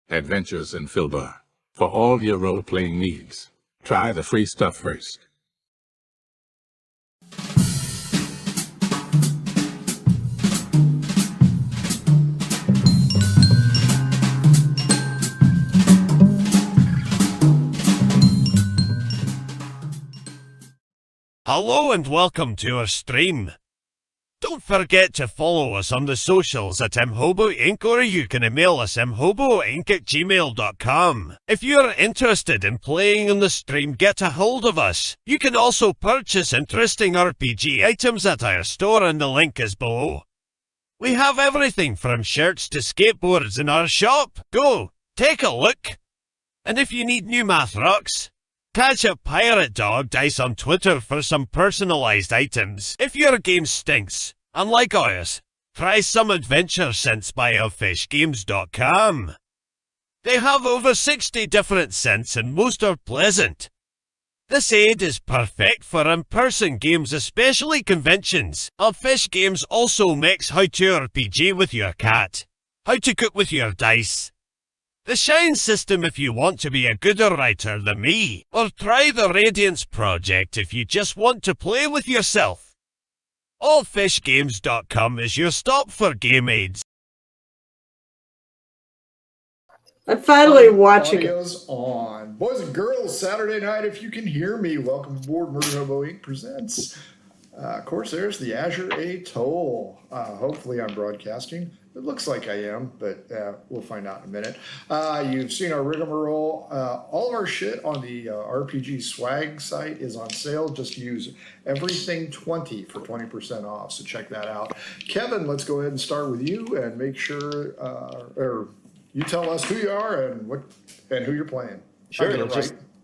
Adventures in Filbar. For all your role-playing needs, try the free stuff first. Hello and welcome to our stream. Don't forget to follow us on the socials at Imhobo Inc. or you can email us imhoboinc@gmail.com. If you're interested in playing on the stream, get a hold of us. You can also purchase interesting RPG items at our store and the link is below. We have everything from shirts to skateboards in our shop. Go, take a look. And if you need new math rocks, catch a pirate dog dice on Twitter for some personalized items. If your game stinks, unlike ours, try some adventure scents by elfishgames.com. They have over 60 different scents and most are pleasant. This aid is perfect for in-person games, especially conventions. Elfish Games also makes how to RPG with your cat, how to cook with your dice, the Shine system if you want to be a gooder writer than me, or try the Radiance project if you just want to play with yourself. Allfishgames.com is your stop for game aids. I'm finally watching it. Audio's on. Boys and girls, Saturday night, if you can hear me, welcome aboard Murder Hobo Inc. presents. Of course, there's the Azure Atoll. Hopefully I'm broadcasting. It looks like I am, but we'll find out in a minute. You've seen our rigmarole. All of our shit on the RPG swag site is on sale. Just use everything 20 for 20% off. So check that out. Kevin, let's go ahead and start with you and make sure, or you tell us who you are and what and who you're playing. Sure.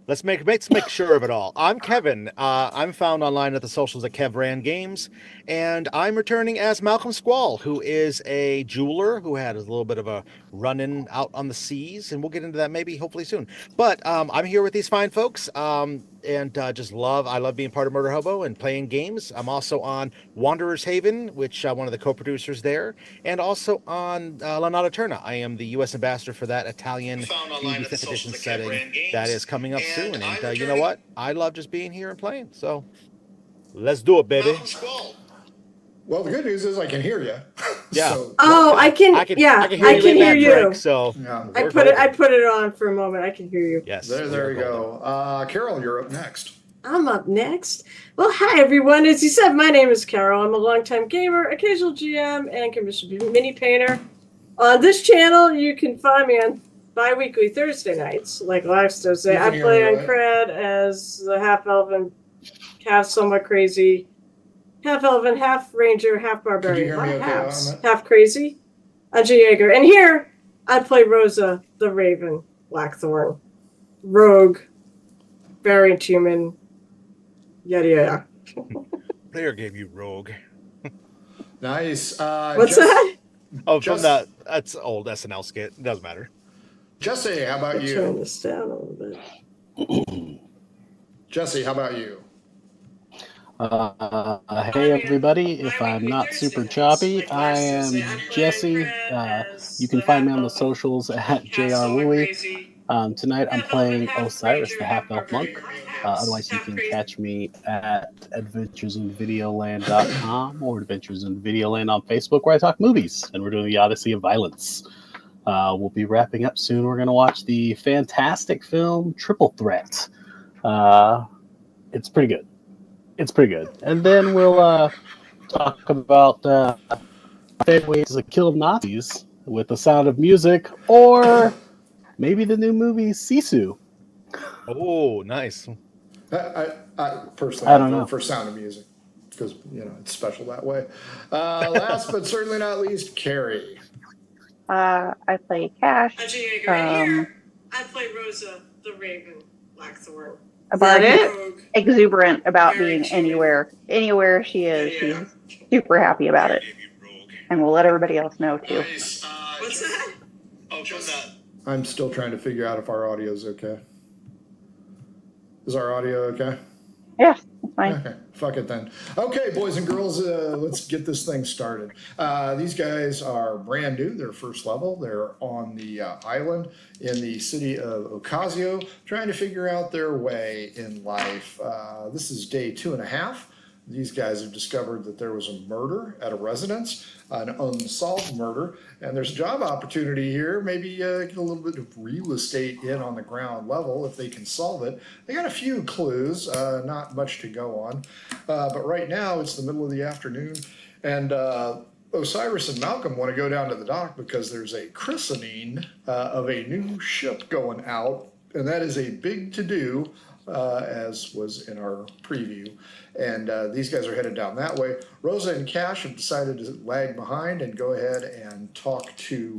Let's make sure of it all. I'm Kevin. I'm found online at the socials at KevRan Games, and I'm returning as Malcolm Squall, who is a jeweler who had a little bit of a run-in out on the seas, and we'll get into that maybe hopefully soon. But I'm here with these fine folks, and I love being part of Murder Hobo and playing games. I'm also on Wanderer's Haven, which one of the co-producers there, and also on La Notturna. I am the U.S. ambassador for that Italian D&D 5th edition setting that is coming up soon. And you know what? I love just being here and playing. So let's do it, baby. Well, the good news is I can hear you. Yeah. So, I can hear you. Drink, so yeah. I put it on for a moment. I can hear you. Yes. There we go. Carol, you're up next. I'm up next. Well, hi everyone. As you said, my name is Carol. I'm a longtime gamer, occasional GM, and commissioned mini painter. On this channel, you can find me on bi-weekly Thursday nights, like last Thursday. I play on Cred as the half-elven, somewhat crazy, half-elven, half-ranger, half-barbarian, half-crazy, Ajay Yeager. And here, I play Rosa, the Raven, Blackthorn, rogue, variant human, yada. Player gave you rogue. Nice. What's that? Oh, that's old SNL skit. It doesn't matter. Jesse, how about you? Turn this down a little bit. Jesse, how about you? Hey everybody, if I'm not super choppy, I am Jesse. You can find me on the socials at JRWooey. Tonight I'm playing Osiris, the half-elf monk. Otherwise you can catch me at adventuresinvideoland.com or Adventures in Videoland on Facebook, where I talk movies, and we're doing the Odyssey of Violence. We'll be wrapping up soon. We're going to watch the fantastic film Triple Threat. It's pretty good. And then we'll talk about favorite ways to kill Nazis with The Sound of Music, or maybe the new movie Sisu. Oh, nice. I personally, I don't know, for Sound of Music, because it's special that way. Last but certainly not least, Carrie. I play Cash. I play Rosa, the Raven, Blackthorn. About exuberant about being anywhere she is. She's super happy about it, and we'll let everybody else know too. Nice. What's that? I'm still trying to figure out if our audio is okay. Is our audio okay? Yeah, that's fine. Okay, fuck it then. Okay, boys and girls, let's get this thing started. These guys are brand new. They're first level. They're on the island in the city of Occasio, trying to figure out their way in life. This is day 2.5. These guys have discovered that there was a murder at a residence, an unsolved murder, and there's a job opportunity here. Maybe get a little bit of real estate in on the ground level if they can solve it. They got a few clues, not much to go on. But right now it's the middle of the afternoon, and Osiris and Malcolm want to go down to the dock because there's a christening of a new ship going out, and that is a big to-do, as was in our preview. And these guys are headed down that way. Rosa and Cash have decided to lag behind and go ahead and talk to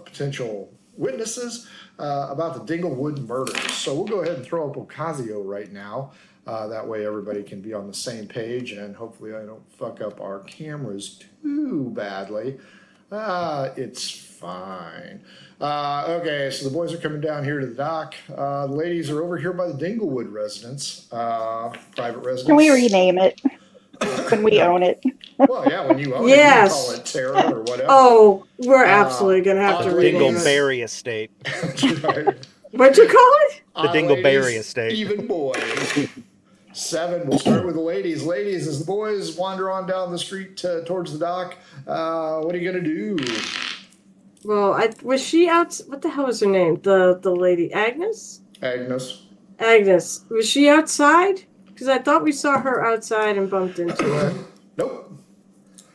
potential witnesses about the Dinglewood murders. So we'll go ahead and throw up Occasio right now. That way everybody can be on the same page, and hopefully I don't fuck up our cameras too badly. It's fine. Okay, so the boys are coming down here to the dock. The ladies are over here by the Dinglewood residence, private residence. Can we rename it? When we own it? Well, yeah, when you own Yes. it, you can call it Terra or whatever. Oh, we're absolutely gonna have to the rename it. Dingleberry Estate. That's right. What'd you call it? The Dingleberry Ladies, estate. Even boys. 7. We'll start with the ladies. Ladies, as the boys wander on down the street towards the dock, what are you gonna do? Well, was she out? What the hell was her name? The lady Agnes. Agnes. Agnes, was she outside? Because I thought we saw her outside and bumped into her. Nope.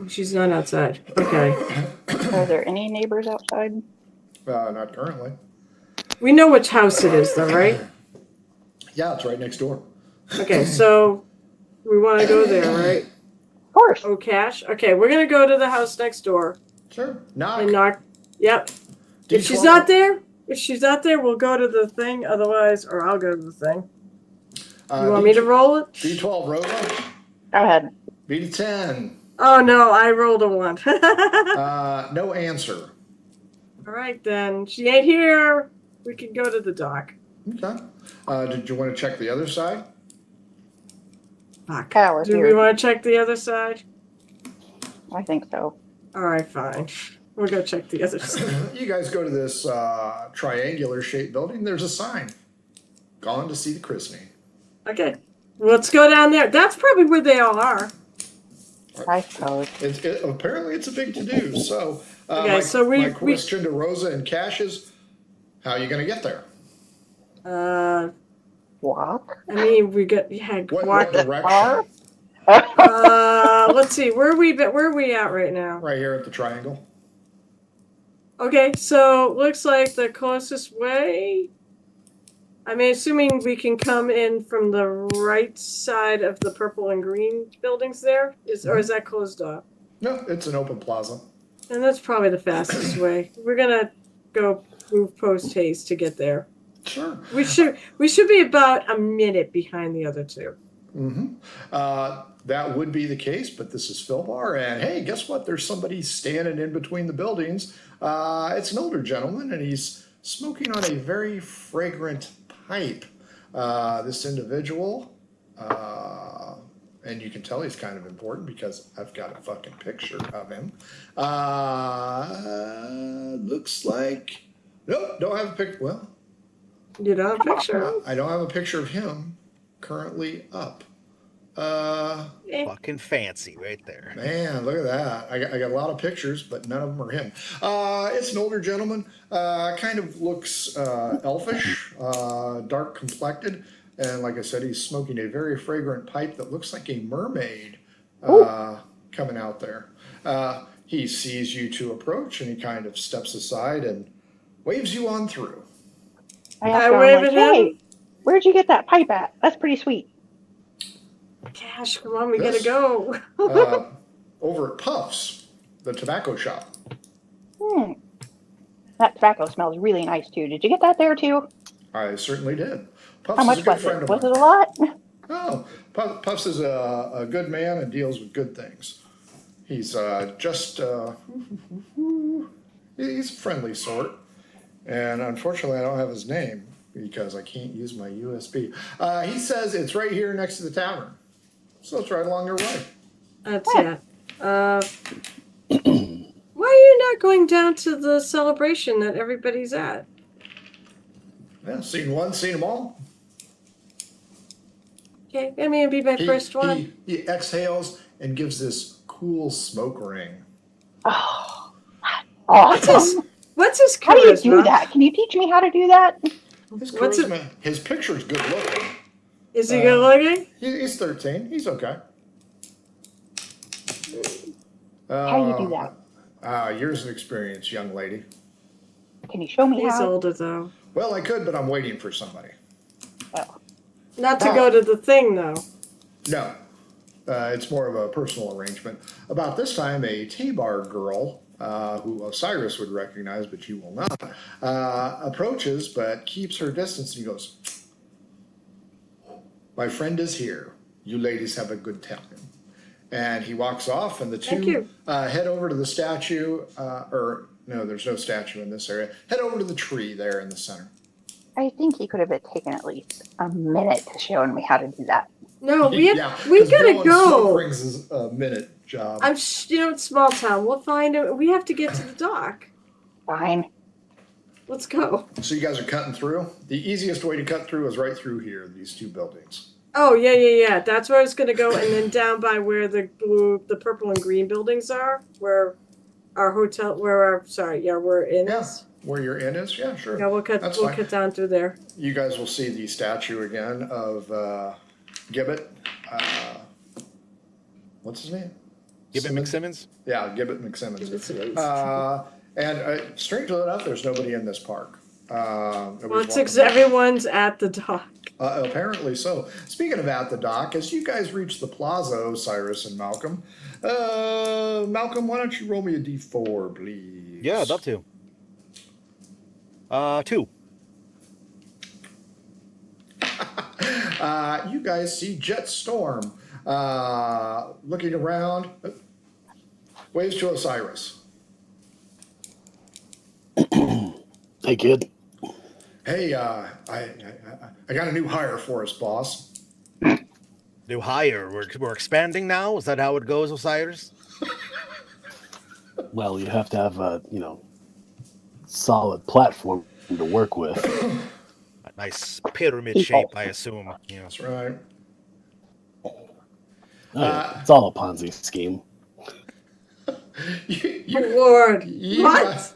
She's not outside. Okay. Are there any neighbors outside? Not currently. We know which house it is, though, right? Yeah, it's right next door. Okay, so we want to go there, right? Of course. Oh, Cash. Okay, we're gonna go to the house next door Sure. Knock. and knock. Yep. D12. If she's not there, we'll go to the thing. Otherwise, or I'll go to the thing. You want me to roll it? D12, Rosa. Go ahead. Beat a 10. Oh no, I rolled a 1. No answer. All right then, she ain't here. We can go to the dock. Okay. Did you want to check the other side? Fuck. Yeah, we're Do here. we want to check the other side? I think so. All right, fine. We'll go check the other side. You guys go to this triangular shaped building. There's a sign. Gone to see the christening. Okay, let's go down there. That's probably where they all are. I suppose. Apparently it's a big to-do. So, Okay, my question to Rosa and Cash is, how are you going to get there? Walk? I mean, we got What walk. direction? Let's see. Where are we at right now? Right here at the triangle. Okay, so looks like the closest way. I mean, assuming we can come in from the right side of the purple and green buildings there, or is that closed off? No, it's an open plaza. And that's probably the fastest way. We're gonna go move post haste to get there. Sure. We should be about a minute behind the other two. Mm-hmm. That would be the case, but this is Philbar, and hey, guess what? There's somebody standing in between the buildings. It's an older gentleman, and he's smoking on a very fragrant pipe. This individual, and you can tell he's kind of important because I've got a fucking picture of him. Looks like, nope, don't have a picture. Well, You don't have a picture? I don't have a picture of him currently up. Fucking fancy right there. Man, look at that. I got a lot of pictures, but none of them are him. It's an older gentleman, kind of looks elfish, dark complected. And like I said, he's smoking a very fragrant pipe that looks like a mermaid coming out there. He sees you to approach, and he kind of steps aside and waves you on through. I asked him, wave I'm like, at him. hey, where'd you get that pipe at? That's pretty sweet. Cash, come on, we Yes. gotta go. Over at Puff's, the tobacco shop. That tobacco smells really nice too. Did you get that there too? I certainly did. Puff's How is much a good was friend it? of Was mine. it a lot? Oh, Puffs is a good man and deals with good things. He's he's a friendly sort. And unfortunately, I don't have his name. because I can't use my USB. He says it's right here next to the tavern. So it's right along your way. That's yeah. Why are you not going down to the celebration that everybody's at? Yeah, seen one, seen them all. Okay, I mean, it'd be my first one. He exhales and gives this cool smoke ring. Oh, awesome. What's his charisma? How do you do that? Can you teach me how to do that? His charisma, his picture's good looking. Is he good looking? He's 13. He's okay. How do you do that? Years of experience, young lady. Can you show me He's how? older, though. Well, I could, but I'm waiting for somebody. Oh. Not to go to the thing, though. No. It's more of a personal arrangement. About this time, a T-bar girl, who Osiris would recognize, but you will not, approaches but keeps her distance and goes, "My friend is here. You ladies have a good time." And he walks off, and the two head over to the statue, or no, there's no statue in this area. Head over to the tree there in the center. I think he could have taken at least a minute to show me how to do that. No, we gotta go. Rings is a minute job. It's small town. We'll find it. We have to get to the dock. Fine. Let's go. So you guys are cutting through? The easiest way to cut through is right through here, these two buildings. Oh, yeah. That's where I was gonna go, and then down by where the purple and green buildings are, where our hotel, where inn is. Where your inn is? Yeah, sure. Yeah, we'll cut down through there. You guys will see the statue again of Gibbet. What's his name? Gibbet McSimmons? Yeah, Gibbet McSimmons. And strangely enough, there's nobody in this park. Everyone's at the dock. Apparently so. Speaking of at the dock, as you guys reach the plaza, Osiris and Malcolm, Malcolm, why don't you roll me a d4, please? Yeah, I'd love to. 2. You guys see Jet Storm looking around, waves to Osiris. Hey, kid. Hey, I got a new hire for us, boss. New hire? We're expanding now? Is that how it goes, Osiris? Well, you have to have a, solid platform to work with. A nice pyramid shape, I assume. Yeah. That's right. It's all a Ponzi scheme. Lord, what?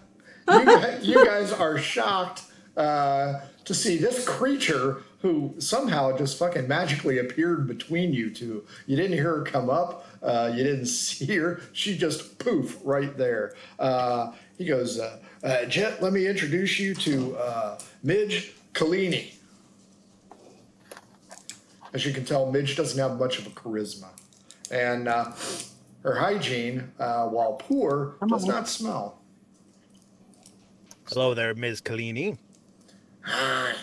You guys are shocked to see this creature who somehow just fucking magically appeared between you two. You didn't hear her come up. You didn't see her. She just poof right there. He goes, Jet, let me introduce you to Midge Kalini. As you can tell, Midge doesn't have much of a charisma. And her hygiene, while poor, does not smell. Hello there, Ms. Kalini. Hi.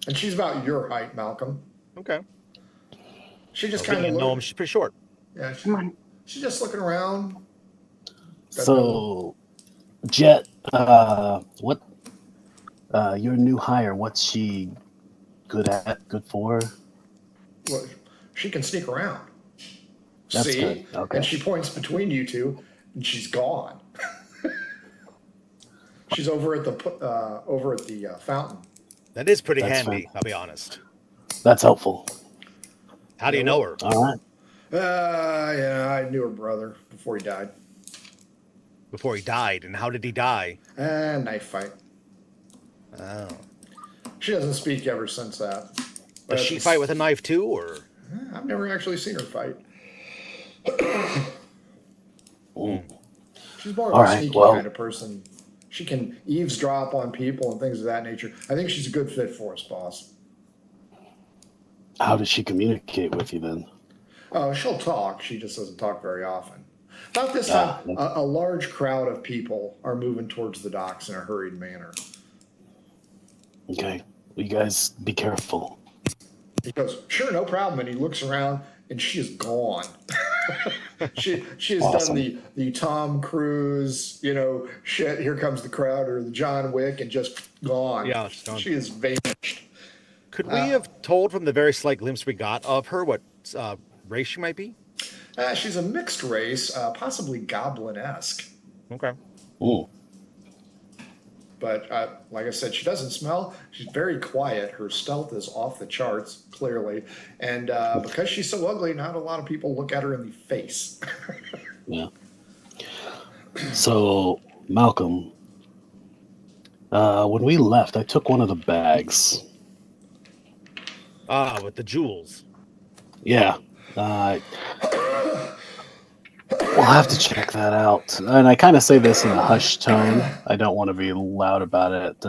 And she's about your height, Malcolm. Okay. She just kind of looks. She's pretty short. Yeah, she's just looking around. So, Jet, what? Your new hire. What's she good at? Good for? Well, she can sneak around. That's See? good. Okay. And she points between you two, and she's gone. She's over at the fountain. That is pretty handy, I'll be honest. That's helpful. How do you know her? All right. Yeah, I knew her brother before he died. Before he died? And how did he die? Knife fight. Oh. She doesn't speak ever since that. Does she fight with a knife too, or? I've never actually seen her fight. She's more of a sneaky kind of person. She can eavesdrop on people and things of that nature. I think she's a good fit for us, boss. How does she communicate with you then? Oh, she'll talk. She just doesn't talk very often. About this time, a large crowd of people are moving towards the docks in a hurried manner. Okay. Well, you guys be careful. He goes, sure, no problem. And he looks around, and she is gone. She has Awesome. done the Tom Cruise, you know, shit, here comes the crowd, or the John Wick, and just gone. Yeah, it's gone. She is vanished. Could we have told from the very slight glimpse we got of her what race she might be? She's a mixed race, possibly goblin-esque. Okay. Ooh. But like I said, she doesn't smell. She's very quiet. Her stealth is off the charts, clearly. And because she's so ugly, not a lot of people look at her in the face. Yeah. So, Malcolm, when we left, I took one of the bags. With the jewels. Yeah. We'll have to check that out. And I kind of say this in a hushed tone. I don't want to be loud about it.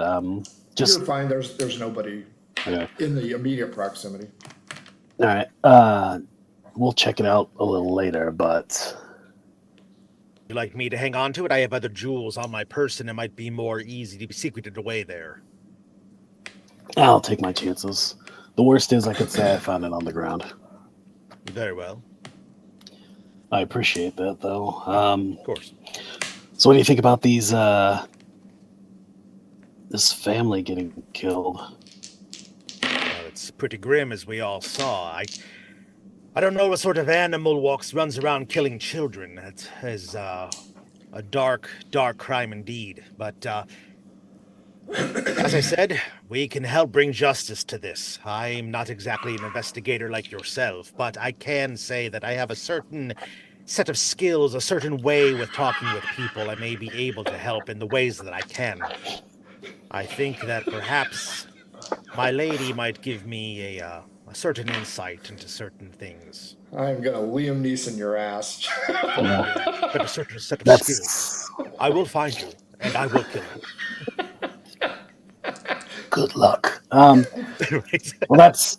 Just You're fine. There's nobody okay. in the immediate proximity. All right. We'll check it out a little later, but You like me to hang on to it? I have other jewels on my person. It might be more easy to be secreted away there. I'll take my chances. The worst is I could say I found it on the ground. Very well. I appreciate that, though. Of course. So what do you think about these, this family getting killed? It's pretty grim, as we all saw. I don't know what sort of animal runs around killing children. That is a dark, dark crime indeed. But as I said, we can help bring justice to this. I'm not exactly an investigator like yourself, but I can say that I have a certain set of skills, a certain way with talking with people. I may be able to help in the ways that I can. I think that perhaps my lady might give me a certain insight into certain things. I'm gonna Liam Neeson your ass. But a certain set of skills. I will find you, and I will kill you. Good luck. Well, that's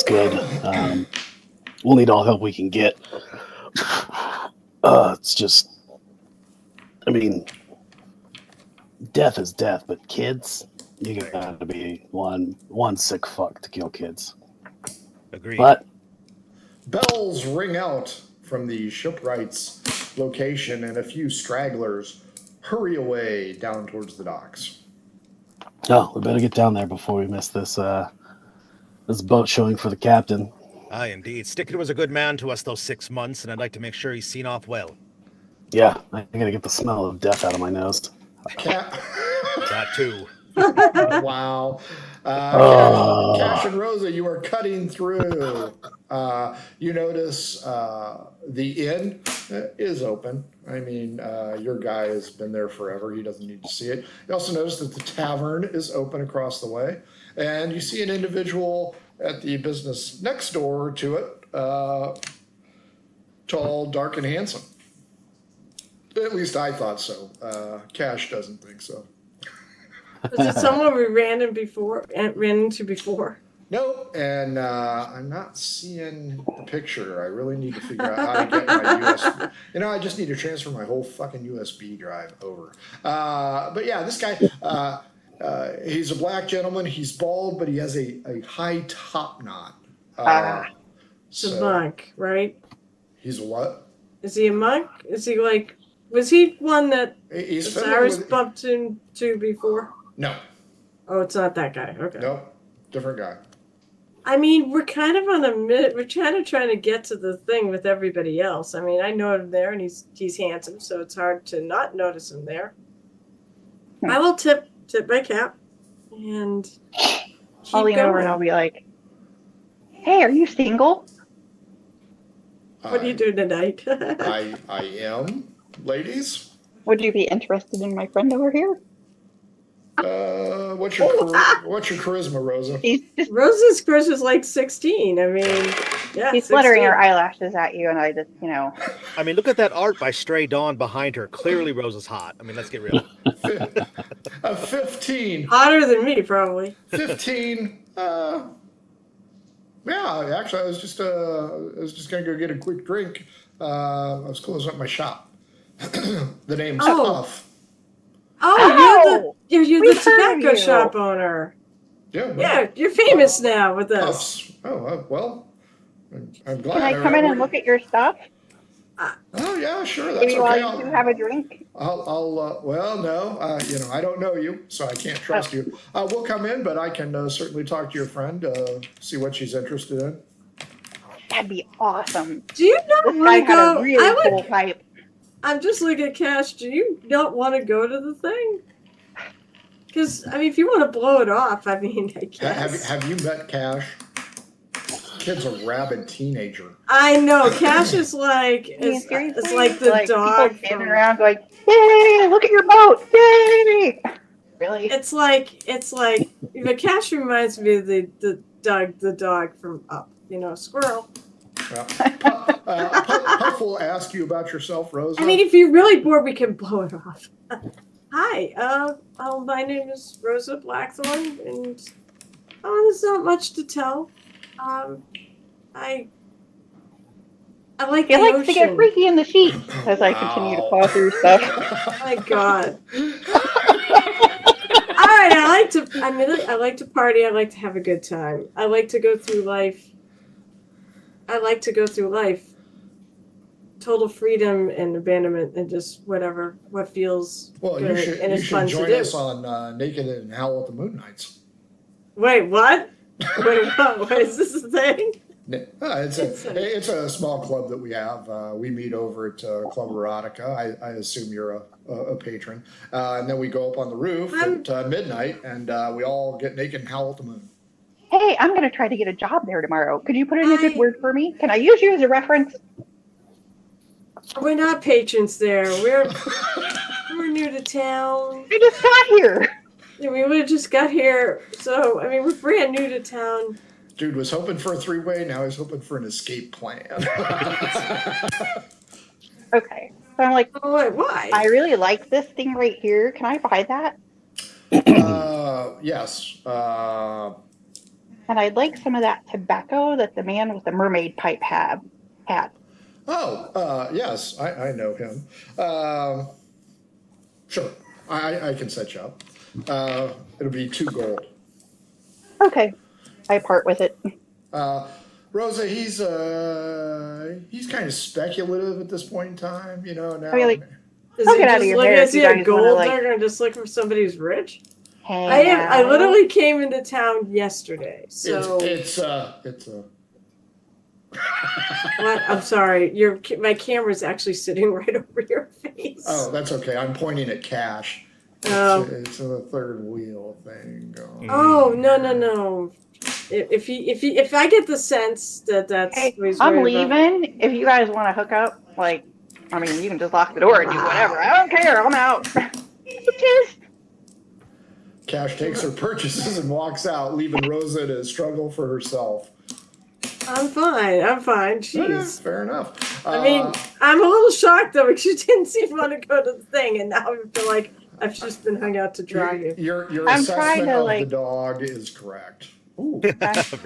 good. We'll need all help we can get. It's just, I mean, death is death, but kids, you gotta be one sick fuck to kill kids. Agreed. But Bells ring out from the shipwright's location, and a few stragglers hurry away down towards the docks. oh, we better get down there before we miss this this boat showing for the captain. Aye, indeed. Stickett was a good man to us those 6 months, and I'd like to make sure he's seen off well. Yeah, I gotta get the smell of death out of my nose. That too. Wow. Oh. Cash and Rosa, you are cutting through. You notice the inn is open. I mean, your guy has been there forever. He doesn't need to see it. You also notice that the tavern is open across the way. And you see an individual at the business next door to it, tall, dark, and handsome. At least I thought so. Cash doesn't think so. Is it someone we ran into before? Nope, and I'm not seeing the picture. I really need to figure out how to get my USB. You know, I just need to transfer my whole fucking USB drive over. But yeah, this guy, he's a black gentleman. He's bald, but he has a high top knot. It's a monk, right? He's a what? Is he a monk? Is he like, was he one that He's Cyrus bumped into before? No. Oh, it's not that guy. Okay. Nope. Different guy. I mean, we're kind of on a minute. We're kind of trying to get to the thing with everybody else. I mean, I know him there, and he's handsome, so it's hard to not notice him there. I will tip my cap, and I'll lean over and I'll be like, "Hey, are you single? What are you doing tonight?" I am, ladies. Would you be interested in my friend over here?" What's your charisma, Rosa? Rosa's charisma is like 16. I mean, yeah. She's fluttering her eyelashes at you, and I just, I mean, look at that art by Stray Dawn behind her. Clearly, Rosa's hot. I mean, let's get real. A 15. Hotter than me, probably. 15. Yeah, actually, I was just gonna go get a quick drink. I was closing up my shop. The name's Puff. Oh, you're the tobacco you. shop owner. Yeah. Yeah, you're famous now with us. Puffs. Oh, well, I'm glad. Can I come in and look at your stuff? Oh yeah, sure. That's Maybe while okay. you two have a drink? Well, no, I don't know you, so I can't trust you. We'll come in, but I can certainly talk to your friend, see what she's interested in. That'd be awesome. Do you not This want guy to had go? a really cool pipe. I'm just looking at Cash. Do you not want to go to the thing? Because, I mean, if you want to blow it off, I mean, I guess. Have you met Cash? Kid's a rabid teenager. I know. Cash is like, it's like the dog. People standing around going, "Yay! Look at your boat! Yay!" Really? It's like, but Cash reminds me of the dog from Up. You know, squirrel. Puff will ask you about yourself, Rosa. I mean, if you're really bored, we can blow it off. Hi, my name is Rosa Blackthorn, and there's not much to tell. I like the ocean. He likes to get freaky in the sheets as I continue to paw through stuff. Oh my God. All right, I like to party. I like to have a good time. I like to go through life. Total freedom and abandonment and just what feels good and is fun to do. You should join us on Naked and Howl at the Moon Nights. Wait, what? What is this a thing? It's a small club that we have. We meet over at Club Erotica. I assume you're a patron. And then we go up on the roof at midnight, and we all get naked and howl at the moon. Hey, I'm going to try to get a job there tomorrow. Could you put in a good word for me? Can I use you as a reference? We're not patrons there. We're new to town. I just got here. Yeah, we would have just got here. So, I mean, we're brand new to town. Dude was hoping for a three-way. Now he's hoping for an escape plan. Okay. So I'm like, oh, wait, why? I really like this thing right here. Can I buy that? Yes. And I'd like some of that tobacco that the man with the mermaid pipe had. Oh, yes. I know him. Sure. I can set you up. It'll be 2 gold. Okay. I part with it. Rosa, he's kind of speculative at this point in time, you know. Now, I mean, like, is I'll he get out just of your looking hair at if you you a guys gold wanna, like, digger and just looking for somebody who's rich? hang I out. literally came into town yesterday, so it's what? I'm sorry. My camera's actually sitting right over your face. Oh, that's okay. I'm pointing at Cash. Oh. It's a third wheel thing going. Oh, no. If I get the sense that's Hey, what he's I'm worried about. leaving. If you guys want to hook up, like, I mean, you can just lock the door and do whatever. I don't care. I'm out. Just Cash takes her purchases and walks out, leaving Rosa to struggle for herself. I'm fine. Jeez. Okay, fair enough. I mean, I'm a little shocked though because you didn't seem to want to go to the thing, and now I feel like I've just been hung out to dry you. Your I'm assessment trying to, of like, the dog is correct. I'm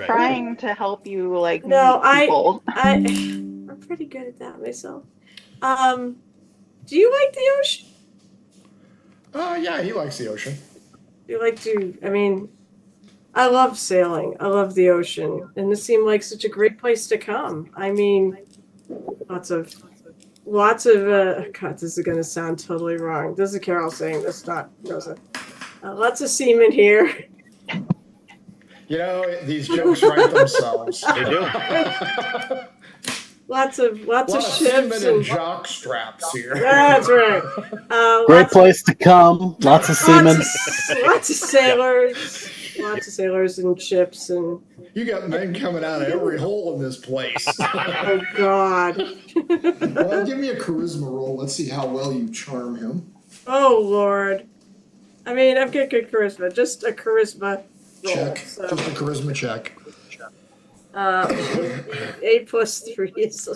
trying to help you, like, No, meet people. I'm pretty good at that myself. Do you like the ocean? Yeah, he likes the ocean. Do you like to? I mean, I love sailing. I love the ocean, and this seemed like such a great place to come. I mean, lots of. God, this is going to sound totally wrong. This is Carol saying this, not Rosa. Lots of seamen here. You know, these jokes write themselves. They do. Lots of ships seamen and and jock straps here. that's right. Great place to come. Lots of seamen. Lots of sailors. Lots of sailors and ships and. You got men coming out of every hole in this place. Oh God. Well, give me a charisma roll. Let's see how well you charm him. Oh Lord. I mean, I've got good charisma. Just a charisma roll. Check. So. Just a charisma check. 8 plus 3 is.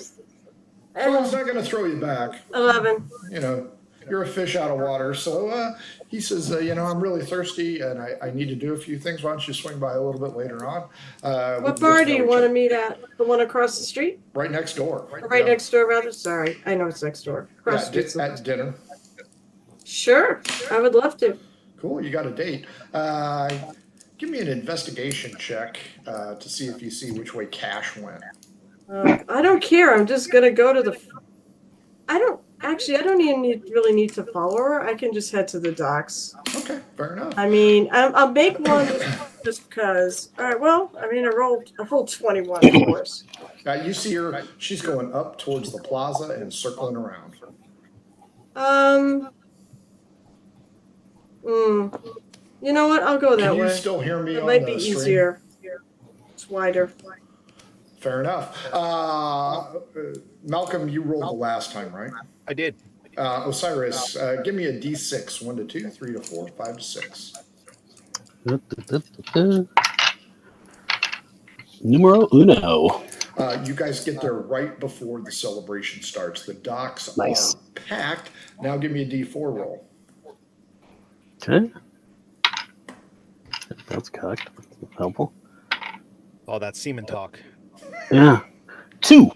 Well, it's not going to throw you back. 11. You know, you're a fish out of water. So he says, I'm really thirsty and I need to do a few things. Why don't you swing by a little bit later on? What bar do you want to meet at? The one across the street? Right next door. Right next door, rather? Sorry. I know it's next door. Across the street. At dinner. Sure. I would love to. Cool. You got a date. Give me an investigation check to see if you see which way Cash went. I don't care. I'm just gonna go to the. I don't even really need to follow her. I can just head to the docks. Okay, fair enough. I mean, I'll make one just because. All right. Well, I mean, I rolled a full 21, of course. You see her, she's going up towards the plaza and circling around. You know what? I'll go that way. Can you still hear me It on might the be stream? easier. It's wider. Fair enough. Malcolm, you rolled the last time, right? I did. Osiris, give me a D6. 1 to 2, 3 to 4, 5 to 6. Numero uno. You guys get there right before the celebration starts. The docks Nice. are packed. Now give me a D4 roll. Okay. That's cocked. Helpful. All that semen talk. Yeah. 2.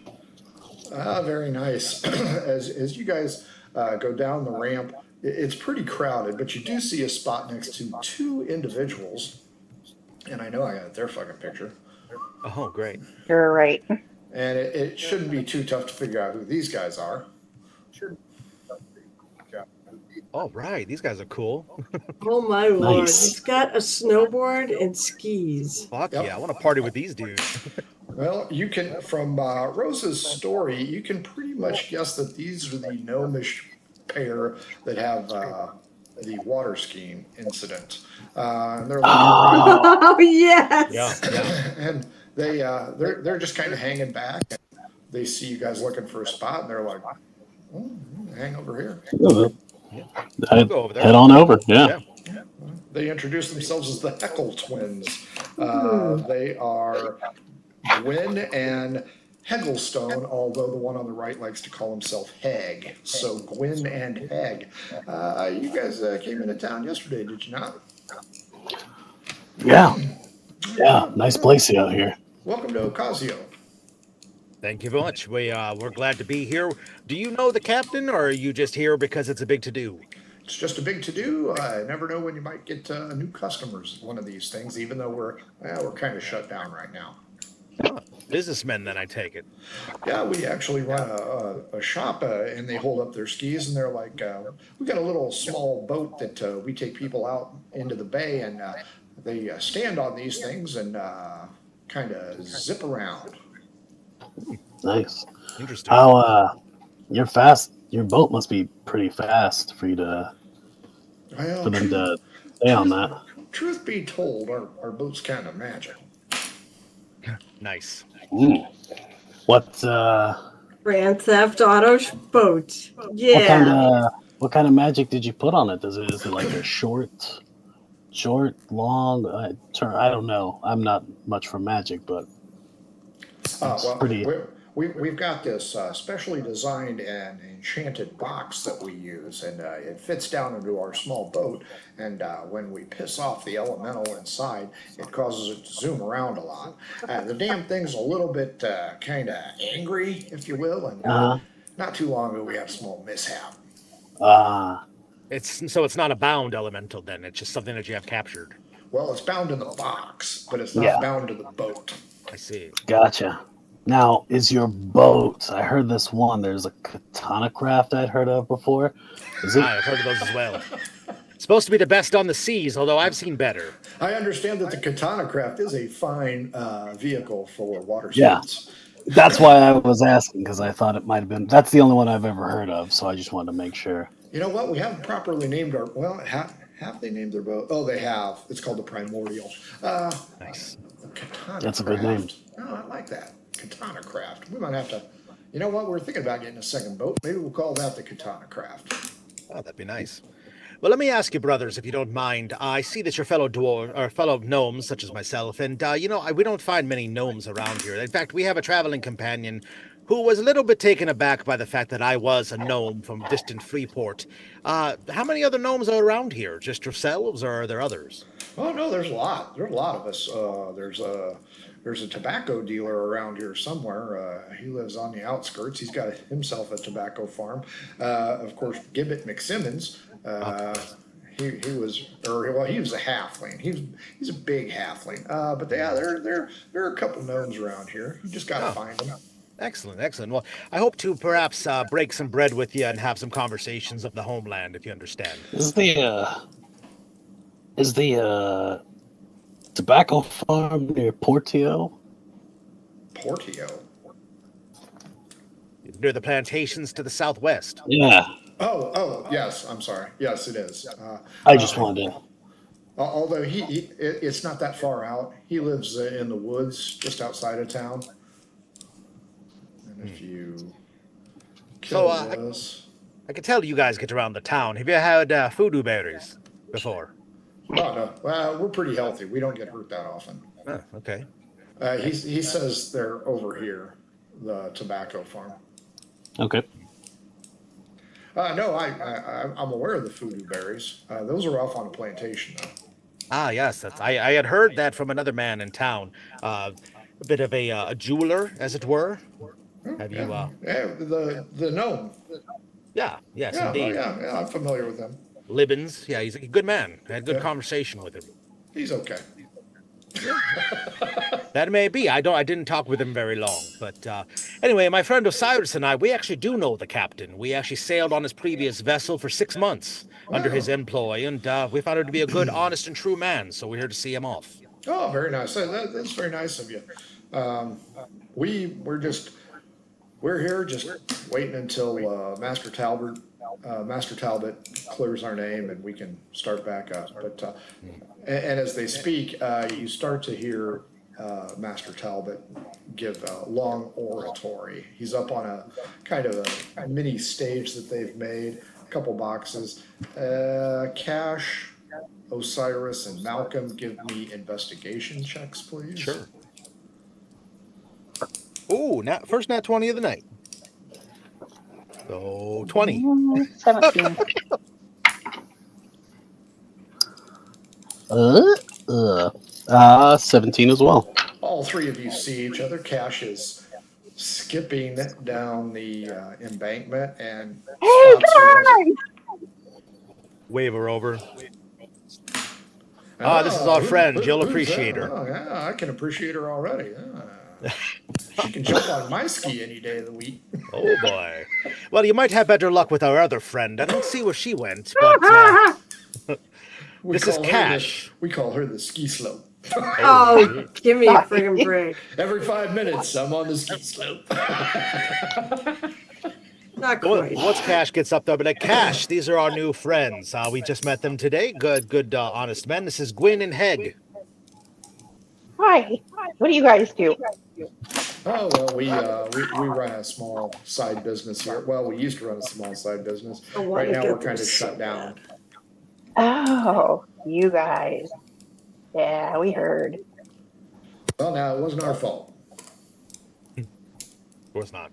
Very nice. As you guys go down the ramp, it's pretty crowded, but you do see a spot next to 2 individuals. And I know I got their fucking picture. Oh, great. You're right. And it shouldn't be too tough to figure out who these guys are. All right. These guys are cool. Oh my lord! Nice. He's got a snowboard and skis. Fuck Yep. yeah. I want to party with these dudes. Well, you can, from Rosa's story, you can pretty much guess that these are the gnomish pair that have the water skiing incident. And they're looking around, Oh yes. Yeah. and they're just kind of hanging back. They see you guys looking for a spot, and they're like, oh, hang over here. I'd Go over there. head on over. Yeah. They introduce themselves as the Heckle twins. They are Gwyn and Hegglestone, although the one on the right likes to call himself Heg. So Gwyn and Heg. You guys came into town yesterday, did you not? Yeah. Yeah. Nice place out here. Welcome to Occasio. Thank you very much. We're glad to be here. Do you know the captain, or are you just here because it's a big to-do? It's just a big to-do. I never know when you might get new customers at one of these things, even though we're kind of shut down right now. Businessmen, then, I take it. Yeah, we actually run a shop, and they hold up their skis, and they're like, we got a little small boat that we take people out into the bay, and they stand on these things and kind of zip around. Nice. Interesting. How you're fast. Your boat must be pretty fast for you to Well, for them to stay on that. truth be told, our boat's kind of magical. Nice. Ooh. What Grand Theft Auto boat. Yeah. what kind of magic did you put on it? Is it like a short, long? I don't know. I'm not much for magic, but Well, pretty. we've got this specially designed and enchanted box that we use, and it fits down into our small boat. And when we piss off the elemental inside, it causes it to zoom around a lot. The damn thing's a little bit kind of angry, if you will, and not too long ago we had a small mishap. It's not a bound elemental then. It's just something that you have captured. Well, it's bound in the box, but it's not bound to the boat. I see. Gotcha. Now, is your boat? I heard this one. There's a katana craft I'd heard of before. Is it? I've heard of those as well. It's supposed to be the best on the seas, although I've seen better. I understand that the katana craft is a fine vehicle for water Yeah. sports. That's why I was asking, because I thought it might have been. That's the only one I've ever heard of, so I just wanted to make sure. You know what? We haven't properly named our. Well, have they named their boat? Oh, they have. It's called the Primordial. Nice. Katana That's a good name. Oh, I like that. Katana craft. We might have to. You know what? We're thinking about getting a second boat. Maybe we'll call that the Katana craft. Oh, that'd be nice. Well, let me ask you, brothers, if you don't mind. I see that you're fellow gnomes, such as myself, and we don't find many gnomes around here. In fact, we have a traveling companion who was a little bit taken aback by the fact that I was a gnome from distant Freeport. How many other gnomes are around here? Just yourselves, or are there others? Oh no, there's a lot. There's a lot of us. There's a tobacco dealer around here somewhere. He lives on the outskirts. He's got himself a tobacco farm. Of course, Gibbet McSimmons. He was a halfling. He's a big halfling. But yeah, there are a couple gnomes around here. You just gotta find them. Excellent, excellent. Well, I hope to perhaps break some bread with you and have some conversations of the homeland, if you understand. Is the tobacco farm near Portio? Portio. Near the plantations to the southwest. Yeah. Oh, yes. I'm sorry. Yes, it is. I just wanted to. Although it's not that far out. He lives in the woods just outside of town. And if you kill this, I can tell you guys get around the town. Have you had voodoo berries before? oh no, well, we're pretty healthy. We don't get hurt that often. Oh, okay. He says they're over here, the tobacco farm. Okay. No, I'm aware of the voodoo berries. Those are off on a plantation, though. Ah, yes. I had heard that from another man in town. A bit of a jeweler, as it were. Have you? Yeah, the gnome. Yeah. Yes, Yeah, indeed. yeah, I'm familiar with him. Libbins. Yeah, he's a good man. I had good conversation with him. He's okay. That may be. I didn't talk with him very long. But anyway, my friend Osiris and I, we actually do know the captain. We actually sailed on his previous vessel for 6 months under his employ, and we found him to be a good, honest, and true man. So we're here to see him off. Oh, very nice. That's very nice of you. We're here just waiting until Master Talbot clears our name and we can start back up. But and as they speak, you start to hear Master Talbot give a long oratory. He's up on a kind of a mini stage that they've made, a couple boxes. Cash, Osiris, and Malcolm, give me investigation checks, please. Sure. Ooh, first nat 20 of the night. So 20. 17. 17 as well. All three of you see each other. Cash is skipping down the embankment and Wave her over. This is our friend. You'll appreciate her. Oh, yeah, I can appreciate her already. She can jump on my ski any day of the week. Oh, boy. Well, you might have better luck with our other friend. I don't see where she went, but this is Cash. We call her the ski slope. Oh, give me a friggin' break. Every 5 minutes, I'm on the ski slope. Not quite. Once Cash gets up there, but Cash, these are our new friends. We just met them today. Good, honest men. This is Gwyn and Heg. Hi. What do you guys do? Oh, well, we run a small side business here. Well, we used to run a small side business. Right now, we're kind of shut down. Oh, you guys. Yeah, we heard. Well, now, it wasn't our fault. Of course not.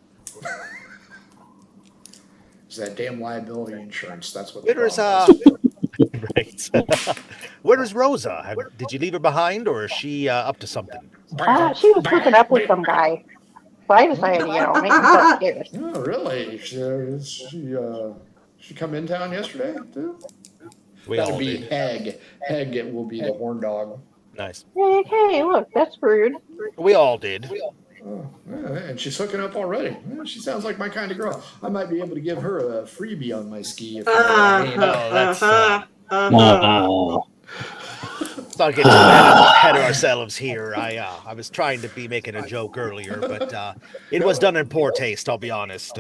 It's that damn liability insurance. That's what Where's right. Where's Rosa? Did you leave her behind, or is she up to something? She was hooking up with some guy. So I decided, make myself scarce. Oh, really? She come in town yesterday, too? That would be Heg. Heg, it will be the horn dog. Nice. Hey, look, that's rude. We all did. Oh, yeah, and she's hooking up already. Yeah, she sounds like my kind of girl. I might be able to give her a freebie on my ski. If That's Oh. not getting ahead of ourselves here. I was trying to be making a joke earlier, but it was done in poor taste, I'll be honest.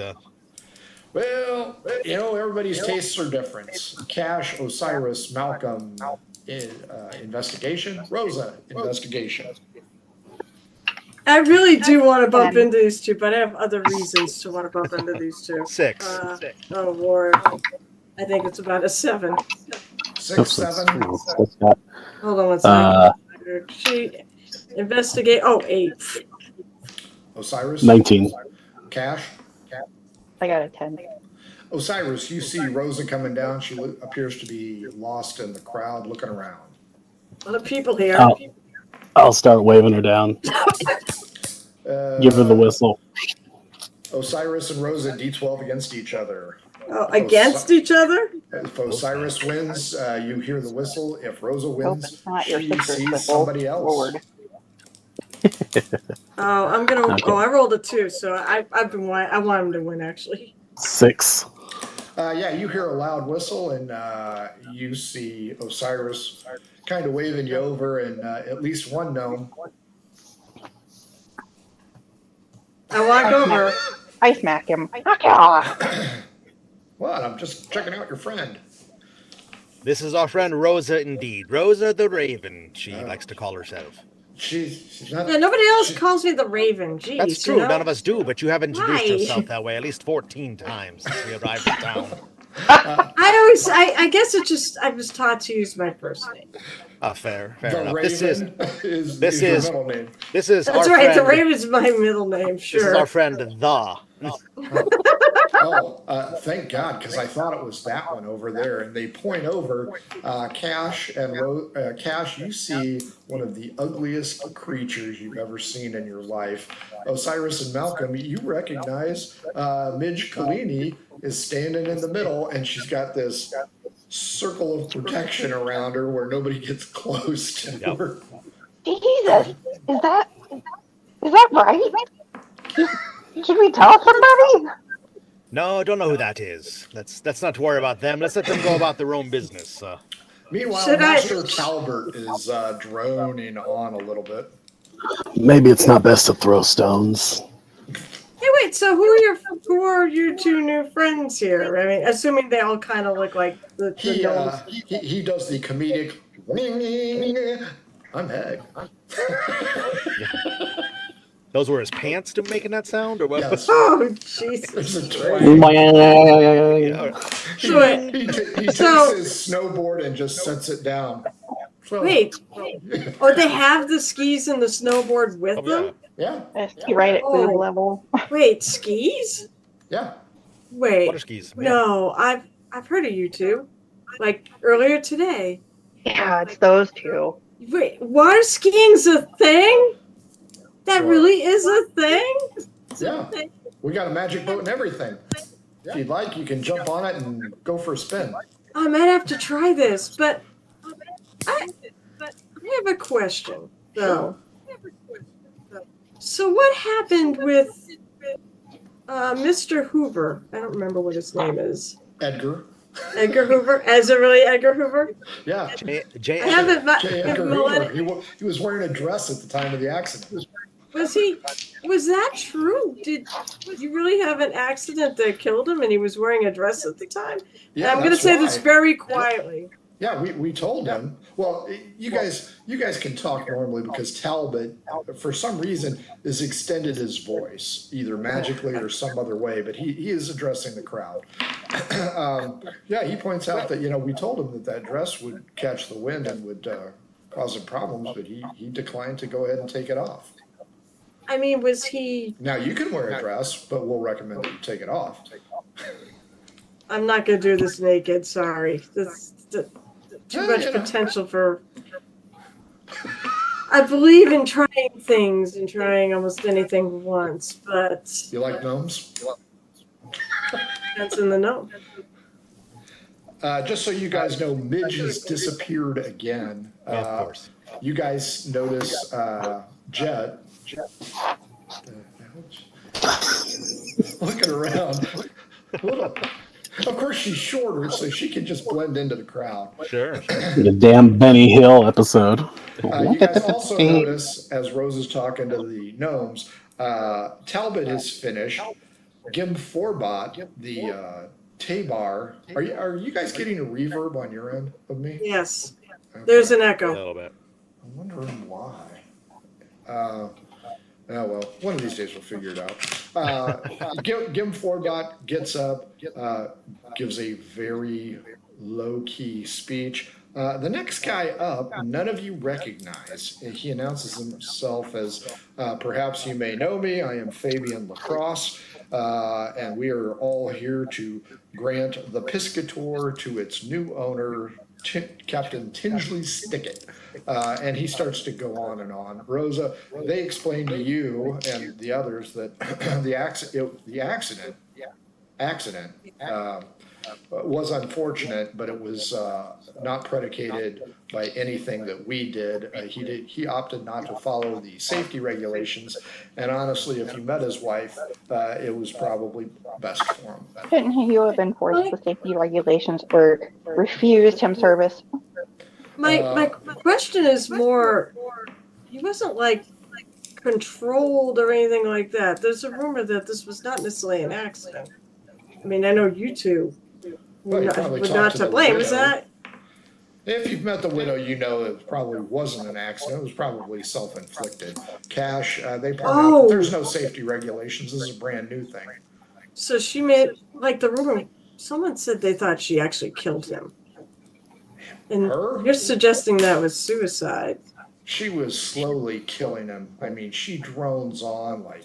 Well, everybody's tastes are different. Cash, Osiris, Malcolm, investigation. Rosa, investigation. I really do want to bump into these two, but I have other reasons to want to bump into these two. 6. Oh, Lord. I think it's about a 7. 6, 7. Hold on one second. She investigate. Oh, 8. Osiris. 19. Cash. I got a 10. Osiris, you see Rosa coming down. She appears to be lost in the crowd, looking around. A lot of people here. I'll start waving her down. Give her the whistle. Osiris and Rosa, D12 against each other. Oh, against each other? If Osiris wins, you hear the whistle. If Rosa Hope wins, it's not your she sister's sees whistle. somebody else. Lord. Oh, I'm gonna. Okay. Oh, I rolled a 2, so I want him to win actually. 6. Yeah, you hear a loud whistle, and you see Osiris kind of waving you over, and at least one gnome. I walk over. I smack him. What? I'm just checking out your friend. This is our friend Rosa indeed. Rosa the Raven, she likes to call herself. She's not. Yeah, nobody else calls me the Raven. Jeez, That's true, you know? none of us do, but you have introduced Why? yourself that way at least 14 times since we arrived in town. I guess it's just I was taught to use my first name. Fair The enough. Raven This your is middle name. this is That's our right. friend. The Raven's my middle name. Sure. This is our friend the. Thank God, because I thought it was that one over there. And they point over. Cash and Cash, you see one of the ugliest creatures you've ever seen in your life. Osiris and Malcolm, you recognize Midge Collini is standing in the middle, and she's got this circle of protection around her where nobody gets close to her. Jesus, is that right? Should we tell somebody? No, don't know who that is. Let's not worry about them. Let's let them go about their own business. Meanwhile, Master Talbert is droning on a little bit. Maybe it's not best to throw stones. Hey, wait. So who are your two new friends here? I mean, assuming they all kind of look like the gnomes. He does the comedic. I'm Hag. Those were his pants to making that sound, or what? Yes. Oh, Jesus. There's a Yeah. He takes his snowboard and just sets it down. So, Wait. Oh, they have the skis and the snowboard with them? Yeah. Right at boob level. Wait, skis? Yeah. Wait. Water skis. No, I've heard of you two. Like earlier today. Yeah, it's those two. Wait, water skiing's a thing? That really is a thing? Yeah. We got a magic boat and everything. If you'd like, you can jump on it and go for a spin. I might have to try this, but I have a question, though. So what happened with Mr. Hoover? I don't remember what his name is. Edgar. Edgar Hoover? Is it really Edgar Hoover? Yeah. J. I haven't J. Edgar Hoover. He was wearing a dress at the time of the accident. Was that true? Did you really have an accident that killed him and he was wearing a dress at the time? Yeah, I'm going to say this very quietly. Yeah, we told him. Well, you guys can talk normally because Talbot, for some reason, has extended his voice, either magically or some other way, but he is addressing the crowd. Yeah, he points out that, we told him that dress would catch the wind and would cause him problems, but he declined to go ahead and take it off. I mean, was he... Now, you can wear a dress, but we'll recommend that you take it off. I'm not going to do this naked, sorry. That's too much potential for... I believe in trying things and trying almost anything once, but... You like gnomes? That's in the gnome. Just so you guys know, Midge has disappeared again. Of course. You guys notice Jet. Looking around. Of course, she's shorter, so she can just blend into the crowd. Sure. The damn Benny Hill episode. You guys also notice, as Rose is talking to the gnomes, Talbot is finished. Gim Forbot, the Tabar. Are you guys getting a reverb on your end of me? Yes. Okay. There's an A echo. little bit. I'm wondering why. Well, one of these days we'll figure it out. Gim Forbot gets up, gives a very low-key speech. The next guy up, none of you recognize. He announces himself as, perhaps you may know me, I am Fabian Lacrosse, and we are all here to grant the Piscator to its new owner, Captain Tinsley Stickett. And he starts to go on and on. Rosa, they explain to you and the others that the accident was unfortunate, but it was not predicated by anything that we did. He opted not to follow the safety regulations, and honestly, if you met his wife, it was probably best for him. Shouldn't he have enforced the safety regulations or refused him service? My question is more, he wasn't like controlled or anything like that. There's a rumor that this was not necessarily an accident. I mean, I know you two Well, you would probably not talked to to the blame. Is widow. that? If you've met the widow, you know it probably wasn't an accident. It was probably self-inflicted. Cash, they probably, there's no safety regulations. This is a brand new thing. So she made, like the rumor, someone said they thought she actually killed him. And Her? you're suggesting that was suicide. She was slowly killing him. I mean, she drones on like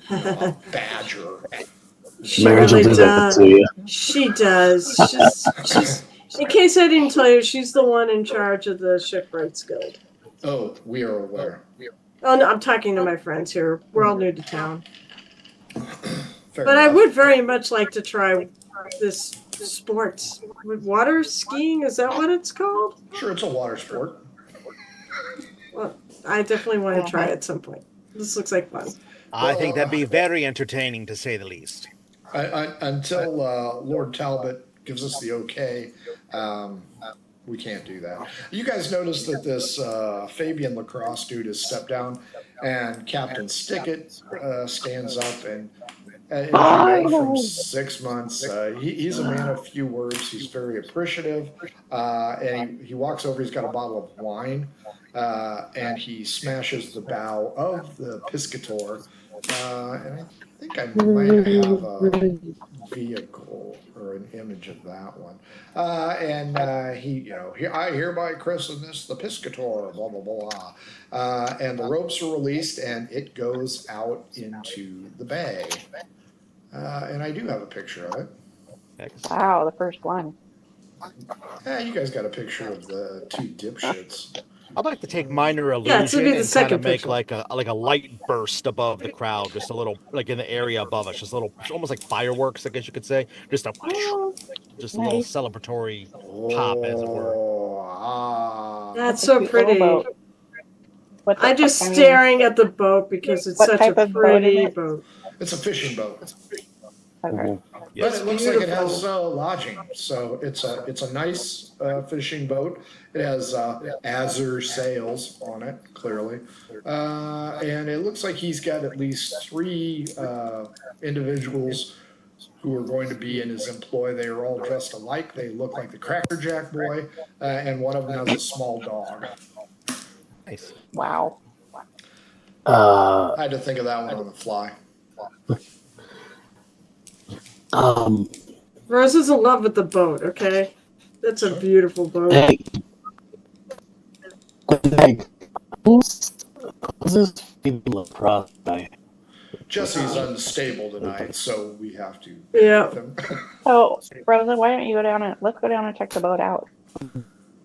a badger. She Marriage really will do that does. to you. She does. She's. In case I didn't tell you, she's the one in charge of the Shipwrights Guild. Oh, we are aware. Oh no, I'm talking to my friends here. We're all new to town. Fair But I enough. would very much like to try this sport. Water skiing, is that what it's called? Sure, it's a water sport. Well, I definitely want to try it at some point. This looks like fun. I think that'd be very entertaining, to say the least. Until Lord Talbot gives us the okay, we can't do that. You guys noticed that this Fabian Lacrosse dude has stepped down, and Captain Stickett stands up, and as you know, from 6 months, he's a man of few words. He's very appreciative, and he walks over. He's got a bottle of wine, and he smashes the bow of the Piscator, and I think I might have a vehicle or an image of that one. I hereby christen this the Piscator, blah, blah, blah. And the ropes are released and it goes out into the bay. And I do have a picture of it. Wow, the first one. You guys got a picture of the two dipshits. I'd like to take minor illusion Yeah, it's gonna be the and kind second of make picture. like a light burst above the crowd, just a little, like in the area above us, just a little, almost like fireworks, I guess you could say, just a little Nice. celebratory pop, as it were. That's a so cute little pretty. boat. I'm just staring at the boat because it's What such type a of boat is pretty it? boat. It's a fishing boat. Okay. Yes. But it looks like it has lodging, so it's a nice fishing boat. It has azure sails on it, clearly, and it looks like he's got at least 3 individuals who are going to be in his employ. They are all dressed alike. They look like the Cracker Jack boy, and one of them has a small dog. Nice. Wow. I had to think of that one on the fly. Rose is in love with the boat, okay? That's a beautiful boat. Hey. Who's this lacrosse guy? Jesse's unstable tonight, so we have to. Yeah. With him. So, Rosa, why don't you go down and let's go down and check the boat out?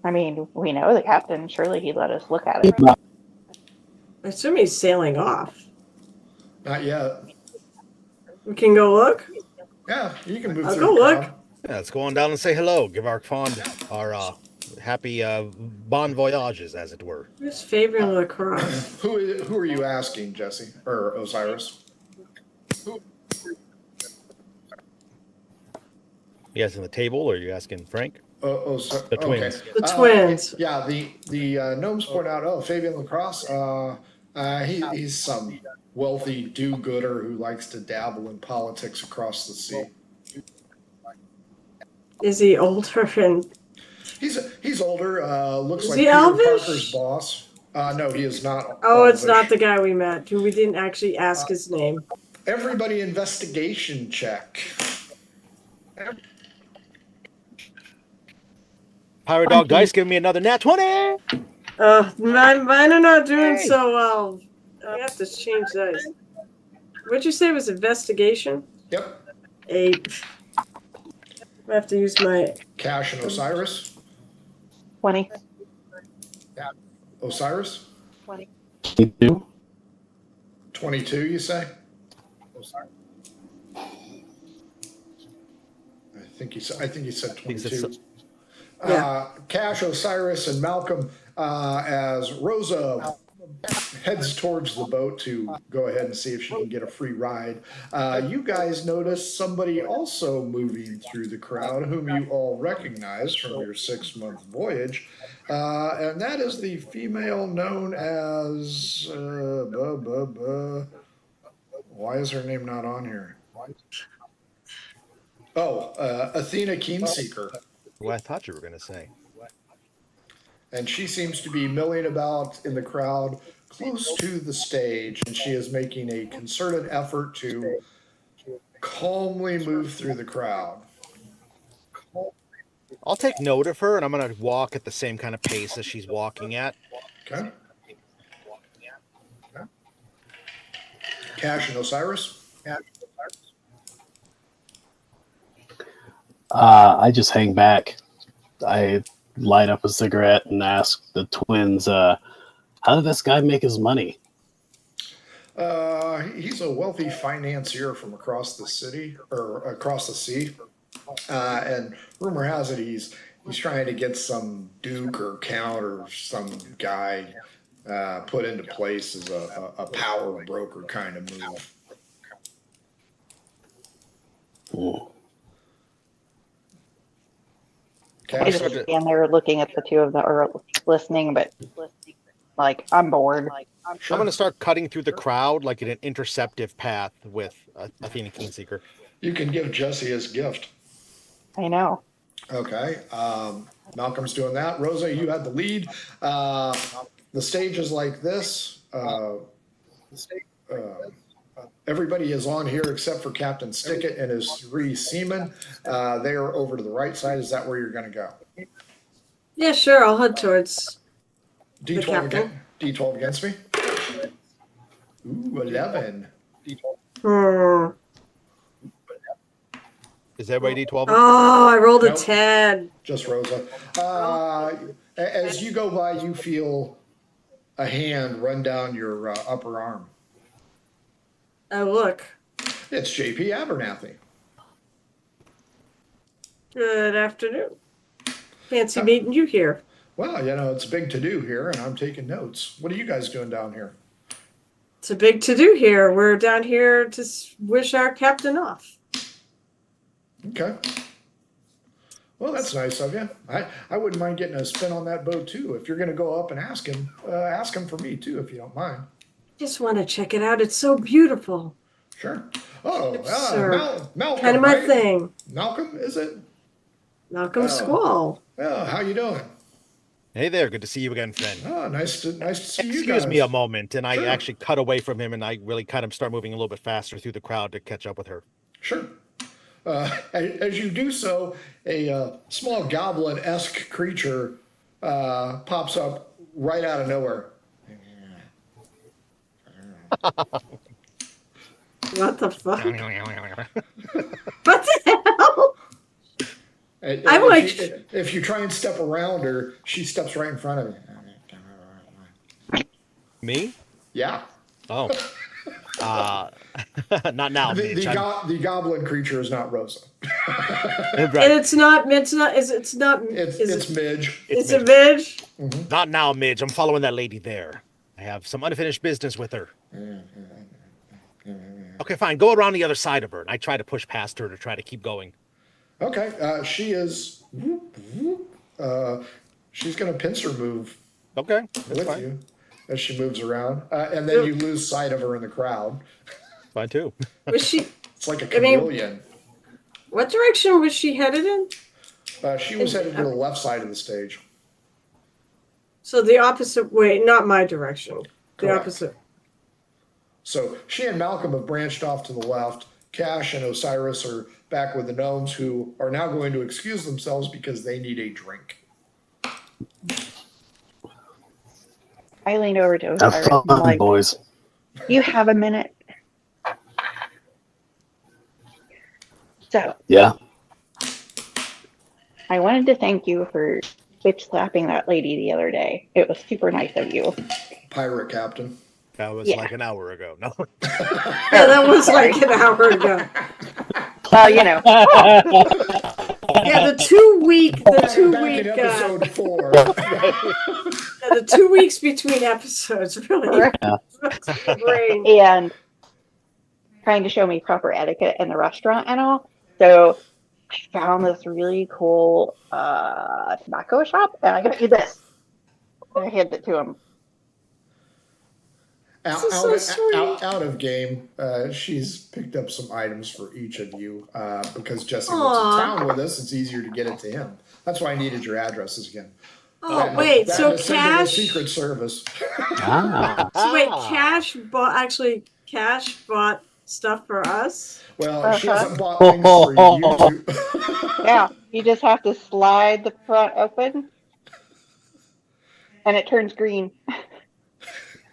I mean, we know the captain. Surely he'd let us look at it. I assume he's sailing off. Not yet. We can go look? Yeah, you can move I'll through go the look. crowd. Yeah, let's go on down and say hello. Give our happy bon voyages, as it were. Who's Fabian Lacrosse? Who are you asking, Jesse or Osiris? You asking the table, or are you asking Frank? The twins. Okay. The twins. Yeah, the gnomes point out. Oh, Fabian Lacrosse. He's some wealthy do-gooder who likes to dabble in politics across the sea. Is he older and He's older. Looks Is like he Peter elvish? Parker's boss. No, he is not. oh, it's elvish. not the guy we met. We didn't actually ask his name. Everybody investigation check. Pirate Dog Dice, give me another nat 20! Mine are not doing so well. I have to change those. What'd you say was investigation? Yep. 8. I have to use my. Cash and Osiris. 20. Osiris. 20. 22, you say? I I think he said I think 22. it's- Cash, Osiris, and Malcolm as Rosa heads towards the boat to go ahead and see if she can get a free ride. You guys notice somebody also moving through the crowd whom you all recognize from your 6-month voyage. And that is the female known as... why is her name not on here? Oh, Athena Keenseeker. Well, I thought you were going to say. And she seems to be milling about in the crowd close to the stage, and she is making a concerted effort to calmly move through the crowd. I'll take note of her, and I'm going to walk at the same kind of pace as she's walking at. Okay. Cash and Osiris. I just hang back. I light up a cigarette and ask the twins, how did this guy make his money? He's a wealthy financier from across the city or across the sea, and rumor has it he's trying to get some duke or count or some guy put into place as a power broker kind of move. I just stand there looking at the two of them, or listening, but like I'm bored. I'm going to start cutting through the crowd like in an interceptive path with Athena Keenseeker. You can give Jesse his gift. I know. Okay. Malcolm's doing that. Rosa, you had the lead. The stage is like this. Everybody is on here except for Captain Stickett and his 3 seamen. They are over to the right side. Is that where you're going to go? Yeah, sure. I'll head towards the D12 captain. D12 against me. Ooh, 11. Hmm. Is everybody D12? Oh, I rolled a Nope. 10. Just Rosa. As you go by, you feel a hand run down your upper arm. Oh, look. It's JP Abernathy. Good afternoon. Fancy meeting you here. Well, it's a big to-do here, and I'm taking notes. What are you guys doing down here? It's a big to-do here. We're down here to wish our captain off. Okay. Well, that's nice of you. I wouldn't mind getting a spin on that boat, too. If you're going to go up and ask him for me, too, if you don't mind. Just want to check it out. It's so beautiful. Sure. Oh, Malcolm. Kind of my right? thing. Malcolm, is it? Malcolm Squall. Well, how you doing? Hey there, good to see you again, friend. Oh, nice to see you guys. Excuse me a moment, and I Sure. actually cut away from him, and I really kind of start moving a little bit faster through the crowd to catch up with her. Sure. As you do so, a small goblin-esque creature pops up right out of nowhere. What the fuck? What the hell? And I'm if you try and step around her, she steps right in front of you. Me? Yeah. Oh. Not now, Mitch. The goblin creature is not Rosa. And Right. it's not Midge. It's Midge. It's a Midge. Not now, Midge. I'm following that lady there. I have some unfinished business with her. Okay, fine. Go around the other side of her. And I try to push past her to try to keep going. Okay. She is. She's going to pincer move Okay, that's with fine. you as she moves around, and then you lose sight of her in the crowd. Fine too. Was she? It's like a I mean- chameleon. What direction was she headed in? She was headed to the left side of the stage. So the opposite way, not my direction. The Correct. opposite. So she and Malcolm have branched off to the left. Cash and Osiris are back with the gnomes, who are now going to excuse themselves because they need a drink. I leaned over to Have Osiris. fun, I'm like, boys. you have a minute. So Yeah. I wanted to thank you for bitch slapping that lady the other day. It was super nice of you. Pirate captain. That was Yeah. like an hour ago. No. Yeah, that was like an hour ago. Well, you know, Yeah, the 2 week, Back in episode 4. the 2 weeks between episodes really Right. fucks my brain. And trying to show me proper etiquette in the restaurant and all. So I found this really cool tobacco shop, and I got you this. And I handed it to him. This is so sweet. Out of game, she's picked up some items for each of you because Jesse lives Aw. in town with us. It's easier to get it to him. That's why I needed your addresses again. Oh, wait, so and to send to the Cash. Secret Service. Ah. So wait, Cash bought stuff for us? Well, she hasn't bought things for you two. Yeah, you just have to slide the front open, and it turns green.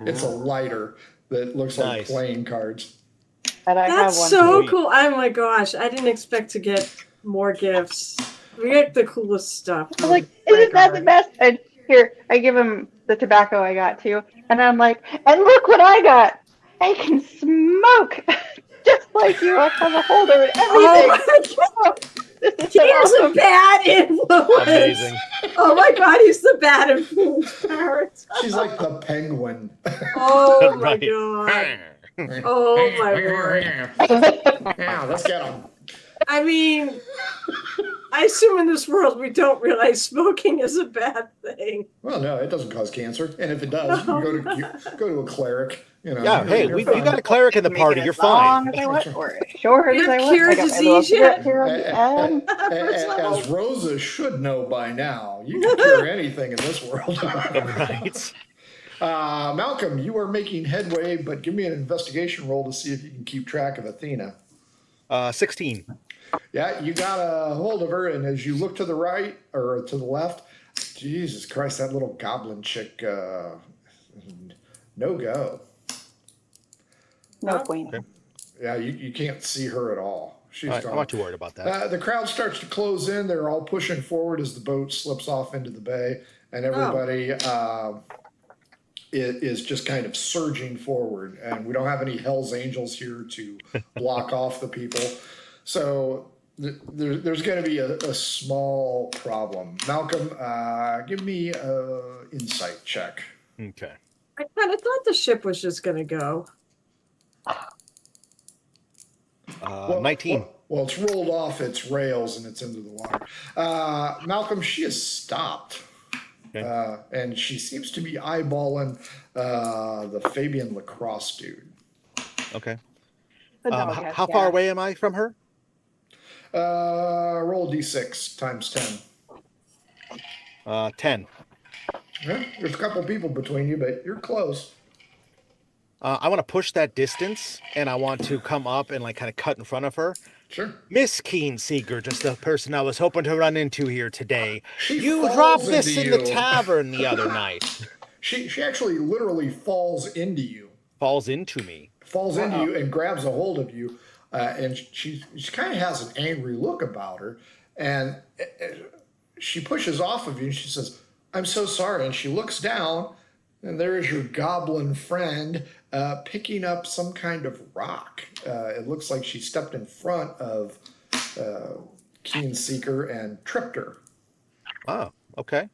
It's a lighter that looks like Nice. playing cards. And I That's have one. so Sweet. cool. Oh my gosh, I didn't expect to get more gifts. We get the coolest stuff. I'm like, isn't that the best? And here, I give him the tobacco I got too, and I'm like, and look what I got! I can smoke just like you. I have a holder and Oh everything. my god, This is he so is a awesome. bad influence. Amazing. Oh my god, he's the bad influence parrot. She's like the penguin. Oh my Right. god. Oh my word. Yeah, let's get him. I mean, I assume in this world we don't realize smoking is a bad thing. Well, no, it doesn't cause cancer, and if it does, you can go to a cleric. You know. Yeah, hey, you're you fine. got a cleric in the Make party. it You're as long fine. as I want, or as short You as I have want. cured I got my little disease yet? cigarette here on the end. First level. As Rosa should know by now, you can cure anything in this world. Right. Malcolm, you are making headway, but give me an investigation roll to see if you can keep track of Athena. 16. Yeah, you got a hold of her, and as you look to the right or to the left, Jesus Christ, that little goblin chick, no go. No point. Okay. Yeah, you can't see her at all. She's All right, gone. I'm not too worried about that. The crowd starts to close in. They're all pushing forward as the boat slips off into the bay, and everybody is just kind of surging forward. And we don't have any Hell's Angels here to block off the people. So there's going to be a small problem. Malcolm, give me an insight check. Okay. I kind of thought the ship was just going to go. 19. Well, it's rolled off its rails and it's into the water. Malcolm, she has stopped. Okay. And she seems to be eyeballing the Fabian Lacrosse dude. Okay. The dog How has far gas. away am I from her? Roll a d6 times 10. 10. Yeah, there's a couple people between you, but you're close. I want to push that distance, and I want to come up and like kind of cut in front of her. Sure. Miss Keenseeker, just the person I was hoping to run into here today. She You falls dropped this into in the you. tavern the other night. She actually literally falls into you. Falls into me. Falls into you and grabs a hold of you, and she kind of has an angry look about her, and she pushes off of you and she says, "I'm so sorry," and she looks down, and there is your goblin friend picking up some kind of rock. It looks like she stepped in front of Keenseeker and tripped her. Oh, okay.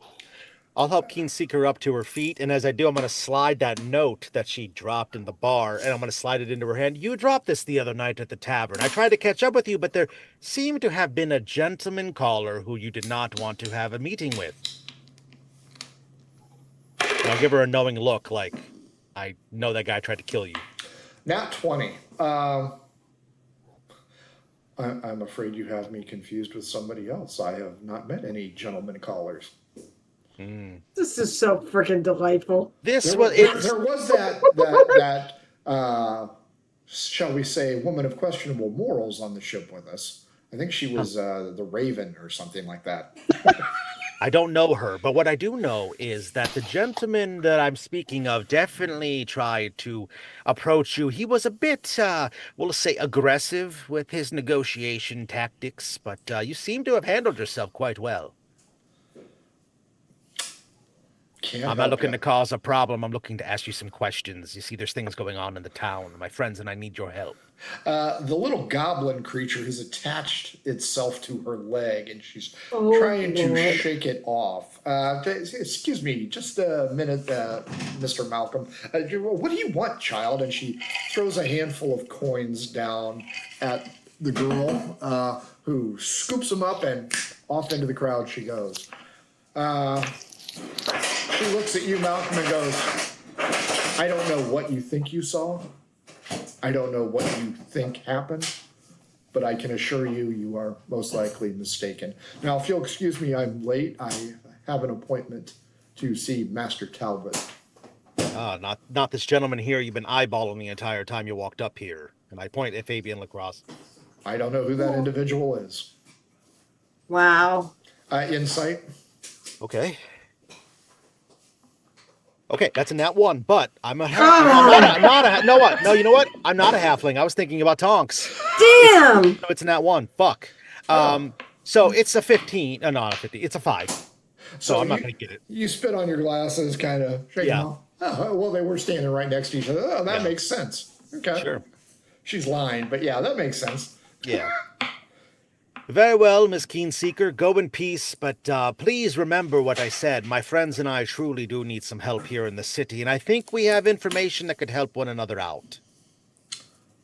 I'll help Keenseeker up to her feet, and as I do, I'm going to slide that note that she dropped in the bar, and I'm going to slide it into her hand. You dropped this the other night at the tavern. I tried to catch up with you, but there seemed to have been a gentleman caller who you did not want to have a meeting with. And I'll give her a knowing look, like, I know that guy tried to kill you. Nat 20. I'm afraid you have me confused with somebody else. I have not met any gentleman callers. This is so freaking delightful. This There was... was that shall we say, woman of questionable morals on the ship with us. I think she was the Raven or something like that. I don't know her, but what I do know is that the gentleman that I'm speaking of definitely tried to approach you. He was a bit, we'll say, aggressive with his negotiation tactics, but you seem to have handled yourself quite well. Can't I'm not help looking ya. to cause a problem. I'm looking to ask you some questions. You see, there's things going on in the town. My friends and I need your help. The little goblin creature has attached itself to her leg, and she's Oh, trying to Lord. shake it off. Excuse me, just a minute, Mr. Malcolm. What do you want, child? And she throws a handful of coins down at the girl, who scoops them up, and off into the crowd she goes. She looks at you, Malcolm, and goes, I don't know what you think you saw. I don't know what you think happened, but I can assure you, you are most likely mistaken. Now, if you'll excuse me, I'm late. I have an appointment to see Master Talbot. Not this gentleman here you've been eyeballing the entire time you walked up here. And I point at Fabian Lacrosse. I don't know who that individual is. Wow. Insight? Okay. Okay, that's a nat 1, but I'm a Oh. I'm not a no what? No, you know what? I'm not a halfling. I was thinking about Tonks. Damn. No, it's a nat 1. Fuck. So it's a 15. No, not a 50. It's a 5. So I'm not going to get it. You spit on your glasses, kind of shake them off. Oh, well, they were standing right next to each other. Oh, that makes sense. Okay. Sure. She's lying, but yeah, that makes sense. Yeah. Very well, Miss Keenseeker. Go in peace, but please remember what I said. My friends and I truly do need some help here in the city, and I think we have information that could help one another out.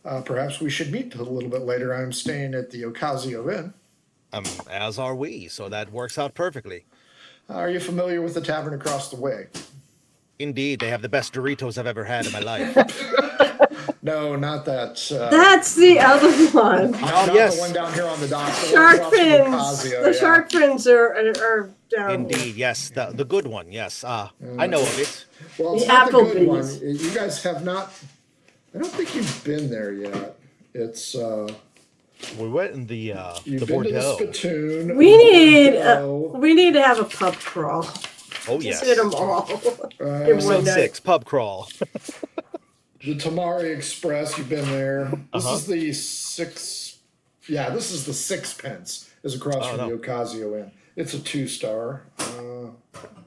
Perhaps we should meet a little bit later. I'm staying at the Occasio Inn. As are we, so that works out perfectly. Are you familiar with the tavern across the way? Indeed, they have the best Doritos I've ever had in my life. No, not that. That's the other one. Not yes. the one down here on the dock. The one Shark across from fins. Occasio, The yeah. shark fins are down. Indeed, yes, the good one, yes. I know of it. Well, it's The not the good one. Applebee's. You guys have not. I don't think you've been there yet. It's. We went in the You've been Bordeaux. to the Spittoon. We need Bordeaux. to have a pub crawl. Oh Just yes. hit them all. In one Episode night. 6, pub crawl. The Tamari Express. You've been there. This is the six. Yeah, this is the Sixpence. Is across from the Occasio Inn. It's a 2-star.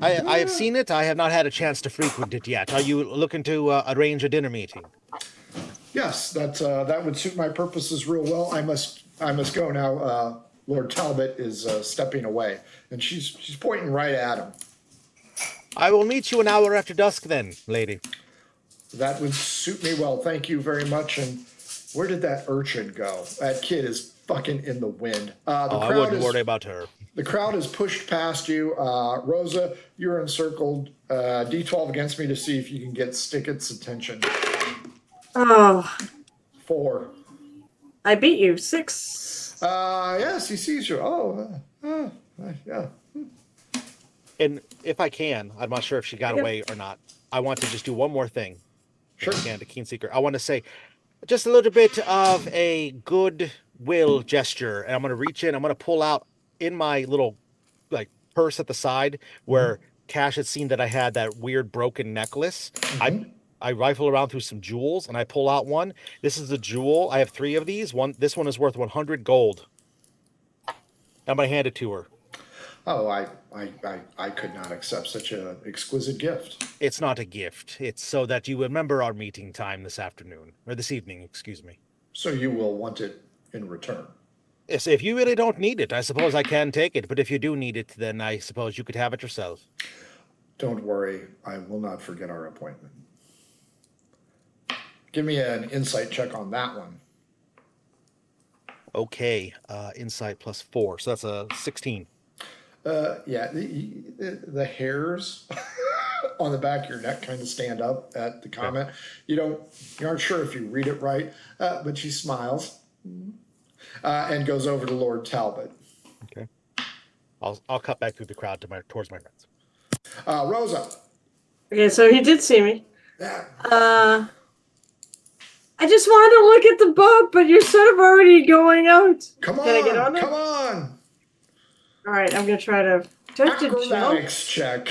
I have seen it. I have not had a chance to frequent it yet. Are you looking to arrange a dinner meeting? Yes, that would suit my purposes real well. I must go now. Lord Talbot is stepping away, and she's pointing right at him. I will meet you an hour after dusk then, lady. That would suit me well. Thank you very much. And where did that urchin go? That kid is fucking in the wind. I wouldn't worry about her. The crowd has pushed past you. Rosa, you're encircled. D12 against me to see if you can get Stickett's attention. Oh, 4. I beat you. 6. Yes, he sees you. Yeah. And if I can, I'm not sure if she got away or not. I want to just do one more thing. Sure. If I can, to Keenseeker. I want to say just a little bit of a goodwill gesture. And I'm going to reach in. I'm going to pull out in my little purse at the side where Cash had seen that I had that weird broken necklace. I rifle around through some jewels and I pull out one. This is a jewel. I have 3 of these. This one is worth 100 gold. I'm going to hand it to her. Oh, I could not accept such an exquisite gift. It's not a gift. It's so that you remember our meeting time this afternoon. Or this evening, excuse me. So you will want it in return. Yes, if you really don't need it, I suppose I can take it. But if you do need it, then I suppose you could have it yourself. Don't worry, I will not forget our appointment. Give me an insight check on that one. Okay, insight plus 4, so that's a 16. Yeah, the hairs on the back of your neck kind of stand up at the comment. You aren't sure if you read it right, but she smiles and goes over to Lord Talbot. Okay, I'll cut back through the crowd towards my friends. Rosa. Okay, so he did see me. I just wanted to look at the boat, but you're sort of already going out. Come on, Can I get on there? come on. All right, I'm gonna try to. Do I have to jump? Acrobatics check.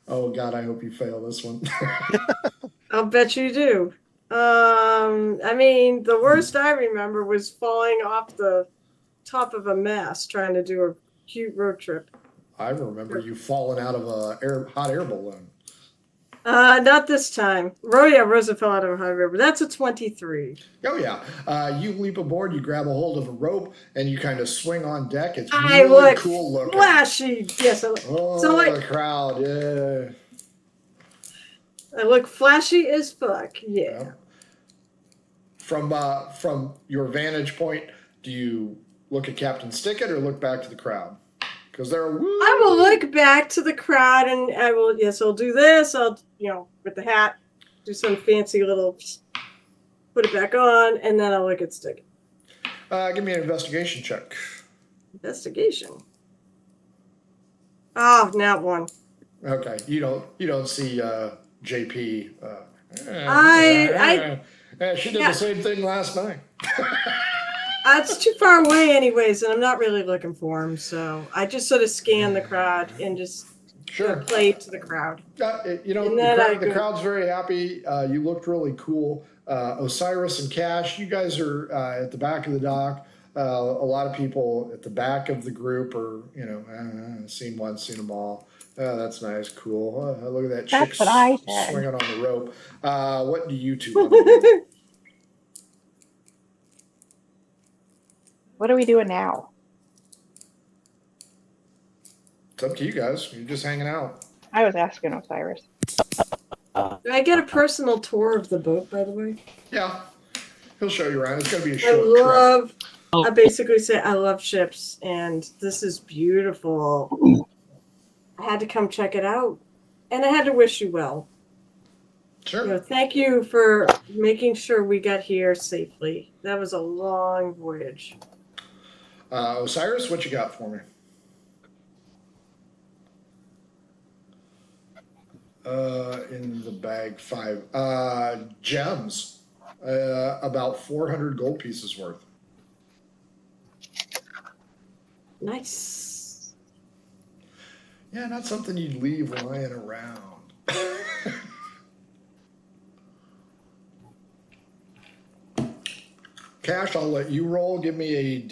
Oh God, I hope you fail this one. I'll bet you do. I mean, the worst I remember was falling off the top of a mast trying to do cute road trip. I remember you falling out of a hot air balloon. Not this time. Rosa fell out of a hot river. That's a 23. Oh yeah, you leap aboard, you grab a hold of a rope, and you kind of swing on deck. It's I really look cool looking. flashy. Yes, I look. Oh, So the crowd, yeah. I look flashy as fuck. Yeah. From your vantage point, do you look at Captain Stickett or look back to the crowd? Because they're woo. I will look back to the crowd and I'll do this. I'll, with the hat, do some fancy little, put it back on, and then I'll look at Stickett. Give me an investigation check. Investigation. Oh, not one. Okay, you don't see JP. She did the same thing last night. It's too far away anyways, and I'm not really looking for him, so I just sort of scan the crowd and just play to the crowd. The crowd's very happy. You looked really cool. Osiris and Cash, you guys are at the back of the dock. A lot of people at the back of the group are, seen one, seen them all. That's nice, cool. Look at that chick swinging on the rope. What do you two want to do? What are we doing now? It's up to you guys. You're just hanging out. I was asking Osiris. Do I get a personal tour of the boat, by the way? Yeah. He'll show you around. It's going to be a short trip. I basically say I love ships, and this is beautiful. I had to come check it out, and I had to wish you well. Sure. Thank you for making sure we got here safely. That was a long voyage. Osiris, what you got for me? In the bag, 5 gems, about 400 gold pieces worth. Nice. Yeah, not something you'd leave lying around. Cash, I'll let you roll. Give me a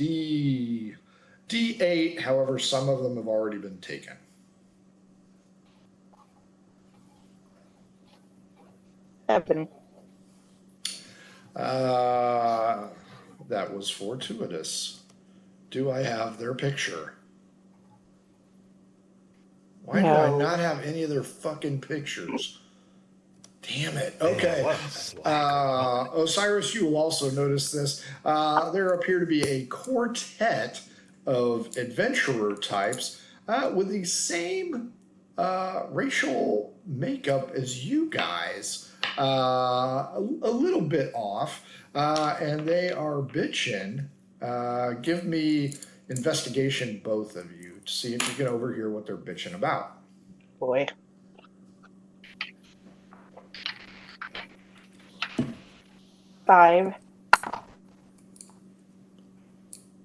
D8. However, some of them have already been taken. Seven. That was fortuitous. Do I have their picture? Why do I not have any of their fucking pictures? Damn it. Okay. Osiris, you will also notice this. There appear to be a quartet of adventurer types with the same racial makeup as you guys. A little bit off. And they are bitching. Give me investigation, both of you, to see if you can overhear what they're bitching about. Boy. Five.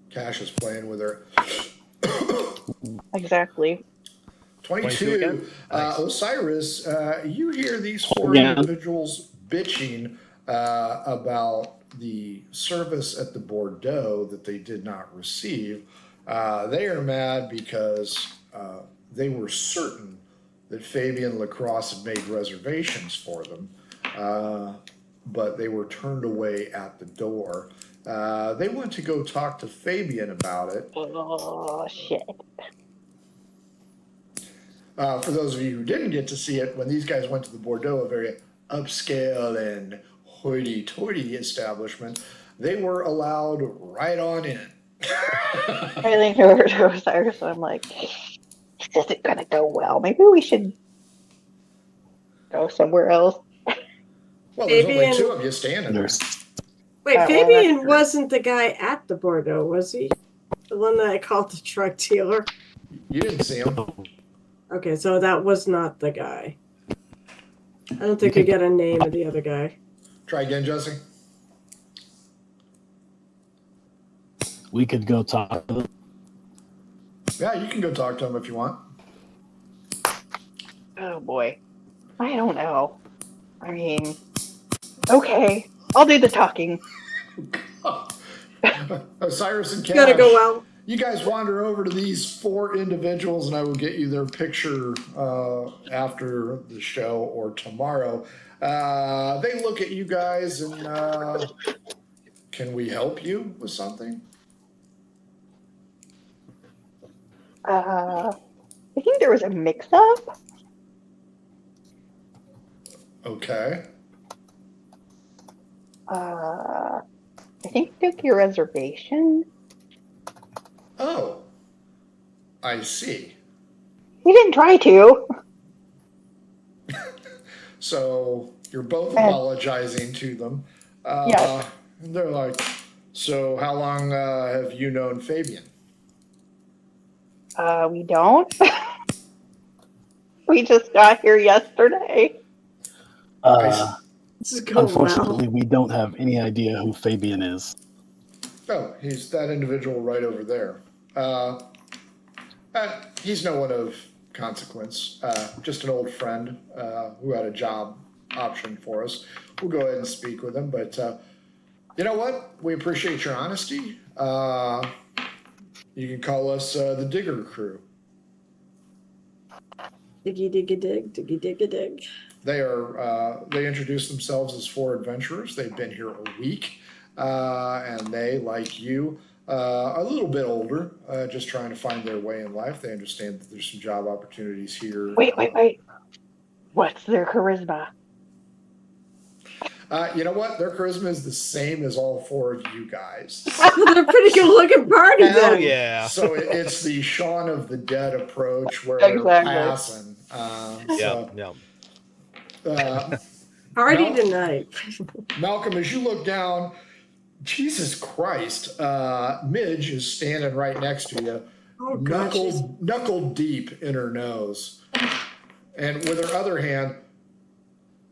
Cash is playing with her. Exactly. 22. Nice. Osiris, you hear these four individuals bitching about the service at the Bordeaux that they did not receive. They are mad because they were certain that Fabian Lacrosse had made reservations for them, but they were turned away at the door. They went to go talk to Fabian about it. Oh, shit. For those of you who didn't get to see it, when these guys went to the Bordeaux, a very upscale and hoity-toity establishment, they were allowed right on in. I leaned over to Osiris and I'm like, this isn't going to go well. Maybe we should go somewhere else. Well, there's only two of you standing there. Wait, well, Fabian wasn't the guy at the Bordeaux, was he? The one that I called the drug dealer? You didn't see him. Okay, so that was not the guy. I don't think we get a name of the other guy. Try again, Jesse. We could go talk to them. Yeah, you can go talk to him if you want. Oh, boy. I don't know. I mean, okay. I'll do the talking. Osiris and Cash. Gotta go out. you guys wander over to these 4 individuals, and I will get you their picture after the show or tomorrow. They look at you guys and can we help you with something? I think there was a mix-up. Okay. I think I took your reservation. Oh, I see. We didn't try to. So you're both And apologizing to them. yes, And they're like, so how long have you known Fabian? we don't. We just got here yesterday. This is going Unfortunately, well. we don't have any idea who Fabian is. Oh, he's that individual right over there. He's no one of consequence, just an old friend who had a job option for us. We'll go ahead and speak with him, but you know what? We appreciate your honesty. You can call us the Digger Crew. Diggy diggy dig, diggy diggy dig. They introduce themselves as 4 adventurers. They've been here a week, and they, like you, a little bit older, just trying to find their way in life. They understand that there's some job opportunities here. Wait. What's their charisma? You know what? Their charisma is the same as all 4 of you guys. They're pretty good looking party Hell then. yeah. So it's the Shaun of the Dead approach where Exactly. they're passing. Yeah. Party No. tonight. Malcolm, as you look down, Jesus Christ, Midge is standing right next to you, Oh God, she's knuckle deep in her nose. And with her other hand,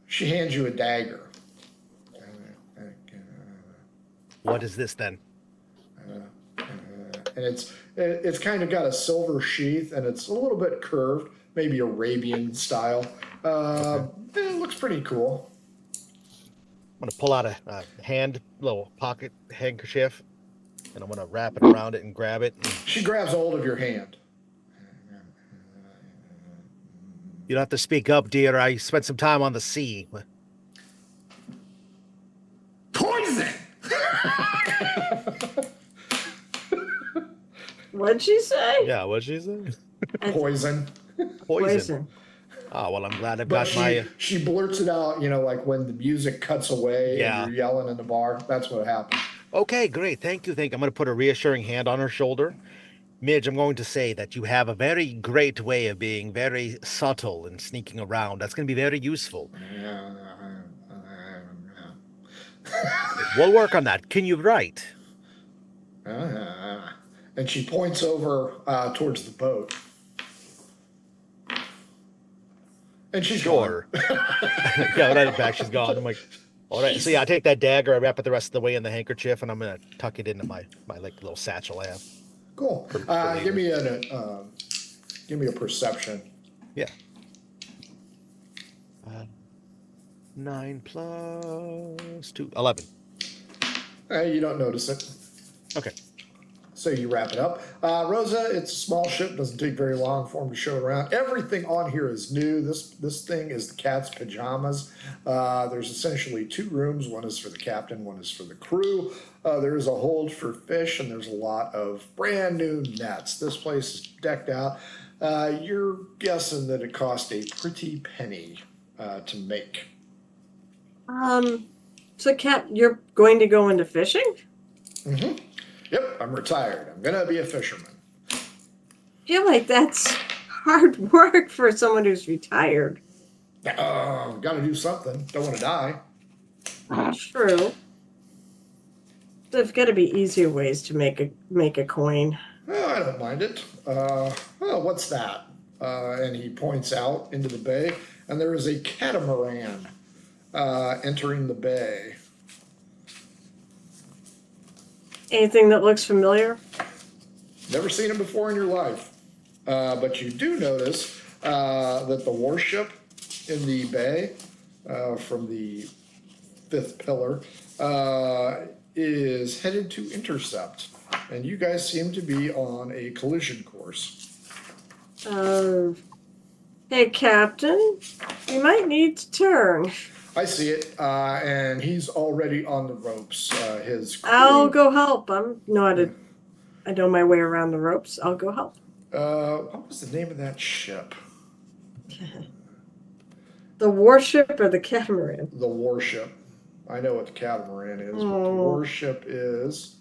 she hands you a dagger. What is this then? And it's kind of got a silver sheath, and it's a little bit curved, maybe Arabian style. It looks pretty cool. I'm gonna pull out a little pocket handkerchief, and I'm gonna wrap it around it and grab it. She grabs hold of your hand. You don't have to speak up, dear. I spent some time on the sea. Poison! What'd she say? Yeah, what'd she say? Poison. Poison. Oh, well, I'm glad I've But got my... she blurts it out, like when the music cuts away Yeah. and you're yelling in the bar. That's what happens. Okay, great. Thank you. I'm going to put a reassuring hand on her shoulder. Midge, I'm going to say that you have a very great way of being very subtle and sneaking around. That's going to be very useful. We'll work on that. Can you write? And she points over towards the boat. And she's Sure. Yeah, right back. She's gone. I'm like, all right. So yeah, I take that dagger, I wrap it the rest of the way in the handkerchief, and I'm gonna tuck it into my like little satchel I have. Cool. Give me a perception. Yeah. 9 plus 2, 11. You don't notice it. Okay. So you wrap it up. Rosa, it's a small ship. Doesn't take very long for them to show it around. Everything on here is new. This thing is the cat's pajamas. There's essentially 2 rooms. One is for the captain. One is for the crew. There is a hold for fish, and there's a lot of brand new nets. This place is decked out. You're guessing that it cost a pretty penny to make. So Cap, you're going to go into fishing? Mm-hmm. Yep, I'm retired. I'm gonna be a fisherman. I feel like that's hard work for someone who's retired. Gotta do something. Don't want to die. True. There's got to be easier ways to make a coin. Well, I don't mind it. What's that? And he points out into the bay, and there is a catamaran entering the bay. Anything that looks familiar? Never seen him before in your life. But you do notice that the warship in the bay from the 5th pillar is headed to intercept. And you guys seem to be on a collision course. Hey, Captain, you might need to turn. I see it, and he's already on the ropes. His crew, I'll go help. I know my way around the ropes. I'll go help. what was the name of that ship? The warship or the catamaran? The warship. I know what the catamaran is, but the Oh. warship is.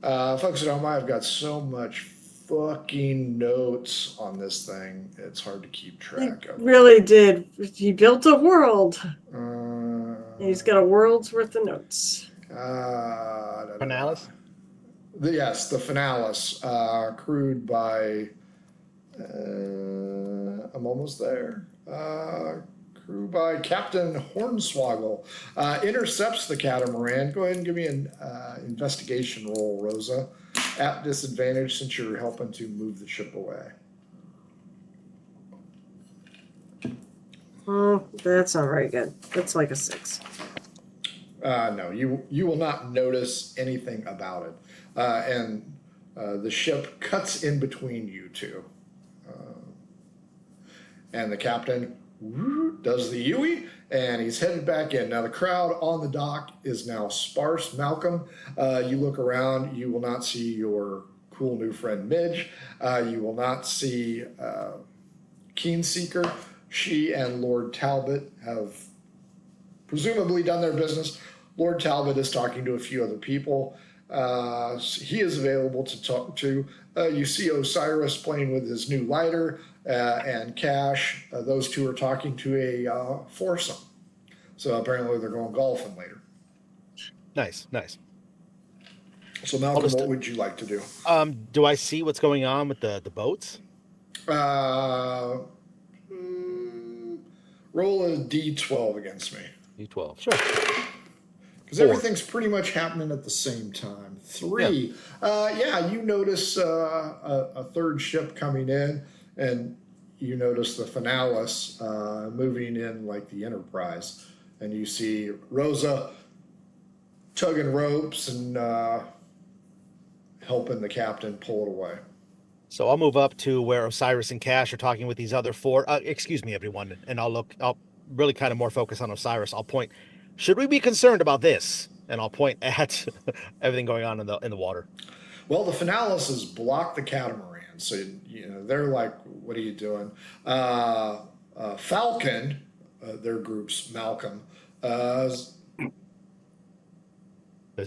Folks at home, I've got so much fucking notes on this thing. It's hard to keep track He of. really did. He built a world. Uh, He's got a world's worth of notes. Finalis? Yes, the Finalis, crewed by. I'm almost there. Crew by Captain Hornswoggle. Intercepts the catamaran. Go ahead and give me an investigation roll, Rosa. At disadvantage since you're helping to move the ship away. That's not very good. That's like a 6. No, you will not notice anything about it. And the ship cuts in between you two. And the captain does the Yui, and he's headed back in. Now, the crowd on the dock is now sparse. Malcolm, you look around, you will not see your cool new friend Midge. You will not see Keenseeker. She and Lord Talbot have presumably done their business. Lord Talbot is talking to a few other people. He is available to talk to. You see Osiris playing with his new lighter, and Cash. Those two are talking to a foursome. So apparently they're going golfing later. Nice, nice. So Malcolm, what would you like to do? Do I see what's going on with the boats? Roll a d12 against me. D12, sure. Because everything's pretty much happening at the same time. 3. Yeah, you notice a third ship coming in, and you notice the Finalis moving in like the Enterprise. And you see Rosa tugging ropes and helping the captain pull it away. So I'll move up to where Osiris and Cash are talking with these other 4. Excuse me, everyone. And I'll really kind of more focus on Osiris. I'll point, should we be concerned about this? And I'll point at everything going on in the water. Well, the Finalis has blocked the catamaran. So, you know, they're like, what are you doing? Falcon, their group's Malcolm. There's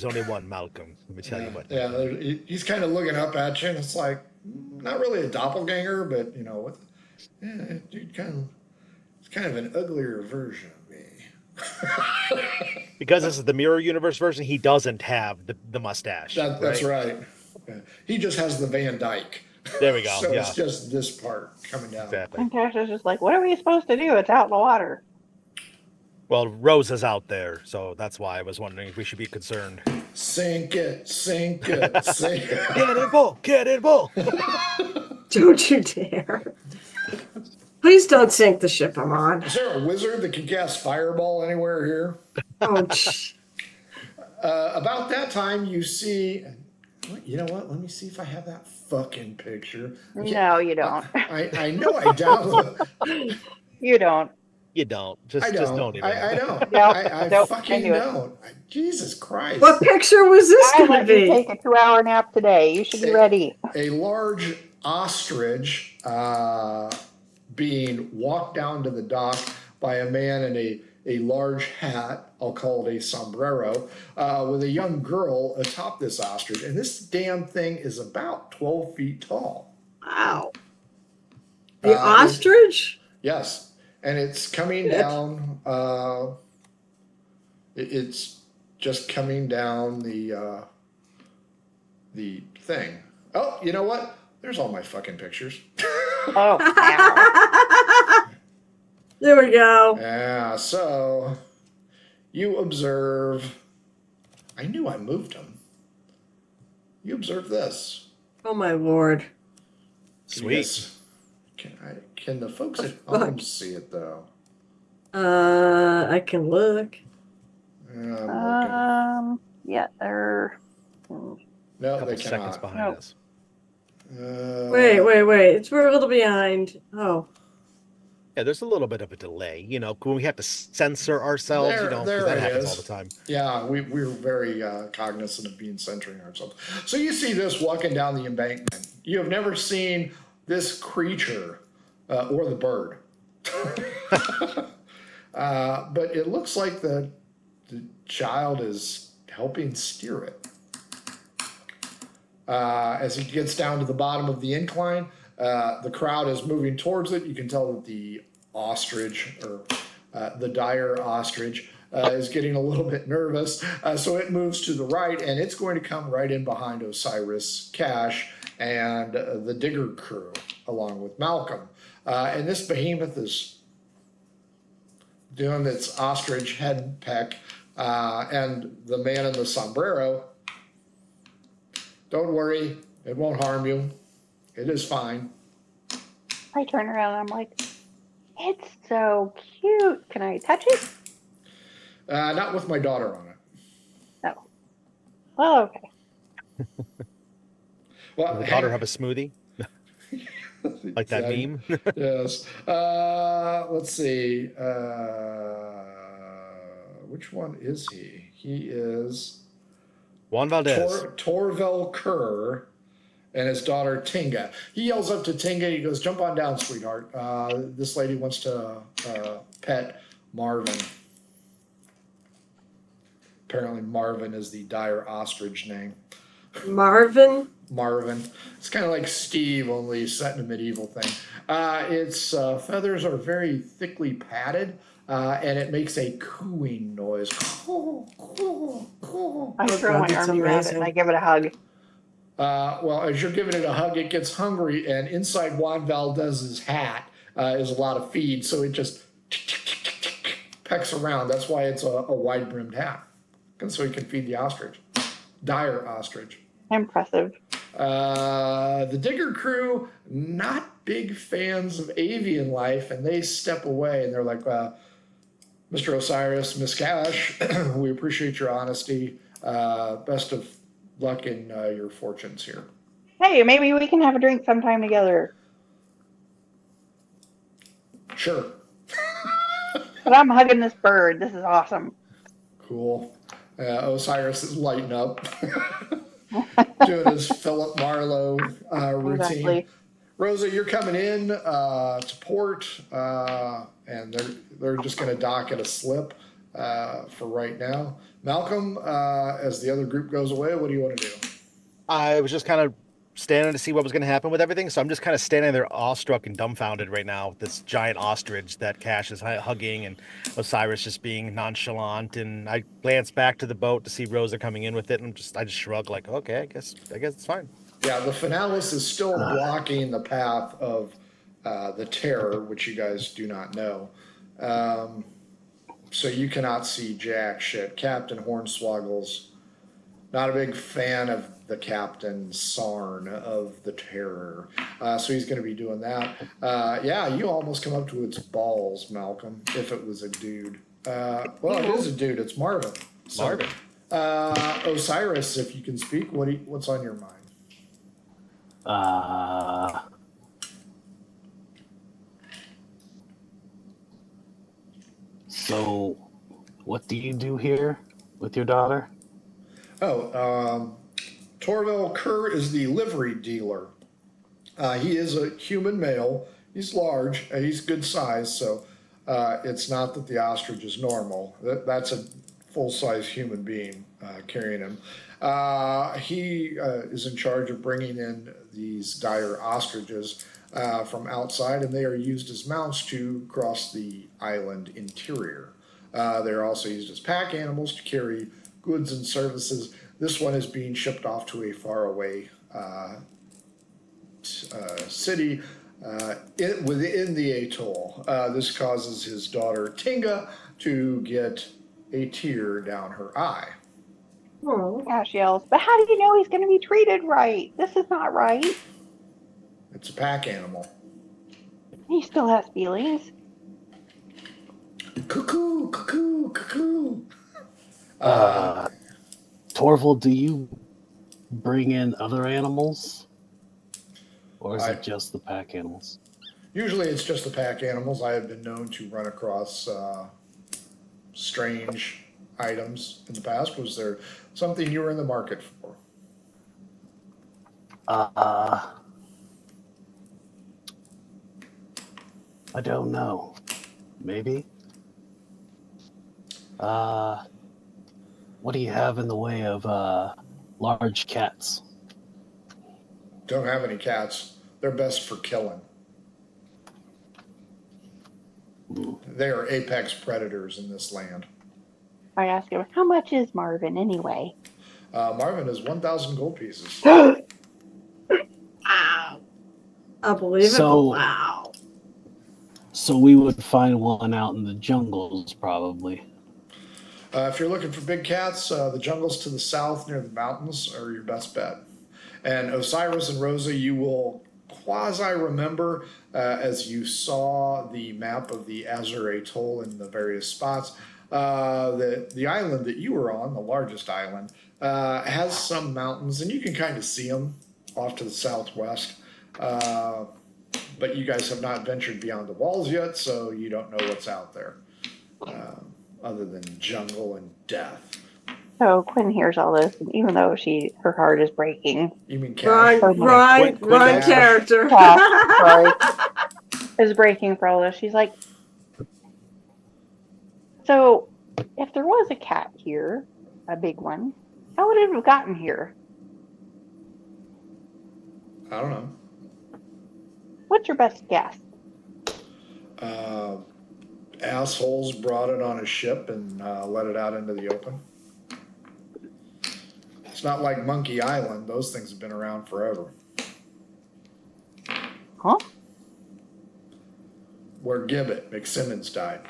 only one Malcolm, let me tell you what. Yeah, he's kind of looking up at you, and it's like, not really a doppelganger, but, you know, dude, it's kind of an uglier version of me. Because this is the Mirror Universe version, he doesn't have the mustache. That's right. Yeah. He just has the Van Dyke. There we go. So yeah. It's just this part coming down. Exactly. And Cash is just like, what are we supposed to do? It's out in the water. Well, Rose is out there, so that's why I was wondering if we should be concerned. Sink it, sink it, sink it. Cannonball! Don't you dare. Please don't sink the ship I'm on. Is there a wizard that can cast fireball anywhere here? Oh, About that time, you see. You know what? Let me see if I have that fucking picture. No, you don't. I know I download. You don't. You don't. Just don't even. I don't. No, I nope, fucking I knew it. don't. Jesus Christ. what picture was this I going to let you be? take a 2-hour nap today. You should be ready. A large ostrich being walked down to the dock by a man in a large hat, I'll call it a sombrero, with a young girl atop this ostrich. And this damn thing is about 12 feet tall. Wow. The ostrich? Yes. And it's coming down, it's just coming down the thing. Oh, you know what? There's all my fucking pictures. Oh, ow. There we go. Yeah, so you observe. I knew I moved them. You observe this. Oh, my Lord. Sweet. Yes. Can the folks at home see it, though? I can look. Yeah, I'm looking. Yeah, they're. No, couple they seconds cannot. behind Nope. us. Wait. We're a little behind. Oh. Yeah, there's a little bit of a delay, when we have to censor ourselves, because There that it happens all the is. time. Yeah, we're very cognizant of being centering ourselves. So you see this walking down the embankment. You have never seen this creature or the bird. But it looks like the child is helping steer it. As he gets down to the bottom of the incline, the crowd is moving towards it. You can tell that the ostrich, or the dire ostrich, is getting a little bit nervous. So it moves to the right, and it's going to come right in behind Osiris, Cash, and the digger crew, along with Malcolm. And this behemoth is doing its ostrich head peck, and the man in the sombrero, don't worry, it won't harm you. It is fine. I turn around and I'm like, it's so cute. Can I touch it? Not with my daughter on it. No. Well, okay. Well, Does the daughter have a smoothie? Like that meme? Yes. Let's see. Which one is he? He is Juan Valdez. Torvel Kerr and his daughter Tinga. He yells up to Tinga. He goes, "Jump on down, sweetheart. This lady wants to pet Marvin." Apparently, Marvin is the dire ostrich name. Marvin? Marvin. It's kind of like Steve, only set in a medieval thing. Its feathers are very thickly padded, and it makes a cooing noise. Coo, coo, coo. I throw my that's arms around it and I give it a hug. Well, as you're giving it a hug, it gets hungry, and inside Juan Valdez's hat is a lot of feed, so it just pecks around. That's why it's a wide-brimmed hat, and so he can feed the ostrich. Dire ostrich. Impressive. The digger crew, not big fans of avian life, and they step away, and they're like, Mr. Osiris, Miss Cash, we appreciate your honesty. Best of luck in your fortunes here. Hey, maybe we can have a drink sometime together. Sure. But I'm hugging this bird. This is awesome. Cool. Osiris is lighting up, doing his Philip Marlowe routine. Exactly. Rosa, you're coming in to port, and they're just going to dock at a slip for right now. Malcolm, as the other group goes away, what do you want to do? I was just kind of standing to see what was going to happen with everything, so I'm just kind of standing there awestruck and dumbfounded right now with this giant ostrich that Cash is hugging and Osiris just being nonchalant. And I glance back to the boat to see Rosa coming in with it, and I just shrug like, okay, I guess it's fine. Yeah, the Finalis is still blocking the path of the Terror, which you guys do not know. So you cannot see jack shit. Captain Hornswoggle's not a big fan of the Captain Sarn of the Terror. So he's going to be doing that. Yeah, you almost come up to its balls, Malcolm, if it was a dude. Well, it is a dude. It's Marvin. So, Marvin. Osiris, if you can speak, what's on your mind? So, what do you do here with your daughter? Torvel Kerr is the livery dealer. He is a human male. He's large. He's good size, so it's not that the ostrich is normal. That's a full-size human being carrying him. He is in charge of bringing in these dire ostriches from outside, and they are used as mounts to cross the island interior. They are also used as pack animals to carry goods and services. This one is being shipped off to a faraway city within the atoll. This causes his daughter Tinga to get a tear down her eye. Oh. Ash yells, but how do you know he's going to be treated right? This is not right. It's a pack animal. He still has feelings. Cuckoo, cuckoo, cuckoo. Torval, do you bring in other animals? Or is I- it just the pack animals? Usually it's just the pack animals. I have been known to run across strange items in the past. Was there something you were in the market for? I don't know. Maybe? What do you have in the way of large cats? Don't have any cats. They're best for killing. They are apex predators in this land. I asked him, how much is Marvin anyway? Marvin is 1,000 gold pieces. Wow. Unbelievable. So- Wow. So we would find one out in the jungles, probably. If you're looking for big cats, the jungles to the south near the mountains are your best bet. And Osiris and Rosa, you will quasi-remember as you saw the map of the Azure Atoll in the various spots. The island that you were on, the largest island, has some mountains, and you can kind of see them off to the southwest. But you guys have not ventured beyond the walls yet, so you don't know what's out there, other than jungle and death. So Quinn hears all this, and even though her heart is breaking, You mean Cash? Wrong Cash. character. sorry, is breaking for all this. She's like, so if there was a cat here, a big one, how would it have gotten here? I don't know. What's your best guess? Assholes brought it on a ship and let it out into the open. It's not like Monkey Island. Those things have been around forever. Huh? Where Gibbet, McSimmons died.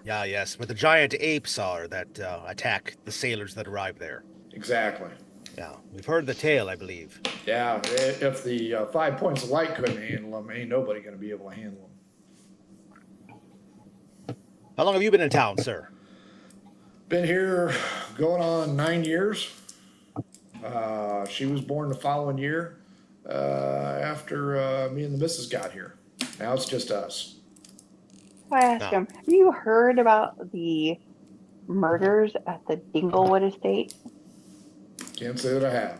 Yeah, yes, where the giant apes are that attack the sailors that arrive there. Exactly. Yeah, we've heard the tale, I believe. Yeah, if the 5 points of light couldn't handle them, ain't nobody going to be able to handle them. How long have you been in town, sir? Been here going on 9 years. She was born the following year after me and the missus got here. Now it's just us. I asked him, have you heard about the murders at the Dinglewood estate? Can't say that I have.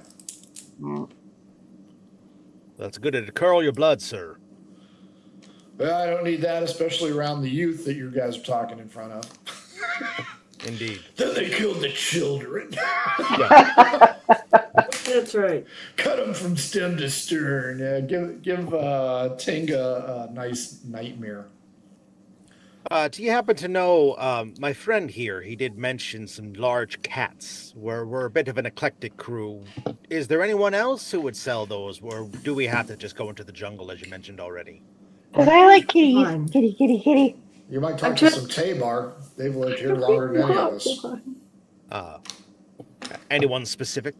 That's good to curl your blood, sir. Well, I don't need that, especially around the youth that you guys are talking in front of. Indeed. Then they killed the children. That's right. Cut them from stem to stern. Give Tinga a nice nightmare. Do you happen to know, my friend here, he did mention some large cats. We're a bit of an eclectic crew. Is there anyone else who would sell those, or do we have to just go into the jungle, as you mentioned already? Because I like kitties. Fine. Kitty, kitty, kitty. You might talk to some Tabar. They've lived here longer than any of us. Anyone specific?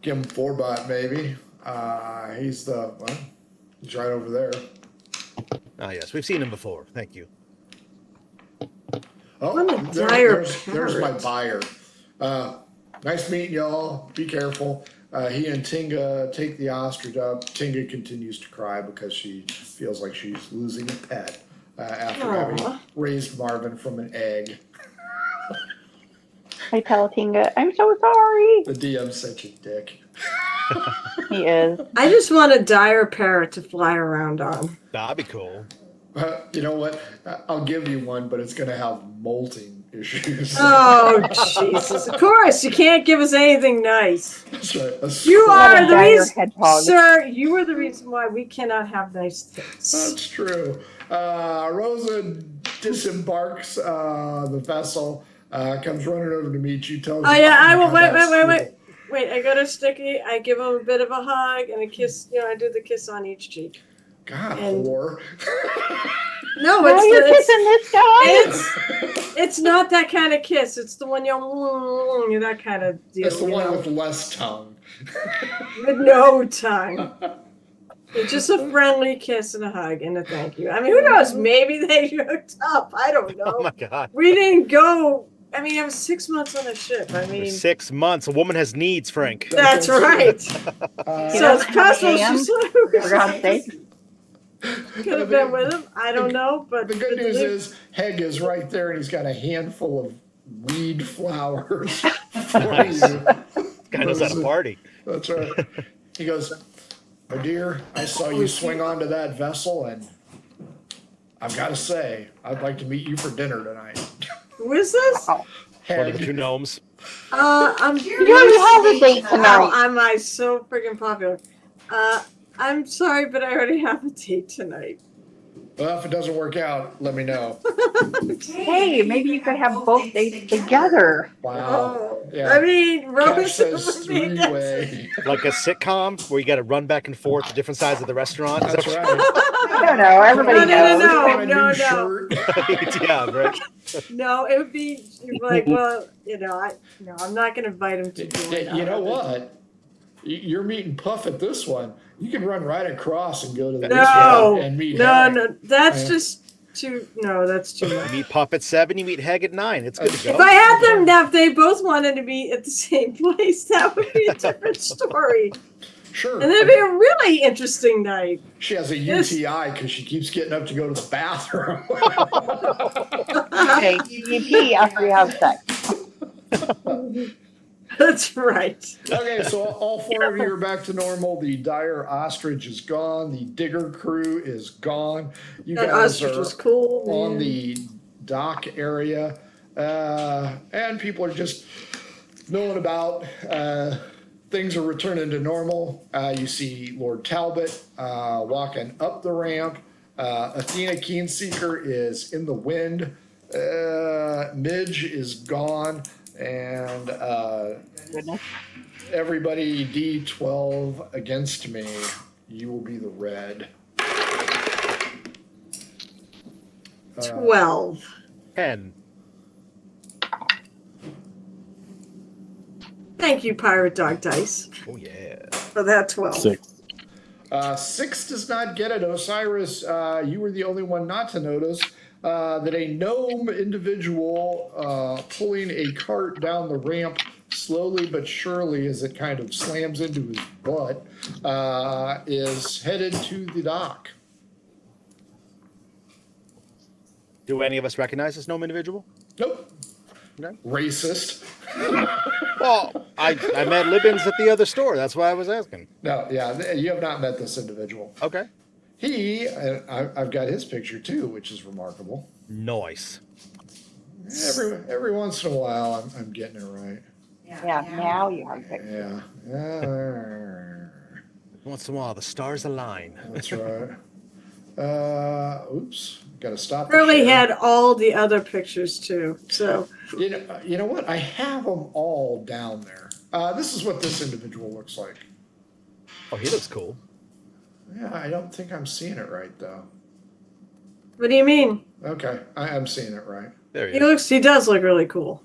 Give him Forbot, maybe. He's right over there. Ah, yes, we've seen him before. Thank you. Oh, What a dire there's my parrot. buyer. Nice meeting y'all. Be careful. He and Tinga take the ostrich up. Tinga continues to cry because she feels like she's losing a pet after having Aw. raised Marvin from an egg. I tell Tinga, I'm so sorry. The DM's such a dick. He is. I just want a dire parrot to fly around on. That'd be cool. You know what? I'll give you one, but it's going to have molting issues. Oh, Jesus. Of course, you can't give us anything nice. That's right. You What a are the dire reason, hedgehog. sir, you are the reason why we cannot have nice things. That's true. Rosa disembarks the vessel, comes running over to meet you, tells Oh, you. yeah, I will. how Wait, that's wait, wait, wait. cool. Wait, I go to Sticky. I give him a bit of a hug and a kiss. I do the kiss on each cheek. God, And- whore. No, Now you're it's kissing this guy? it's not that kind of kiss. It's the one you that kind of deal. That's the you one know, with less tongue. with no tongue. It's just a friendly kiss and a hug and a thank you. I mean, who knows? Maybe they hooked up. I don't know. Oh my god. We didn't go I mean, I was 6 months on a ship. I For mean, 6 months. A woman has needs, Frank. that's right. He So doesn't it's have possible a ham, she's for God's sake. could have been with him. I don't know, but The good news is Heg is right there, and he's got a handful of weed flowers for Nice. you. Guy knows how to party. That's right. He goes, "My dear, I saw you swing onto that vessel, and I've got to say, I'd like to meet you for dinner tonight." who is this? Oh. One of the two Heg, gnomes. I'm. You already have a date Oh, tonight. am I so freaking popular? I'm sorry, but I already have a date tonight. well, if it doesn't work out, let me know. Hey, maybe you could have both dates together. Wow. Oh, Yeah. I mean, Cash Rose says would be three-way. Like a sitcom where you got to run back and forth to different sides of the restaurant. Is That's that right. I don't know. Everybody No, no, knows. no. Put on a new shirt. right? Yeah, right. No, it would be like, well, I'm not going to invite him to join. You know what? You're meeting Puff at this one. You can run right across and go to the No, restaurant and meet no, Heg. no, that's Yeah. just too. No, that's too much. You meet Puff at 7, you meet Heg at 9. It's good to If go. I had them, now if they both wanted to be at the same place, that would be a different story, Sure. and it'd be a really interesting night. She has a Yes. UTI because she keeps getting up to go to the bathroom. Okay, you pee after you have sex. That's right. Okay, so all four of you are back to normal. The dire ostrich is gone. The digger crew is gone. You That guys ostrich are was cool. on Man. the dock area, and people are just milling about. Things are returning to normal. You see Lord Talbot walking up the ramp. Athena Keenseeker is in the wind. Midge is gone. And Goodness. everybody D12 against me. You will be the red. 12. 10. Thank you, Pirate Dog Dice, Oh, yeah. for that 12. 6. 6 does not get it. Osiris, you were the only one not to notice that a gnome individual pulling a cart down the ramp slowly but surely as it kind of slams into his butt is headed to the dock. Do any of us recognize this gnome individual? Nope. No. Racist. Well, I met Libbins at the other store. That's why I was asking. No, yeah, you have not met this individual. Okay. He, I've got his picture too, which is remarkable. Nice. Every once in a while, I'm getting it right. Yeah, now you have pictures. Yeah. Once in a while, the stars align. That's right. Oops. Got to stop. the Really share. had all the other pictures too. So You know what? I have them all down there. This is what this individual looks like. Oh, he looks cool. Yeah, I don't think I'm seeing it right though. what do you mean? Okay, I'm seeing it right. There he is. He does look really cool.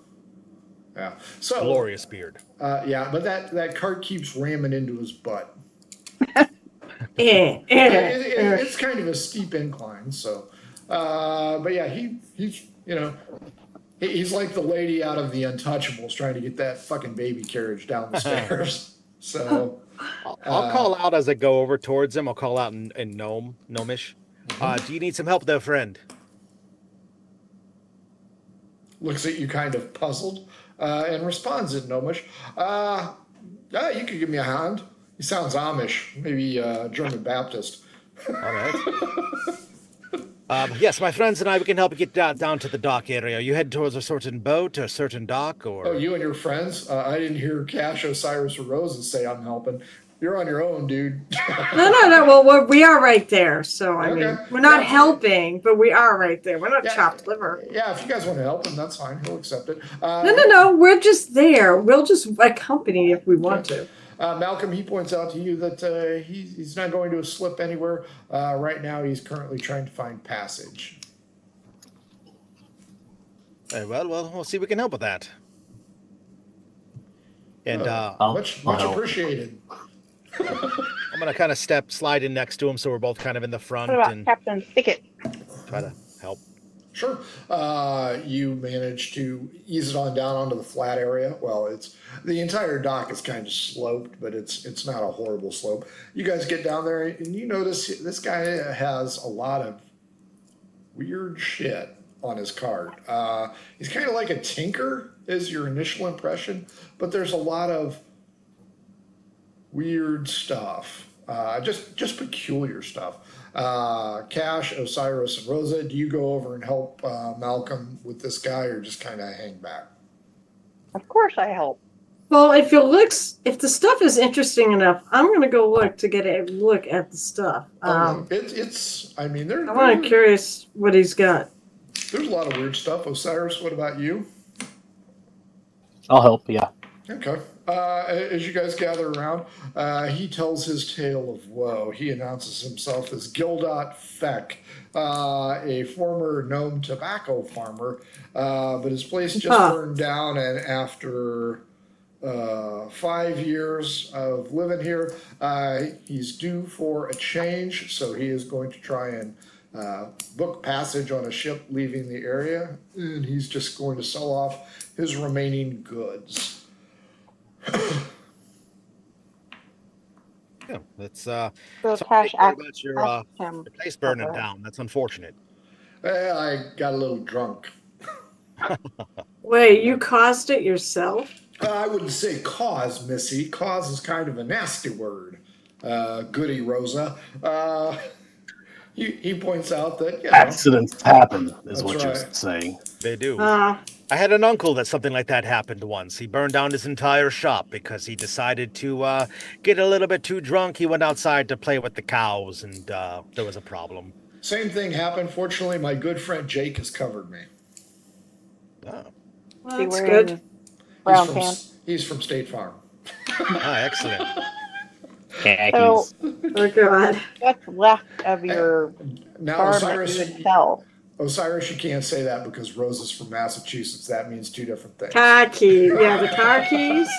Yeah. So Glorious beard. yeah, but that cart keeps ramming into his butt. It's kind of a steep incline, so. But yeah, he's like the lady out of the Untouchables trying to get that fucking baby carriage down the stairs. So I'll call out as I go over towards him. I'll call out in gnomish. Do you need some help there, friend? looks at you kind of puzzled and responds in Gnomish. Yeah, you could give me a hand. He sounds Amish, maybe German Baptist. All right. Yes, my friends and I, we can help you get down to the dock area. Are you heading towards a certain boat or a certain dock? Or... Oh, you and your friends? I didn't hear Cash, Osiris, or Rosen say I'm helping. You're on your own, dude. No. Well, we are right there. So, I mean, Okay. we're not Yeah. helping, but we are right there. We're not Yeah. chopped liver. Yeah, if you guys want to help him, that's fine. He'll accept it. No. We're just there. We'll just accompany if we want to. Malcolm, he points out to you that he's not going to slip anywhere. Right now, he's currently trying to find passage. Very well, we'll see if we can help with that. And Much help. appreciated. I'm going to kind of slide in next to him so we're both kind of in the front What about and Captain Thicket? try to help. Sure. You manage to ease it on down onto the flat area. Well, it's the entire dock is kind of sloped, but it's not a horrible slope. You guys get down there, and you notice this guy has a lot of weird shit on his cart. He's kind of like a tinker, is your initial impression, but there's a lot of weird stuff, just peculiar stuff. Cash, Osiris, and Rosa, do you go over and help Malcolm with this guy, or just kind of hang back? Of course I help. Well, if the stuff is interesting enough, I'm going to go look to get a look at the stuff. I mean, I'm curious what he's got. There's a lot of weird stuff. Osiris, what about you? I'll help, yeah. Okay. As you guys gather around, he tells his tale of woe. He announces himself as Gildot Feck, a former gnome tobacco farmer, but his place just burned down, and after 5 years of living here, he's due for a change, so he is going to try and book passage on a ship leaving the area, and he's just going to sell off his remaining goods. Yeah, that's So sorry Cash to hear asked about your him. place burning Okay. down. That's unfortunate. I got a little drunk. Wait, you caused it yourself? I wouldn't say cause, Missy. Cause is kind of a nasty word. Goody Rosa. He points out that, Accidents happen, is That's what you're right. saying. They do. Uh, I had an uncle that something like that happened once. He burned down his entire shop because he decided to get a little bit too drunk. He went outside to play with the cows, and there was a problem. Same thing happened. Fortunately, my good friend Jake has covered me. Oh. Well, he that's wearing good. brown pants. He's from State Farm. Excellent. Khakis. So Oh, God. what's left of your Now, farm that Osiris, you would sell? Osiris, you can't say that because Rosa's from Massachusetts. That means two different things. Car key. Yeah, the car keys.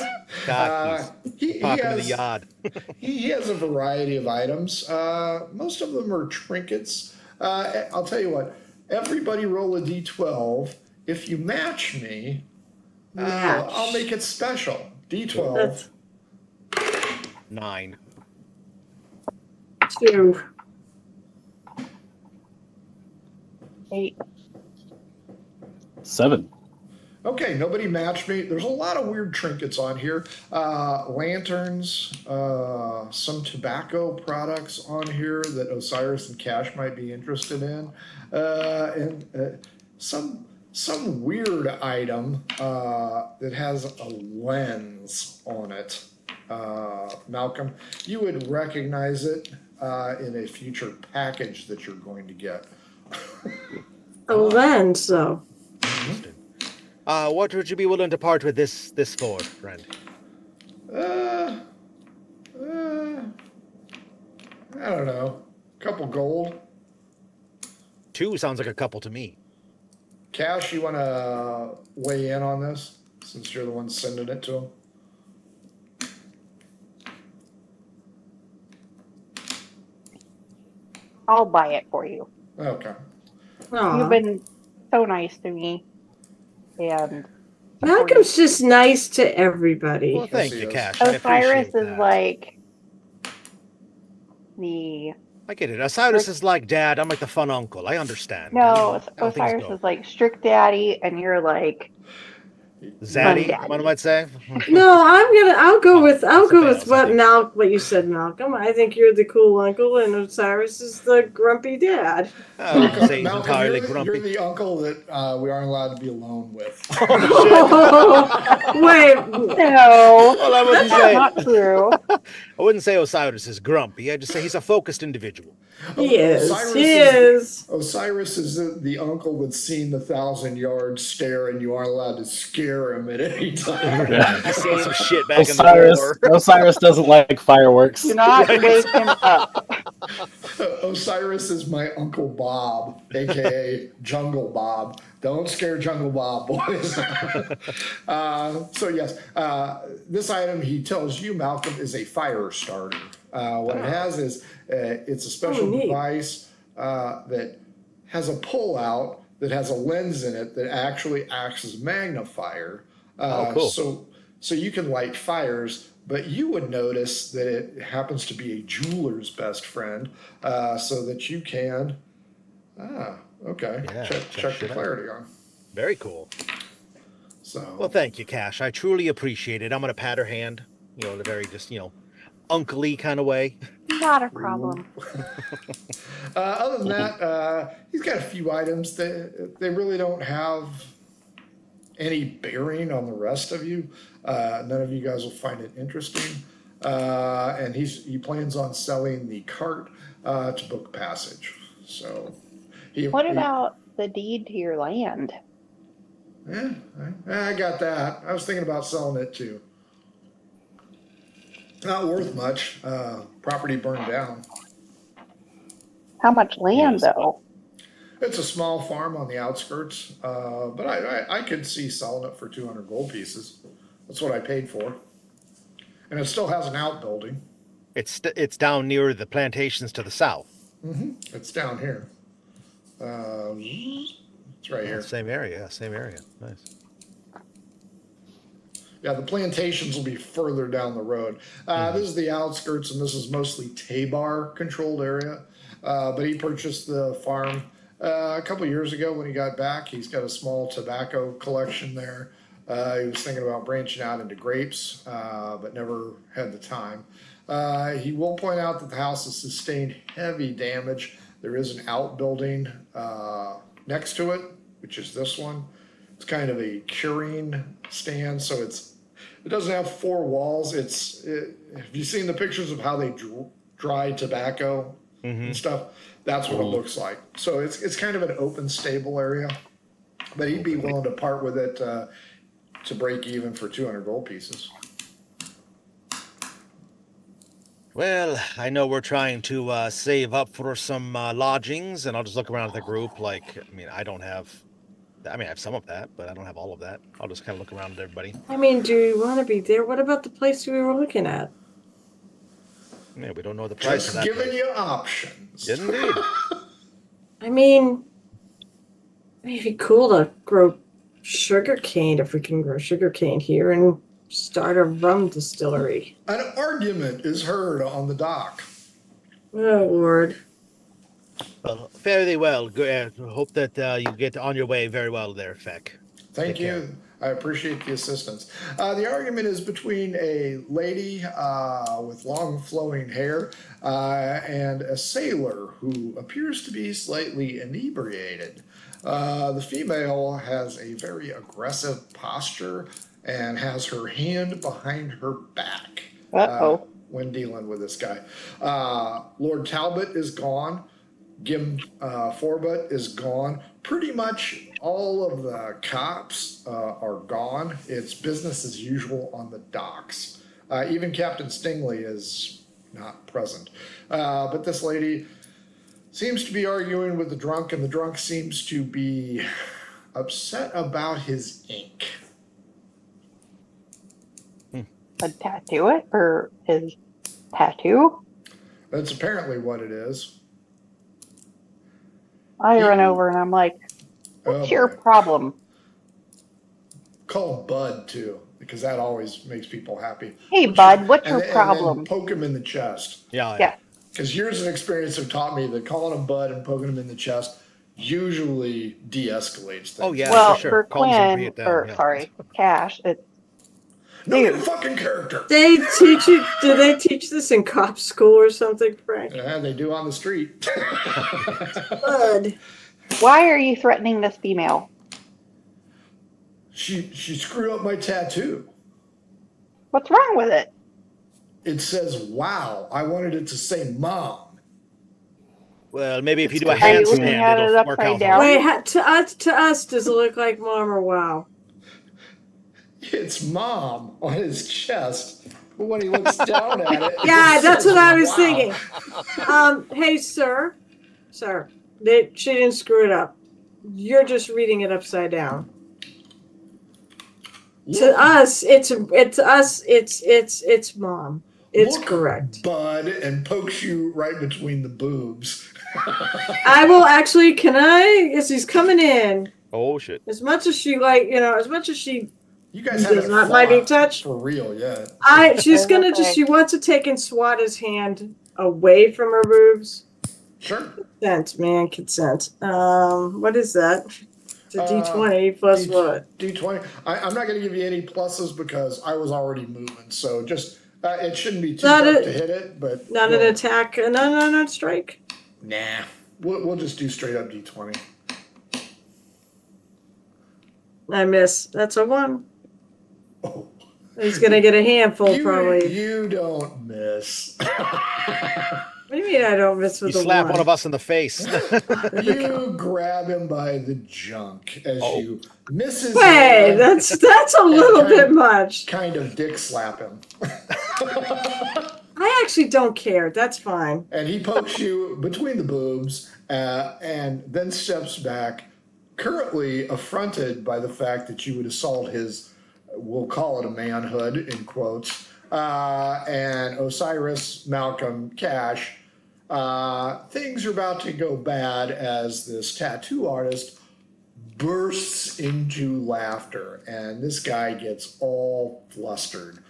God, He park him in the has yard. he has a variety of items. Most of them are trinkets. I'll tell you what. Everybody roll a d12. If you match me, Match. I'll make it special. D12. That's 9. 2. 8. 7. Okay, nobody matched me. There's a lot of weird trinkets on here. Lanterns, some tobacco products on here that Osiris and Cash might be interested in, and some weird item that has a lens on it. Malcolm, you would recognize it in a future package that you're going to get. A lens, though. What would you be willing to part with this for, friend? I don't know. Couple gold. 2 sounds like a couple to me. Cash, you want to weigh in on this since you're the one sending it to him? I'll buy it for you. Okay. Aw. You've been so nice to me. And Malcolm's just nice to everybody. Well, thank Yes, you, he is. Cash. I Osiris appreciate is that. like the I get it. Osiris is like dad. I'm like the fun uncle. I understand. no. How things Osiris go. is like strict daddy, and you're like Zaddy, Daddy. one might say. No, I'll go with Bells, I think. what you said, Malcolm. I think you're the cool uncle and Osiris is the grumpy dad. I wouldn't say he's Malcolm, entirely you're grumpy. the uncle that we aren't allowed to be alone with. Wait, no. Well, I wouldn't That's say not true. I wouldn't say Osiris is grumpy. I'd just say he's a focused individual. he is. Osiris He is- is. Osiris is the uncle that's seen the 1,000-yard stare, and you aren't allowed to scare him at any time. He's seen some shit back in Osiris, the war. Osiris doesn't like fireworks. Do not wake him up. Osiris is my Uncle Bob, aka Jungle Bob. Don't scare Jungle Bob, boys. So yes, this item he tells you, Malcolm, is a fire starter. What it has is it's a special Oh, neat. device that has a pull out that has a lens in it that actually acts as a magnifier. Oh, cool. So you can light fires, but you would notice that it happens to be a jeweler's best friend, so that you can. Okay. Yeah, check the it out. clarity on. Very cool. So. Well, thank you, Cash. I truly appreciate it. I'm gonna pat her hand, in a very just uncly kind of way. Not a problem. Other than that, he's got a few items that they really don't have any bearing on the rest of you. None of you guys will find it interesting. And he plans on selling the cart to book passage. So What about the deed to your land? Yeah, I got that. I was thinking about selling it too. Not worth much. Property burned down. How much land, though? It's a small farm on the outskirts, but I could see selling it for 200 gold pieces. That's what I paid for. And it still has an outbuilding. It's down near the plantations to the south. Mm-hmm. It's down here. It's right here. Same area. Nice. Yeah, the plantations will be further down the road. This is the outskirts, and this is mostly Tabar controlled area. But he purchased the farm a couple years ago when he got back. He's got a small tobacco collection there. He was thinking about branching out into grapes, but never had the time. He will point out that the house has sustained heavy damage. There is an outbuilding next to it, which is this one. It's kind of a curing stand, so it doesn't have four walls. Have you seen the pictures of how they dry tobacco and stuff? That's what it looks like. So it's kind of an open, stable area, but he'd be willing to part with it to break even for 200 gold pieces. Well, I know we're trying to save up for some lodgings, and I'll just look around at the group. I have some of that, but I don't have all of that. I'll just kind of look around at everybody. Do you want to be there? What about the place we were looking at? Yeah, we don't know the price Just of that giving place. you options. Indeed. It'd be cool to grow sugarcane if we can grow sugarcane here and start a rum distillery. An argument is heard on the dock. Oh, Lord. Well, fairly well. Hope that you get on your way very well there, Feck. Thank you. I appreciate the assistance. The argument is between a lady with long flowing hair and a sailor who appears to be slightly inebriated. The female has a very aggressive posture and has her hand behind her back when dealing with this guy. Lord Talbot is gone. Gim Forbut is gone. Pretty much all of the cops are gone. It's business as usual on the docks. Even Captain Stingley is not present. But this lady seems to be arguing with the drunk, and the drunk seems to be upset about his ink. A tattoo it? Or his tattoo? That's apparently what it is. I run over and I'm like, what's your problem? Call him Bud, too, because that always makes people happy. Hey, Bud, what's your problem? And then poke him in the chest. Yeah. Because years of experience have taught me that calling him Bud and poking him in the chest usually de-escalates things. Oh, yeah, well, for sure. For Quinn, Cash, it's... No, your fucking character. Do they teach this in cop school or something, Frank? Yeah, they do on the street. Bud. Why are you threatening this female? She screwed up my tattoo. What's wrong with it? It says, wow. I wanted it to say mom. Well, maybe if you do a handstand, it'll work out. Wait, to us, does it look like mom or wow? It's mom on his chest. But when he looks down at it, yeah, that's what I was thinking. Hey, sir, she didn't screw it up. You're just reading it upside down. Yeah. To us, it's mom. It's Look, correct. bud, and pokes you right between the boobs. I will actually, can I, as he's coming in, Oh shit! as much as she like, as much as she You guys does haven't not mind being fought touched, for real yet. she's I was gonna gonna just, say. she wants to take and swat his hand away from her boobs. Sure. Consent, man, consent. What is that? It's a D20 plus D- what? D20. I'm not going to give you any pluses because I was already moving. So just, it shouldn't be too Not tough a- to hit it, but. Not an attack, no, strike. Nah. We'll just do straight up D20. I miss. That's a 1. Oh. He's gonna get a handful, probably. You don't miss. What do you mean I don't miss with You a slap 1? one of us in the face. You grab him by the junk as you miss his Hey, hand that's a little bit much. kind of dick slap him. I actually don't care. That's fine. And he pokes you between the boobs and then steps back, currently affronted by the fact that you would assault his, we'll call it a manhood, in quotes, and Osiris, Malcolm, Cash. Things are about to go bad as this tattoo artist bursts into laughter, and this guy gets all flustered.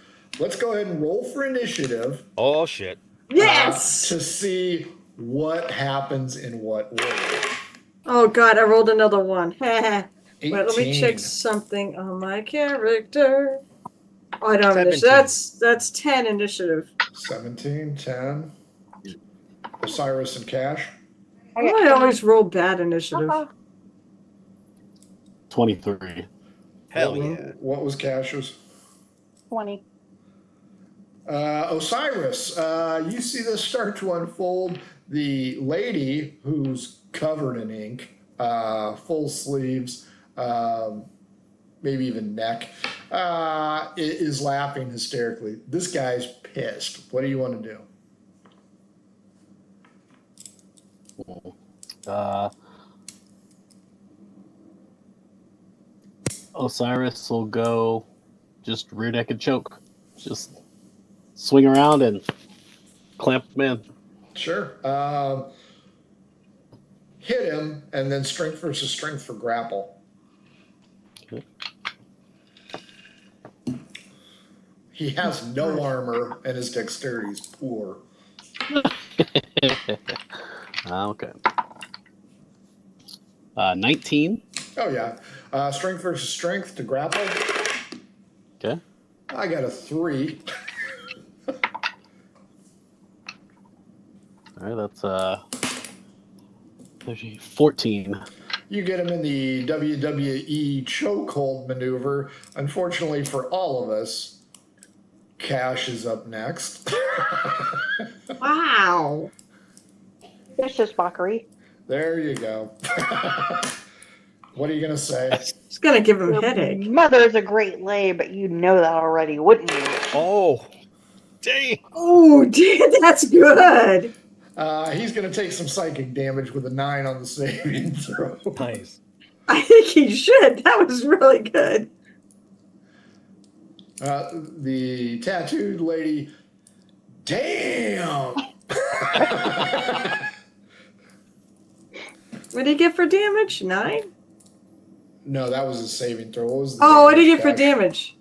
Let's go ahead and roll for initiative. Oh shit! Yes. To see what happens in what order. Oh God, I rolled another 1. Wait, let me 18. check something on my character. Oh, I don't have 17. initiative. That's 10 initiative. 17, 10. Osiris and Cash. I always roll bad initiative. 23. Hell yeah! What was Cash's? 20. Osiris, you see this start to unfold. The lady who's covered in ink, full sleeves, maybe even neck, is laughing hysterically. This guy's pissed. What do you want to do? Osiris will go just rear naked choke. Just swing around and clamp him in. Sure. Hit him, and then strength versus strength for grapple. Okay. He has no armor, and his dexterity is poor. Okay. 19. Oh, yeah. Strength versus strength to grapple. Okay. I got a 3. All right, that's 14. You get him in the WWE chokehold maneuver. Unfortunately for all of us, Cash is up next. Wow. It's just mockery. There you go. What are you going to say? It's gonna give him a headache. Mother's a great lay, but you know that already, wouldn't you? Oh, dang! Oh, dude, that's good. He's going to take some psychic damage with a 9 on the saving throw. Nice. I think he should. That was really good. The tattooed lady, damn! What did he get for damage? 9? No, that was a saving throw. What was the Oh, what did you damage, get for Cash? damage?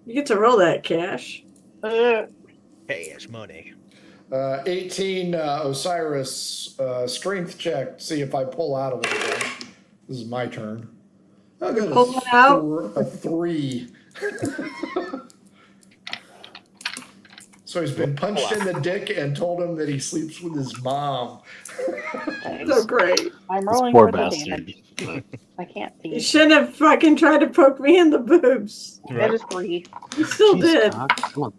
You get to roll that, Cash. Hey, it's money. 18 Osiris strength check. See if I pull out of it again. This is my turn. I got Pull it out? a 3. So he's been punched in the dick and told him that he sleeps with his mom. So great. I'm This rolling poor for the bastard. damage. I can't You see. shouldn't have fucking tried to poke me in the boobs. That is 3. You still Jeez, did. Cox, come on.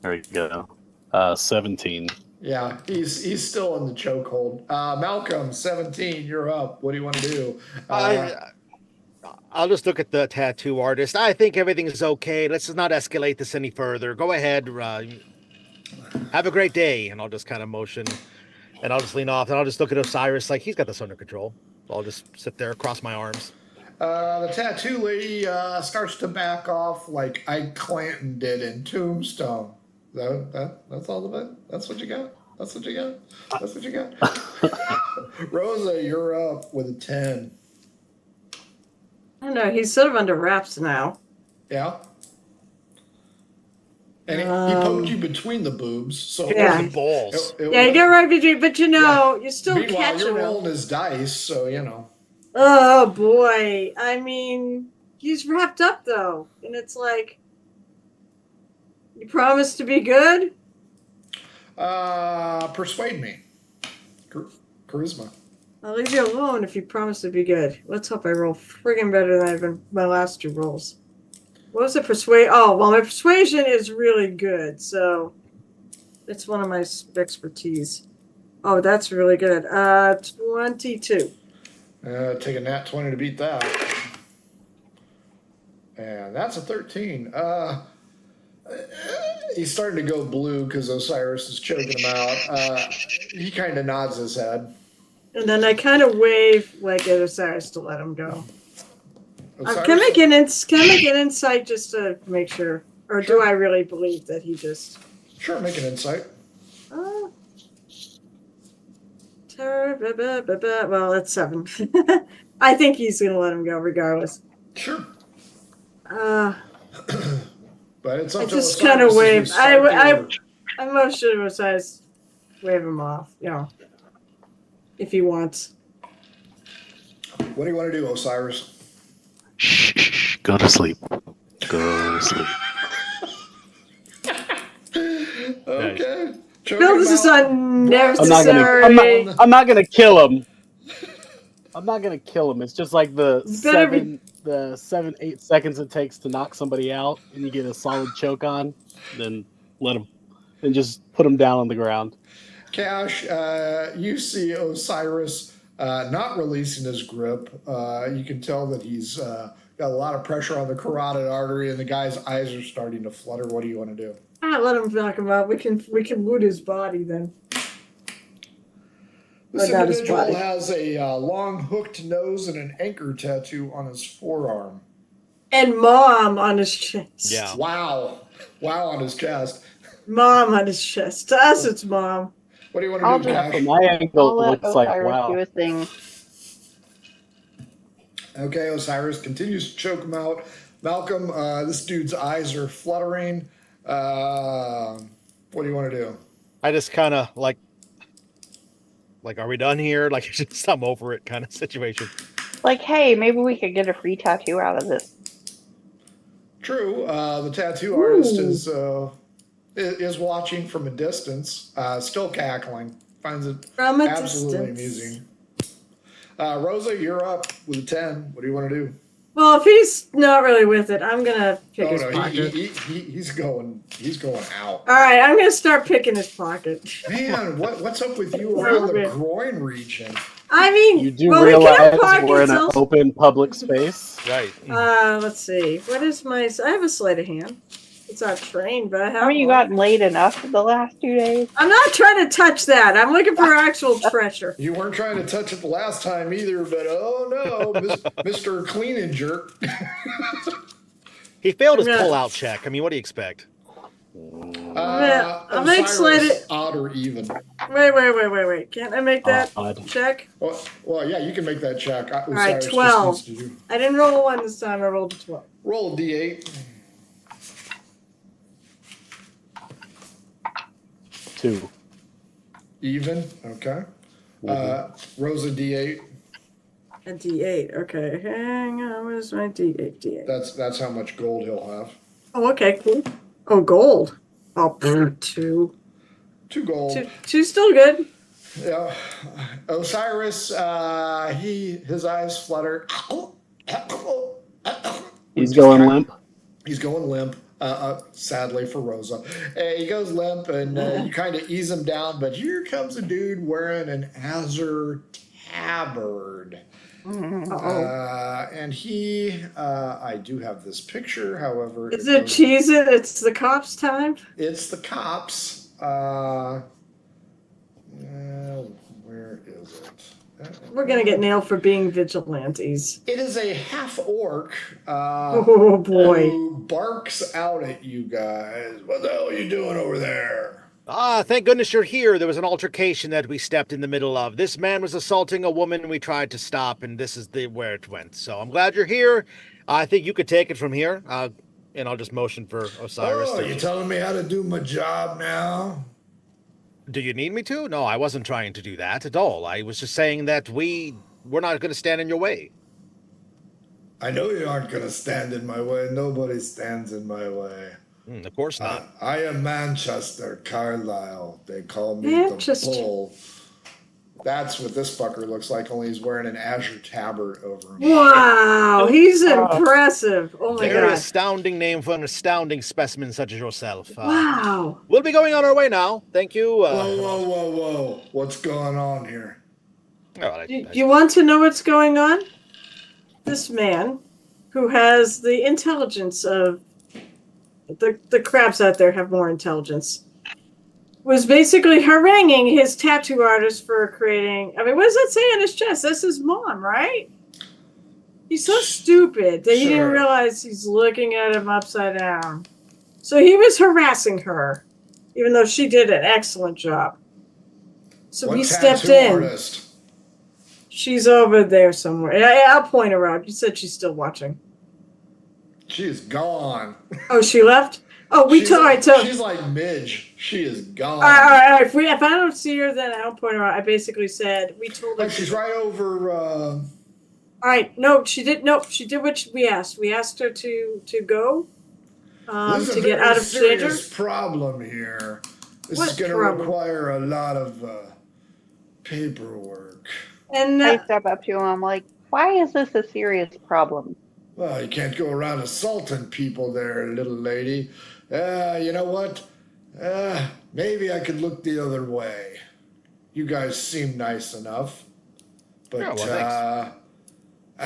There we go. 17. Yeah, he's still in the chokehold. Malcolm, 17, you're up. What do you want to do? I'll just look at the tattoo artist. I think everything is okay. Let's just not escalate this any further. Go ahead. Have a great day. And I'll just kind of motion. And I'll just lean off. And I'll just look at Osiris like he's got this under control. So I'll just sit there, cross my arms. The tattoo lady starts to back off like Ike Clanton did in Tombstone. That's all of it? That's what you got? That's what you got? That's what you got? Rosa, you're up with a 10. I don't know. He's sort of under wraps now. Yeah? And he poked you between the boobs, so Yeah. The balls. Yeah, you got right between, but you're still Meanwhile, catching you're him. rolling his dice, so you know. Oh boy. I mean, he's wrapped up though. And it's like, you promise to be good? Persuade me. Charisma. I'll leave you alone if you promise to be good. Let's hope I roll friggin' better than I've been my last 2 rolls. What was the persuade? Oh, well, my persuasion is really good, so it's one of my expertise. Oh, that's really good. 22. Take a nat 20 to beat that. And that's a 13. He's starting to go blue because Osiris is choking him out. He kind of nods his head. And then I kind of wave like at Osiris to let him go. Osiris, Can I make an insight just to make sure? Or Sure. do I really believe that he just... Sure, make an insight. Well, that's 7. I think he's going to let him go regardless. Sure. Uh, But it's up I to just Osiris kind of if you wave. start the order. I motion to Osiris, wave him off, if he wants. What do you want to do, Osiris? Shh. Go to sleep. Go to sleep. Okay. Choke Bill, him this is out. unnecessary. I'm not gonna kill him. I'm not gonna kill him. It's just like the better be- 7-8 seconds it takes to knock somebody out, and you get a solid choke on. Then let him. Then just put him down on the ground. Cash, you see Osiris not releasing his grip. You can tell that he's got a lot of pressure on the carotid artery, and the guy's eyes are starting to flutter. What do you want to do? Let him knock him out. We can loot his body then. This Not his individual body. has a long hooked nose and an anchor tattoo on his forearm. And mom on his chest. Yeah. Wow. Wow on his chest. Mom on his chest. To us, it's mom. What do you want I'll to do, just- Cash? From my angle, I'll it let looks like Osiris wow. do his thing. Okay, Osiris continues to choke him out. Malcolm, this dude's eyes are fluttering. What do you want to do? I just kind of like, are we done here? Like, it's just I'm over it kind of situation. Like, hey, maybe we could get a free tattoo out of this. True. The tattoo artist is watching from a distance, still cackling. Finds it From a absolutely distance. amusing. Rosa, you're up with a 10. What do you want to do? Well, if he's not really with it, I'm gonna pick Oh his no, pocket. he's going out. All right, I'm gonna start picking his pocket. Man, what's up with you around the groin region? I mean, You do well, we can have realize we're in an pockets. open public space. Right. Let's see. What is my? I have a sleight of hand. It's not trained, but I have. Haven't you one. gotten laid enough the last 2 days? I'm not trying to touch that. I'm looking for actual treasure. You weren't trying to touch it the last time either, but oh no, Mr. Clean and Jerk. He failed his I'm gonna- pull-out check. I mean, what do you expect? I'll make Osiris, odd or even. Wait. Can't I make that Odd. check? Well, yeah, you can make that check. All right, Osiris just 12. needs to do- I didn't roll a 1 this time. I rolled a 12. Roll a d8. 2. Even. Okay. Rosa d8. A D8. Okay, hang on. Where's my D8? D8. That's how much gold he'll have. Oh, okay, cool. Oh, gold. Oh, 2. 2 gold. Two's still good. Yeah. Osiris, his eyes flutter. He's going limp. He's going limp. Sadly for Rosa, he goes limp, and you kind of ease him down. But here comes a dude wearing an azure tabard. And he, I do have this picture. However, Is it Cheez-It? It's the cops' time. It's the cops. Where is it? We're gonna get nailed for being vigilantes. It is a half orc Oh boy. who barks out at you guys. What the hell are you doing over there? Ah, thank goodness you're here. There was an altercation that we stepped in the middle of. This man was assaulting a woman and we tried to stop, and this is where it went. So I'm glad you're here. I think you could take it from here. And I'll just motion for Osiris. Oh, you telling me how to do my job now? Do you need me to? No, I wasn't trying to do that at all. I was just saying that we're not going to stand in your way. I know you aren't going to stand in my way. Nobody stands in my way. Of course not. I am Manchester Carlisle. They call me Manchester. the Bull. That's what this fucker looks like, only he's wearing an azure tabard over him. Wow, he's impressive. Oh my Very god. astounding name for an astounding specimen such as yourself. Wow. We'll be going on our way now. Thank you. Whoa. What's going on here? Do you want to know what's going on? This man, who has the intelligence of the crabs out there have more intelligence, was basically haranguing his tattoo artist for creating. I mean, what does that say on his chest? That's his mom, right? He's so stupid that he didn't realize he's looking at him upside down. So he was harassing her, even though she did an excellent job. So he stepped in. Artist? She's over there somewhere. I'll point her out. You said she's still watching. She's gone. Oh, she left? Oh, she's like Midge. She is gone. All right. If I don't see her, then I don't point her out. I basically said we told her. Oh, she's right over. All right. No, she did. No, she did what we asked. We asked her to go. To get out of danger. There's a problem here. This is going to require a lot of paperwork. And I step up to him. I'm like, "Why is this a serious problem?" Well, you can't go around assaulting people there, little lady. You know what? Maybe I could look the other way. You guys seem nice enough. But, I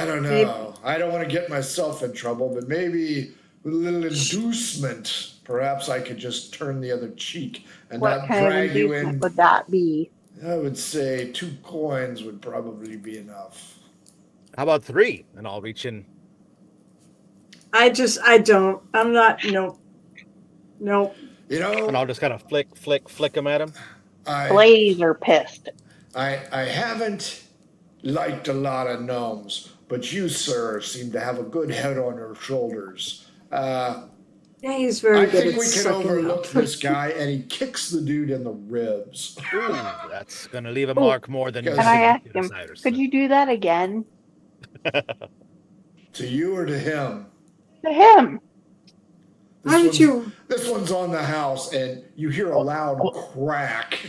don't know. I don't want to get myself in trouble, but maybe with a little inducement, perhaps I could just turn the other cheek and not drag you in. What would that be? I would say 2 coins would probably be enough. How about 3? And I'll reach in. Nope. You know, and I'll just kind of flick him at him. Blazer pissed. I haven't liked a lot of gnomes, but you, sir, seem to have a good head on your shoulders. Yeah, he's very good. I think we can overlook this guy, and he kicks the dude in the ribs. Ooh, that's gonna leave a mark more than. Can I ask him? Could you do that again? To you or to him? To him. This one's on the house, and you hear a loud crack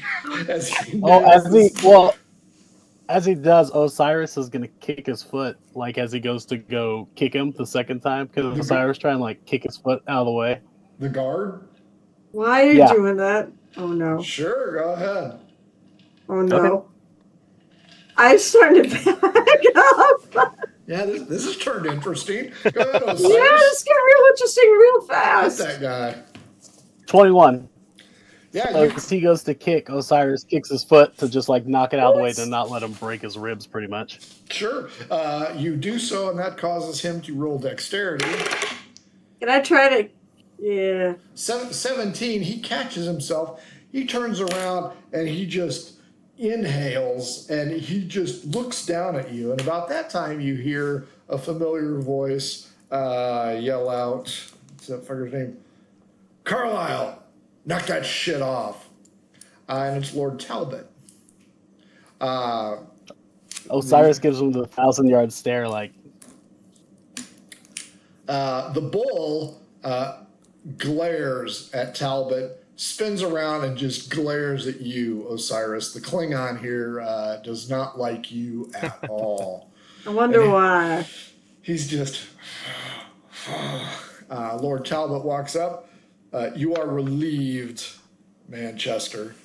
as he. As he does, Osiris is gonna kick his foot, like as he goes to go kick him the second time, because Osiris trying to like kick his foot out of the way. The guard? Why are you doing that? Oh no. Sure, go ahead. Oh no. Okay. I started back up. Yeah, this has turned interesting. Go ahead, Osiris. Yeah, this got real interesting real fast. Hit that guy. 21. Yeah, so as he goes to kick, Osiris kicks his foot to just like knock it out of the way to not let him break his ribs, pretty much. Sure. You do so, and that causes him to roll dexterity. Can I try to? Yeah. 17, he catches himself. He turns around, and he just inhales, and he just looks down at you. And about that time, you hear a familiar voice yell out, what's that fucker's name? Carlisle! Knock that shit off. And it's Lord Talbot. Osiris gives him the 1,000-yard stare, like. The bull glares at Talbot, spins around, and just glares at you, Osiris. The Klingon here does not like you at all. I wonder why. He's just. Lord Talbot walks up. You are relieved, Manchester.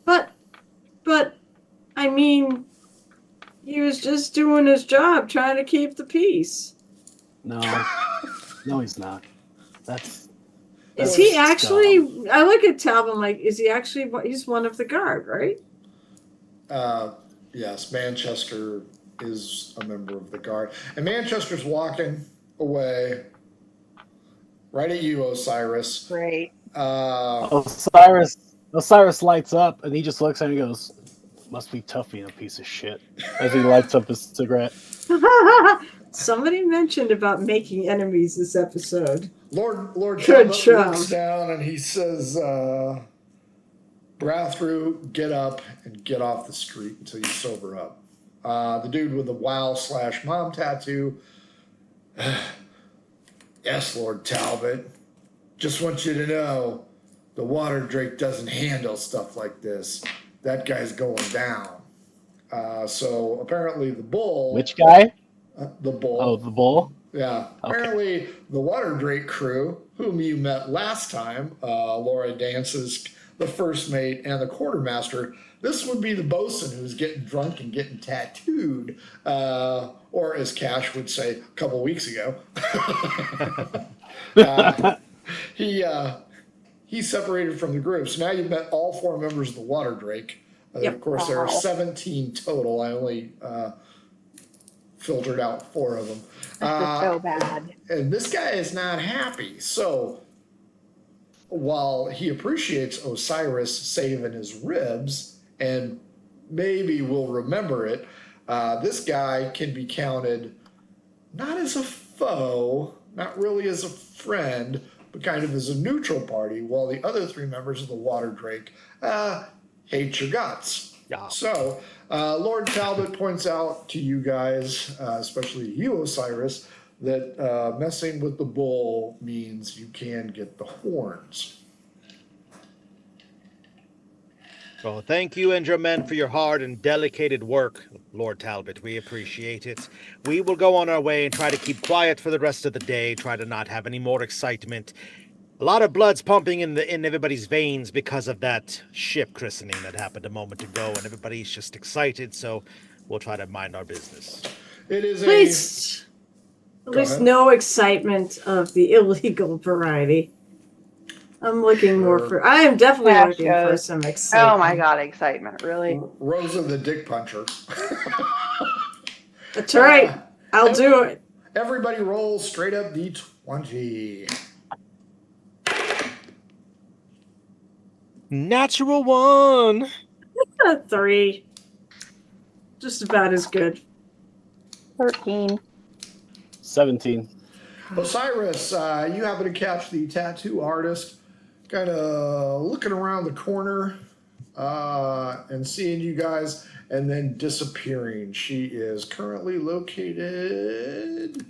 But, I mean, he was just doing his job, trying to keep the peace. No, he's not. Is he actually? Dumb. I look at Talbot like, is he actually? He's one of the guard, right? Yes, Manchester is a member of the guard. And Manchester's walking away right at you, Osiris. Great. Osiris lights up, and he just looks at him and goes, "Must be tough being a piece of shit." As he lights up his cigarette. Somebody mentioned about making enemies this episode. Lord Good Talbot job. looks down and he says, Brathru, get up and get off the street until you sober up. The dude with the wow/mom tattoo. Yes, Lord Talbot. Just want you to know the water drake doesn't handle stuff like this. That guy's going down. So apparently the bull. Which guy? The bull. Oh, the bull? Yeah. Okay. Apparently the water drake crew, whom you met last time, Laura Dance's the first mate and the quartermaster, this would be the bosun who's getting drunk and getting tattooed, or as Cash would say a couple weeks ago. He separated from the group. So now you've met all 4 members of the water drake. Yep. Of course, there are 17 total. I only filtered out 4 of them. This is so bad. And this guy is not happy. So while he appreciates Osiris saving his ribs and maybe will remember it, this guy can be counted not as a foe, not really as a friend, but kind of as a neutral party, while the other 3 members of the Water Drake hate your guts. Yeah. So Lord Talbot points out to you guys, especially you, Osiris, that messing with the bull means you can get the horns. Well, thank you and your men for your hard and dedicated work, Lord Talbot. We appreciate it. We will go on our way and try to keep quiet for the rest of the day, try to not have any more excitement. A lot of blood's pumping in everybody's veins because of that ship christening that happened a moment ago, and everybody's just excited, so we'll try to mind our business. It is At least no excitement of the illegal variety. I'm looking more for. I am definitely Yeah, looking shows. for some excitement. Oh my god, excitement, really? Rosa the Dick Puncher. That's right. I'll do it. Everybody roll straight up D20. Natural 1! 3. Just about as good. 13. 17. Osiris, you happen to catch the tattoo artist kind of looking around the corner and seeing you guys and then disappearing. She is currently located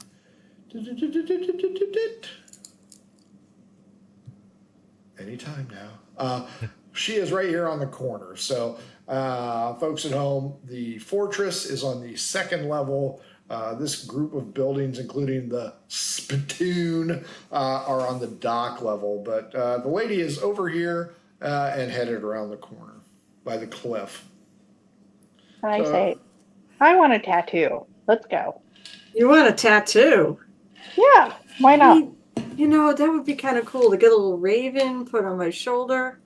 anytime now. She is right here on the corner. So folks at home, the fortress is on the 2nd level. This group of buildings, including the spittoon, are on the dock level. But the lady is over here and headed around the corner by the cliff. I say, I want a tattoo. Let's go. You want a tattoo? Yeah, why not? You know, that would be kind of cool to get a little raven put on my shoulder.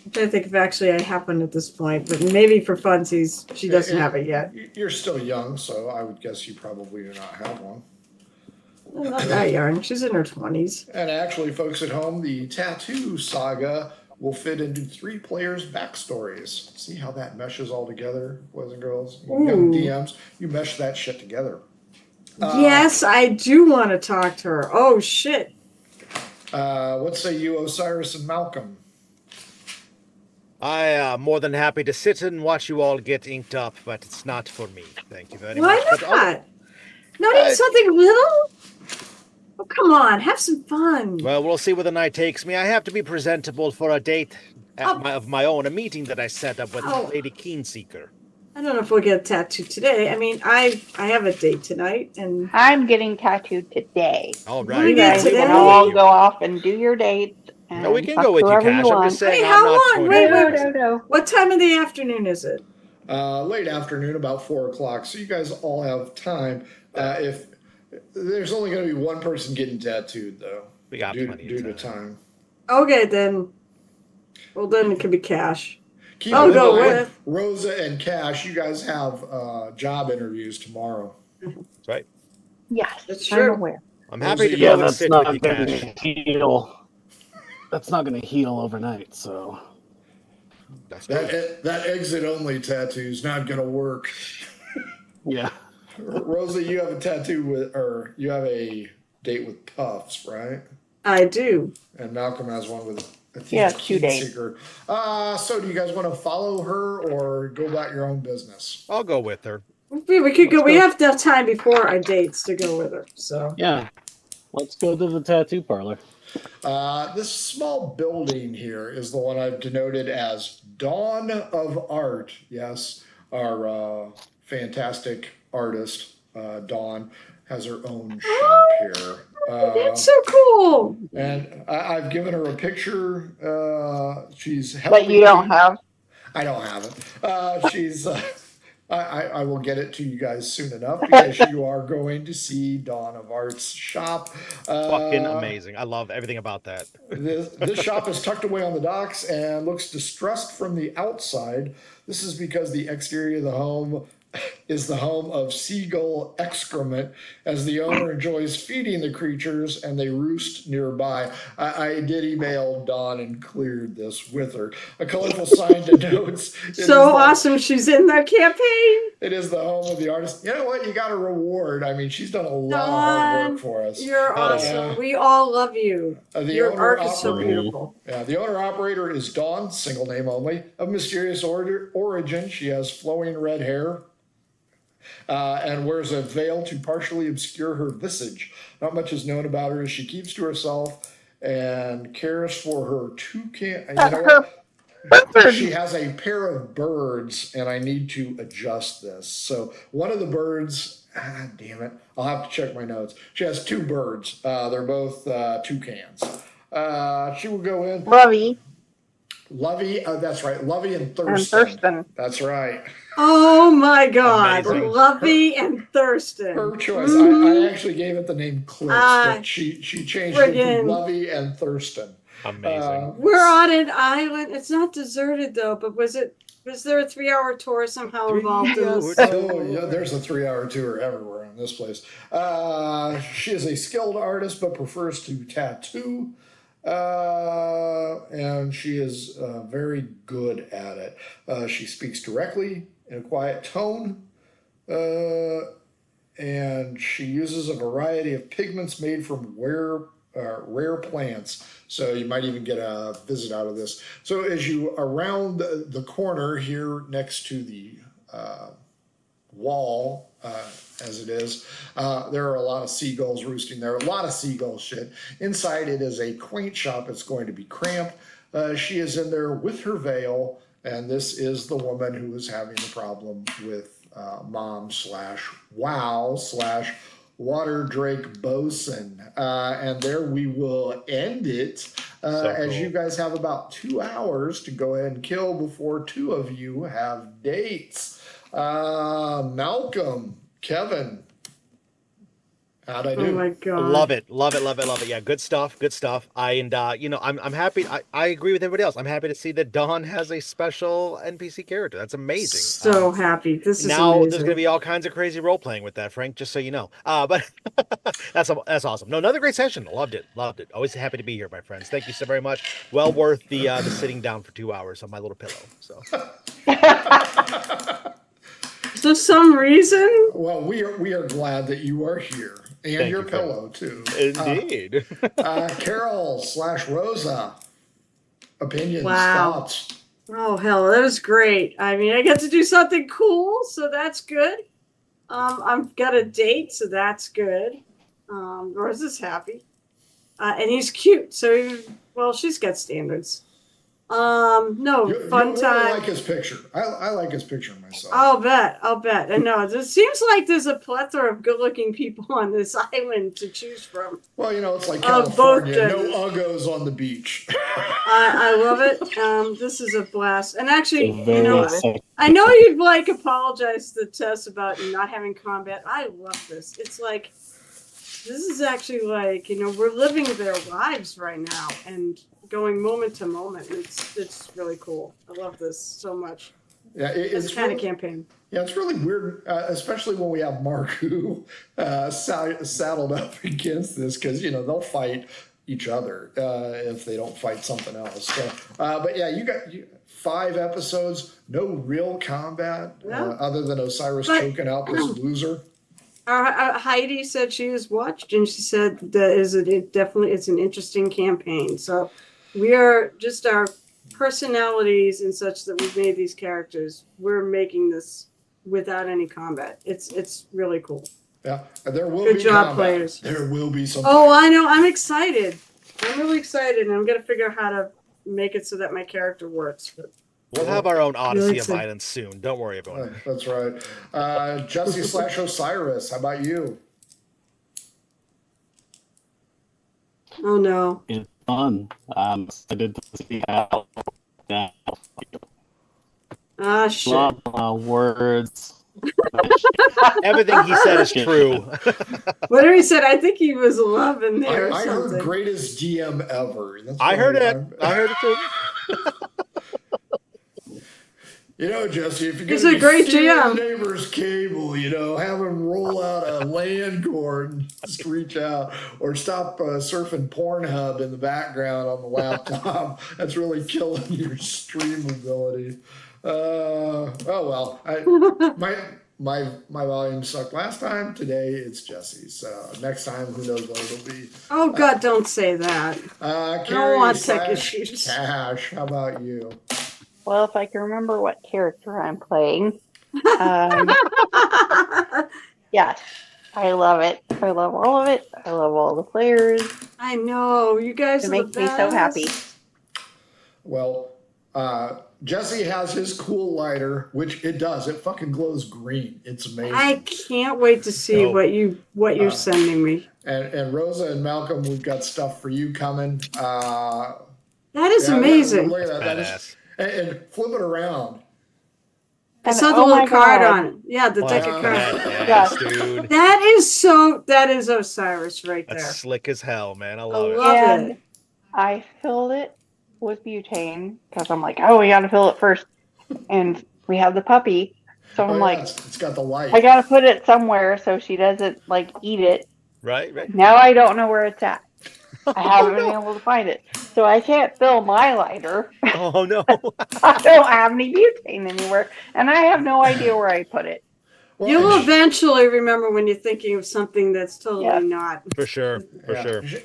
I'm trying to think if actually I happen at this point, but maybe for funsies, she doesn't have it yet. You're still young, so I would guess you probably do not have one. Well, not that young. She's in her 20s. And actually, folks at home, the tattoo saga will fit into 3 players' backstories. See how that meshes all together, boys and girls? Young DMs, you mesh that shit together. Yes, I do want to talk to her. Oh, shit. What say you, Osiris and Malcolm? I am more than happy to sit and watch you all get inked up, but it's not for me. Thank you very Why much. But not? Not even something little? Oh, come on. Have some fun. well, we'll see where the night takes me. I have to be presentable for a date of my own, a meeting that I set up with Lady Keenseeker. I don't know if we'll get a tattoo today. I mean, I have a date tonight, and I'm getting tattooed today. All You right. You guys today? can all go off and do your dates. And No, we can fuck go with you, whoever Cash. I'm want. just saying Hey, I'm how not long? going Wait, to- wait. No. What time of the afternoon is it? Late afternoon, about 4 o'clock. So you guys all have time. If there's only going to be one person getting tattooed, though, We got plenty due of to time. time. Okay, then. Well, then it could be Cash. Keep I'll in go mind, with. Rosa and Cash, you guys have job interviews tomorrow. That's right. Yes, That's I'm true. aware. I'm happy to Yeah, go and that's sit not with you, going Cash. to heal. That's not going to heal overnight. So That's good. That exit only tattoo's not gonna work. yeah, Rosa, you have a tattoo with, or you have a date with Puffs, right? I do. And Malcolm has one with Yeah, Athena 2 days. Keenseeker. So do you guys want to follow her or go about your own business? I'll go with her. We could go. Let's We go. have enough time before our dates to go with her. So yeah. Let's go to the tattoo parlor. This small building here is the one I've denoted as Dawn of Art. Yes, our fantastic artist, Dawn, has her own shop here. that's so cool. And I've given her a picture. She's But you don't have. I don't have it. She's. I will get it to you guys soon enough because you are going to see Dawn of Art's shop. Fucking amazing. I love everything about that. This shop is tucked away on the docks and looks distressed from the outside. This is because the exterior of the home is the home of seagull excrement as the owner enjoys feeding the creatures and they roost nearby. I did email Dawn and cleared this with her. A colorful sign denotes So awesome. She's in the campaign. it is the home of the artist. You know what? You got a reward. I mean, she's done a lot of hard work for us. You're awesome. We all love you. Your art is so beautiful. Yeah, the owner operator is Dawn, single name only, of mysterious origin. She has flowing red hair. And wears a veil to partially obscure her visage. Not much is known about her as she keeps to herself and cares for her toucan. You know what? She has a pair of birds, and I need to adjust this. So one of the birds, damn it, I'll have to check my notes. She has 2 birds. They're both toucans. She will go in. Lovey, that's right. Lovey and Thurston. That's right. Oh my God. Amazing. Lovey and Thurston. Her choice. I actually gave it the name Clips, but she changed it to Lovey and Thurston. Amazing. We're on an island. It's not deserted though, but was there a 3-hour tour somehow involved in this? Oh yeah, there's a 3-hour tour everywhere in this place. She is a skilled artist, but prefers to tattoo. And she is very good at it. She speaks directly in a quiet tone, and she uses a variety of pigments made from rare plants. So you might even get a visit out of this. So as you around the corner here next to the wall, as it is, there are a lot of seagulls roosting there, a lot of seagull shit. Inside it is a quaint shop. It's going to be cramped. She is in there with her veil, and this is the woman who is having the problem with mom/wow/water drake bosun. And there we will end it, as you guys have about 2 hours to go ahead and kill before 2 of you have dates. Malcolm, Kevin, how'd I do? Oh my God. Love it. Yeah, good stuff. I'm happy. I agree with everybody else. I'm happy to see that Dawn has a special NPC character. That's amazing. So happy. This is now amazing. there's going to be all kinds of crazy role playing with that, Frank. Just so you know. But that's awesome. No, another great session. Loved it. Always happy to be here, my friends. Thank you so very much. Well worth the sitting down for 2 hours on my little pillow. So. For some reason. Well, we are glad that you are here, and Thank your you, pillow too. Indeed. Carol/Rosa, opinions, Wow. thoughts. Oh hell, that was great. I mean, I got to do something cool, so that's good. I've got a date, so that's good. Rosa's happy, and he's cute. So, she's got standards. No, fun you time. Really like his picture. I like his picture myself. I'll bet. And no, it seems like there's a plethora of good-looking people on this island to choose from. Well, it's like California. No genders. uggos on the beach. I love it. This is a blast. And actually, Very sick. I know you'd apologize to Tess about not having combat. I love this. It's like this is actually like, we're living their lives right now and going moment to moment. It's really cool. I love this so much. Yeah, This kind of campaign. Yeah, it's really weird, especially when we have Mark who saddled up against this because they'll fight each other if they don't fight something else. So, but yeah, you got 5 episodes, no real combat other than Osiris choking out this loser. Heidi said she has watched, and she said that it's an interesting campaign. So we are just our personalities and such that we've made these characters. We're making this without any combat. It's really cool. Yeah, there will Good be job, combat. players. There will be some. Oh, I know. I'm excited. I'm really excited, and I'm gonna figure out how to make it so that my character works. But We'll have our own Odyssey Really of Violence soon. Don't worry about it. That's right. Jesse / Osiris, how about you? oh no. It's fun. I'm excited to see how now. Ah, shit. Blah, blah, words. Everything he said is true. Whatever he said, I think he was 11 there or I heard something. greatest GM ever. That's I why heard it. I heard it too. Jesse, if you're He's going a to great be stealing GM. the neighbor's cable, have him roll out a land cord and just reach out, or stop surfing Pornhub in the background on the laptop. That's really killing your stream ability. Oh well, my volume sucked last time. Today it's Jesse's. So next time, who knows what it'll be. Oh God, don't say that. I don't want tech issues. Cash, how about you? Well, if I can remember what character I'm playing. Yes, I love it. I love all of it. I love all the players. I know, you guys It are makes the me best. so happy. Well, Jesse has his cool lighter, which it fucking glows green. It's amazing. I can't wait to see what you're sending me. And Rosa and Malcolm, we've got stuff for you coming. That is amazing. Look at that. Badass. And flip it around. I saw the little card on it. Yeah, the deck of cards. Yes, dude. That is Osiris right there. That's slick as hell, man. I love it. love And it. I filled it with butane because I'm like, oh, we got to fill it first. And we have the puppy. So I'm like, it's got the light. I got to put it somewhere so she doesn't eat it. Right. Now I don't know where it's at. I haven't been able to find it. So I can't fill my lighter. Oh, no. I don't have any butane anywhere. And I have no idea where I put it. Well, You'll eventually remember when you're thinking of something that's totally not. For sure.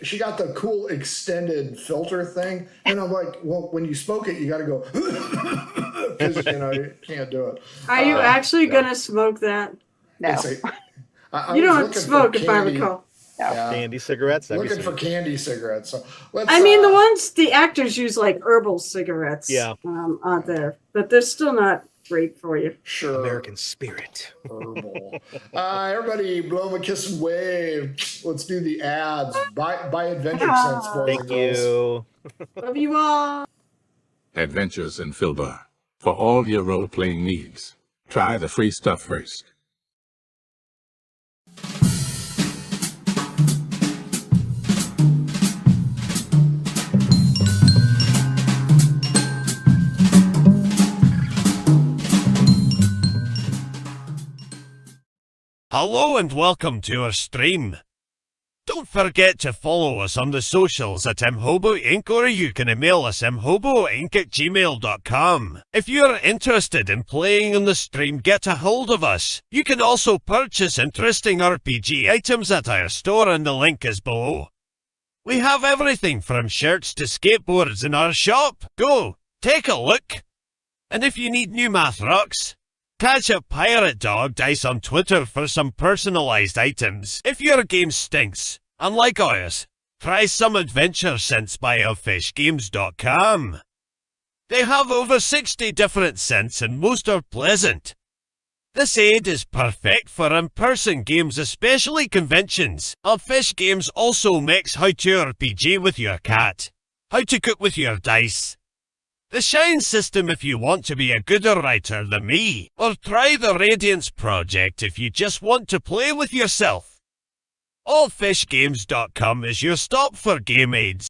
She got the cool extended filter thing. And I'm like, well, when you smoke it, you got to go, because, you can't do it. Are you actually going to smoke that? No. You don't smoke, if I recall. Yeah. Candy cigarettes. Looking for candy cigarettes. So let's, I mean, the ones the actors use herbal cigarettes. Yeah. Out there, but they're still not great for you. Sure. American spirit. Herbal. Everybody, blow them a kiss and wave. Let's do the ads. Buy Adventure Sense, boys Thank and girls. you. Love you all. Adventures in Filbar. For all your role-playing needs, try the free stuff first. Hello and welcome to our stream. Don't forget to follow us on the socials at mhobo Inc. or you can email us mhoboinc@gmail.com. If you're interested in playing on the stream, get a hold of us. You can also purchase interesting RPG items at our store and the link is below. We have everything from shirts to skateboards in our shop. Go, take a look. And if you need new math rocks, catch a Pirate Dog Dice on Twitter for some personalized items. If your game stinks, unlike ours, try some Adventure Scents by elfishgames.com. They have over 60 different scents and most are pleasant. This aid is perfect for in-person games, especially conventions. Elfish Games also makes how to RPG with your cat, how to cook with your dice, the Shine system if you want to be a gooder writer than me, or try the Radiance project if you just want to play with yourself. allfishgames.com is your stop for game aids.